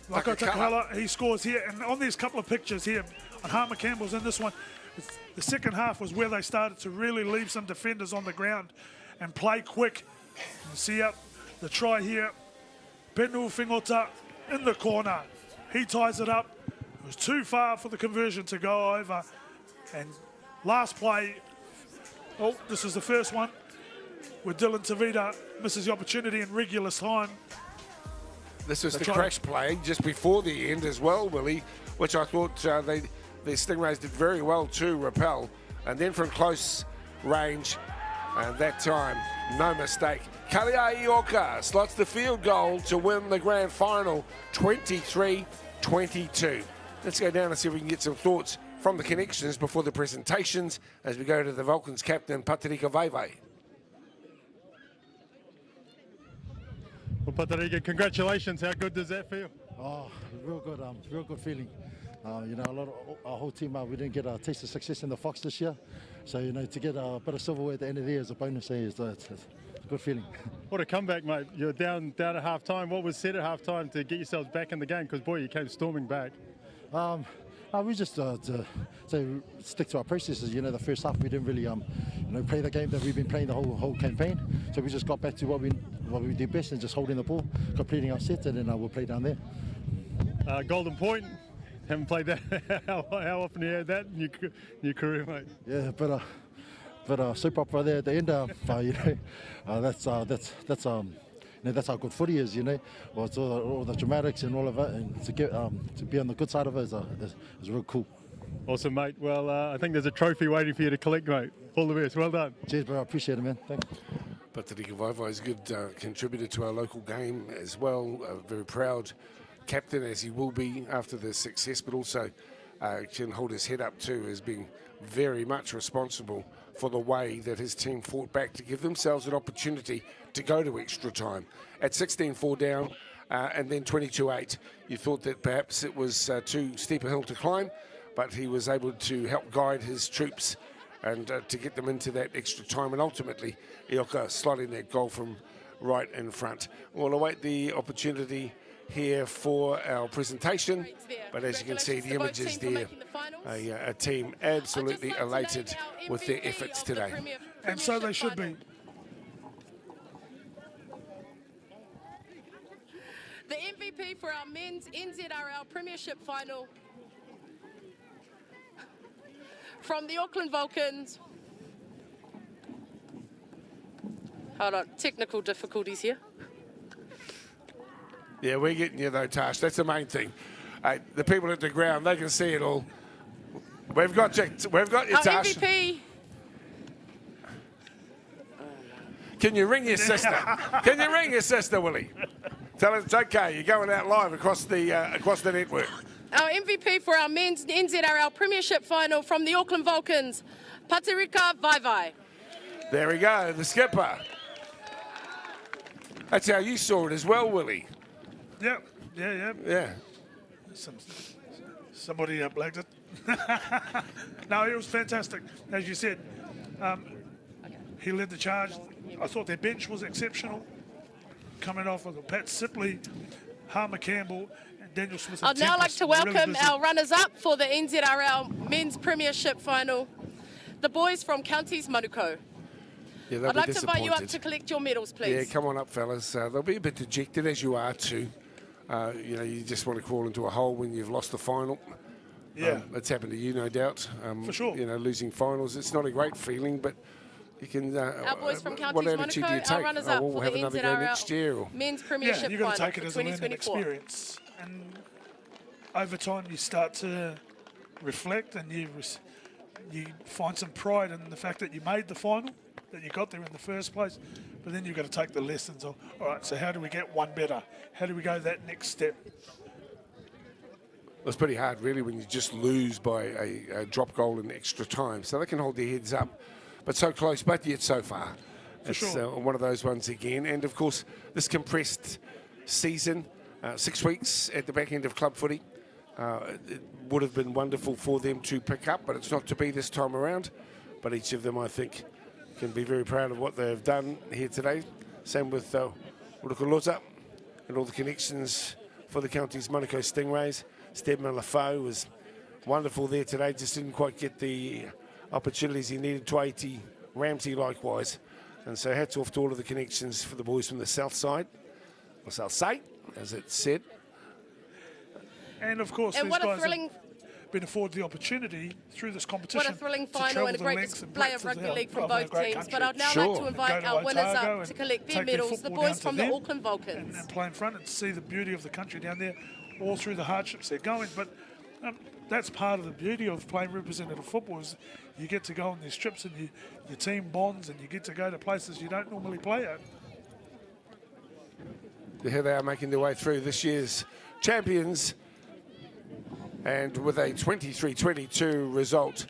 Speaker 1: Mako
Speaker 2: Takahela, he scores here. And on these couple of pictures here, on Harmer Campbell's in this one, the second half was where they started to really leave some defenders on the ground and play quick. You see up the try here, Benu Fingota in the corner. He ties it up. It was too far for the conversion to go over. And last play, oh, this is the first one, where Dylan Tavita misses the opportunity in regular time.
Speaker 1: This was the crash play just before the end as well, Willie, which I thought the Stingrays did very well to repel. And then from close range, and that time, no mistake. Kalia Ioka slots the field goal to win the grand final, 23-22. Let's go down and see if we can get some thoughts from the connections before the presentations as we go to the Vulcans captain, Patrick Vaivai.
Speaker 3: Well, Patrick, congratulations. How good does that feel?
Speaker 7: Oh, real good feeling. You know, our whole team, we didn't get a taste of success in the Fox this year. So, you know, to get a bit of silverware at the end of the year is a bonus. It's a good feeling.
Speaker 3: What a comeback, mate. You're down at half-time. What was said at half-time to get yourselves back in the game? Because, boy, you came storming back.
Speaker 7: We just stick to our processes. You know, the first half we didn't really, play the game that we've been playing the whole campaign. So we just got back to what we do best and just holding the ball, completing our sets, and then we'll play down there.
Speaker 3: Golden Point. Haven't played that. How often have you had that in your career, mate?
Speaker 7: Yeah, but soap opera there at the end. That's how good footy is, you know. Well, it's all the dramatics and all of it, and to be on the good side of it is real cool.
Speaker 3: Awesome, mate. Well, I think there's a trophy waiting for you to collect, mate. All the best. Well done.
Speaker 7: Cheers, bro. I appreciate it, man. Thanks.
Speaker 1: Patrick Vaivai is a good contributor to our local game as well. Very proud captain, as he will be after the success, but also can hold his head up too, as being very much responsible for the way that his team fought back to give themselves an opportunity to go to extra time. At 16-4 down and then 22-8, you thought that perhaps it was too steep a hill to climb, but he was able to help guide his troops and to get them into that extra time, and ultimately Ioka slotting that goal from right in front. We'll await the opportunity here for our presentation, but as you can see, the images there, a team absolutely elated with their efforts today.
Speaker 2: And so they should be.
Speaker 8: The MVP for our men's NZRL Premiership final from the Auckland Vulcans. Hold on, technical difficulties here.
Speaker 1: Yeah, we're getting you though, Tash. That's the main thing. The people at the ground, they can see it all. We've got you, Tash.
Speaker 8: MVP.
Speaker 1: Can you ring your sister? Can you ring your sister, Willie? Tell her it's okay. You're going out live across the network.
Speaker 8: Our MVP for our men's NZRL Premiership final from the Auckland Vulcans, Patrick Vaivai.
Speaker 1: There we go, the skipper. That's how you saw it as well, Willie.
Speaker 2: Yep.
Speaker 1: Yeah.
Speaker 2: Somebody blagged it. No, it was fantastic. As you said, he led the charge. I thought their bench was exceptional. Coming off with Pat Sipley, Harmer Campbell, and Daniel Smith.
Speaker 8: I'd now like to welcome our runners-up for the NZRL Men's Premiership Final, the boys from Counties Manukau.
Speaker 1: Yeah,
Speaker 8: I'd like to invite you up to collect your medals, please.
Speaker 1: Yeah, come on up, fellas. They'll be a bit dejected, as you are too. You just want to crawl into a hole when you've lost the final.
Speaker 2: Yeah.
Speaker 1: It's happened to you, no doubt.
Speaker 2: For sure.
Speaker 1: Losing finals, it's not a great feeling, but You can.
Speaker 8: Our boys from Counties
Speaker 1: what attitude do you
Speaker 8: Manukau,
Speaker 1: take?
Speaker 8: our runners-up
Speaker 1: we'll
Speaker 8: for
Speaker 1: have
Speaker 8: the
Speaker 1: another go next
Speaker 8: NZRL
Speaker 1: year. Or?
Speaker 8: Men's
Speaker 2: Yeah,
Speaker 8: Premiership
Speaker 2: you've got to
Speaker 8: final
Speaker 2: take it
Speaker 8: for
Speaker 2: as a learning
Speaker 8: 2024.
Speaker 2: experience. And over time, you start to reflect and you find some pride in the fact that you made the final, that you got there in the first place. But then you've got to take the lessons of, all right, so how do we get one better? How do we go that next step?
Speaker 1: It's pretty hard, really, when you just lose by a drop goal in extra time. So they can hold their heads up, but so close, but yet so far. It's one of those ones again. And, of course, this compressed season, 6 weeks at the back end of club footy, it would have been wonderful for them to pick up, but it's not to be this time around. But each of them, I think, can be very proud of what they've done here today. Same with Ulukaloza and all the connections for the Counties Manukau Stingrays. Stedman Lafaux was wonderful there today, just didn't quite get the opportunities he needed. 280 Ramsey likewise. And so hats off to all of the connections for the boys from the south side, or south side, as it's said.
Speaker 2: And of course,
Speaker 8: And
Speaker 2: these
Speaker 8: what a
Speaker 2: guys
Speaker 8: thrilling,
Speaker 2: have been afforded the opportunity through this competition.
Speaker 8: what a thrilling
Speaker 2: to
Speaker 8: final
Speaker 2: travel
Speaker 8: and a
Speaker 2: the
Speaker 8: great
Speaker 2: lengths and
Speaker 8: display
Speaker 2: breadth
Speaker 8: of rugby
Speaker 2: our-
Speaker 8: league from
Speaker 2: of our
Speaker 8: both
Speaker 2: great
Speaker 8: teams. But
Speaker 2: country.
Speaker 8: I'd now
Speaker 1: Sure.
Speaker 8: like to invite
Speaker 2: Go to
Speaker 8: our winners
Speaker 2: Otago
Speaker 8: up to
Speaker 2: and
Speaker 8: collect their
Speaker 2: take their
Speaker 8: medals, the
Speaker 2: football
Speaker 8: boys
Speaker 2: down to
Speaker 8: from the
Speaker 2: them
Speaker 8: Auckland Vulcans.
Speaker 2: and play in front and see the beauty of the country down there, all through the hardships they're going. But that's part of the beauty of playing representative football is you get to go on these trips and your team bonds and you get to go to places you don't normally play at.
Speaker 1: Here they are making their way through this year's champions, and with a 23-22 result,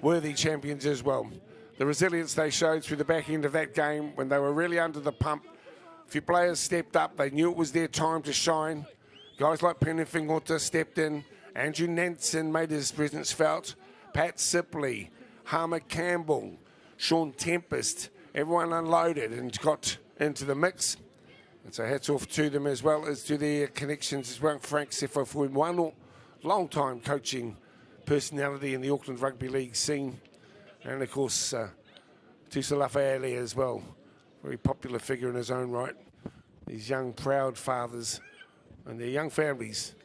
Speaker 1: worthy champions as well. The resilience they showed through the back end of that game when they were really under the pump. A few players stepped up. They knew it was their time to shine. Guys like Penefingota stepped in. Andrew Nansen made his presence felt. Pat Sipley, Harmer Campbell, Sean Tempest, everyone unloaded and got into the mix. And so hats off to them as well as to their connections as well. Frank Sefofuenwano, long-time coaching personality in the Auckland Rugby League scene. And, of course, Tusa Lafaele as well, very popular figure in his own right. These young, proud fathers and their young families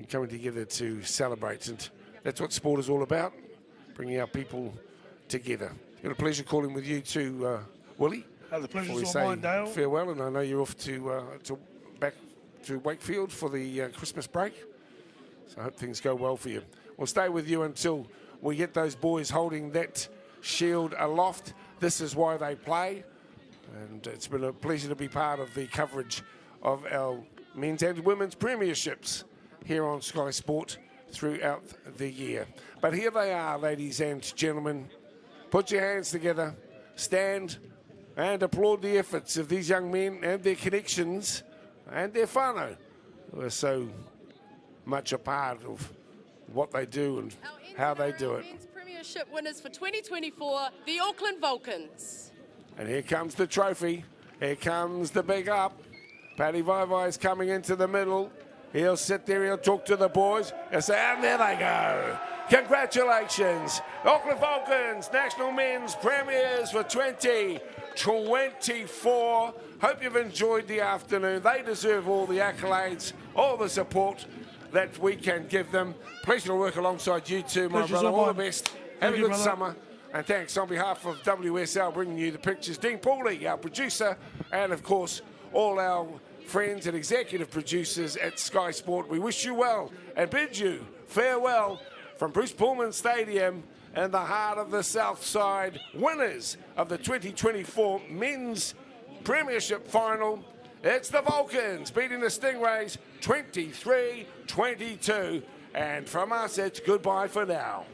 Speaker 1: coming together to celebrate. And that's what sport is all about, bringing our people together. It's been a pleasure calling with you too, Willie.
Speaker 2: The pleasure's
Speaker 1: Before we
Speaker 2: all mine, Dale.
Speaker 1: farewell, and I know you're off to back to Wakefield for the Christmas break. So I hope things go well for you. We'll stay with you until we get those boys holding that shield aloft. This is why they play. And it's been a pleasure to be part of the coverage of our men's and women's premierships here on Sky Sport throughout the year. But here they are, ladies and gentlemen. Put your hands together, stand and applaud the efforts of these young men and their connections and their whānau, who are so much a part of what they do and how they do it.
Speaker 8: Men's Premiership winners for 2024, the Auckland Vulcans.
Speaker 1: And here comes the trophy. Here comes the big up. Paddy Vaivai is coming into the middle. He'll sit there, he'll talk to the boys. He'll say, and there they go. Congratulations, Auckland Vulcans, National Men's Premiers for 2024. Hope you've enjoyed the afternoon. They deserve all the accolades, all the support that we can give them. Pleasure to work alongside you two, my
Speaker 2: Pleasure's
Speaker 1: brother.
Speaker 2: all
Speaker 1: All the
Speaker 2: mine.
Speaker 1: best. Have
Speaker 2: Thank
Speaker 1: a
Speaker 2: you,
Speaker 1: good
Speaker 2: brother.
Speaker 1: summer. And thanks on behalf of WSL bringing you the pictures. Dean Pooley, our producer, and of course, all our friends and executive producers at Sky Sport. We wish you well and bid you farewell from Bruce Pullman Stadium in the heart of the South Side, winners of the 2024 Men's Premiership Final. It's the Vulcans beating the Stingrays 23-22. And from us, it's goodbye for now.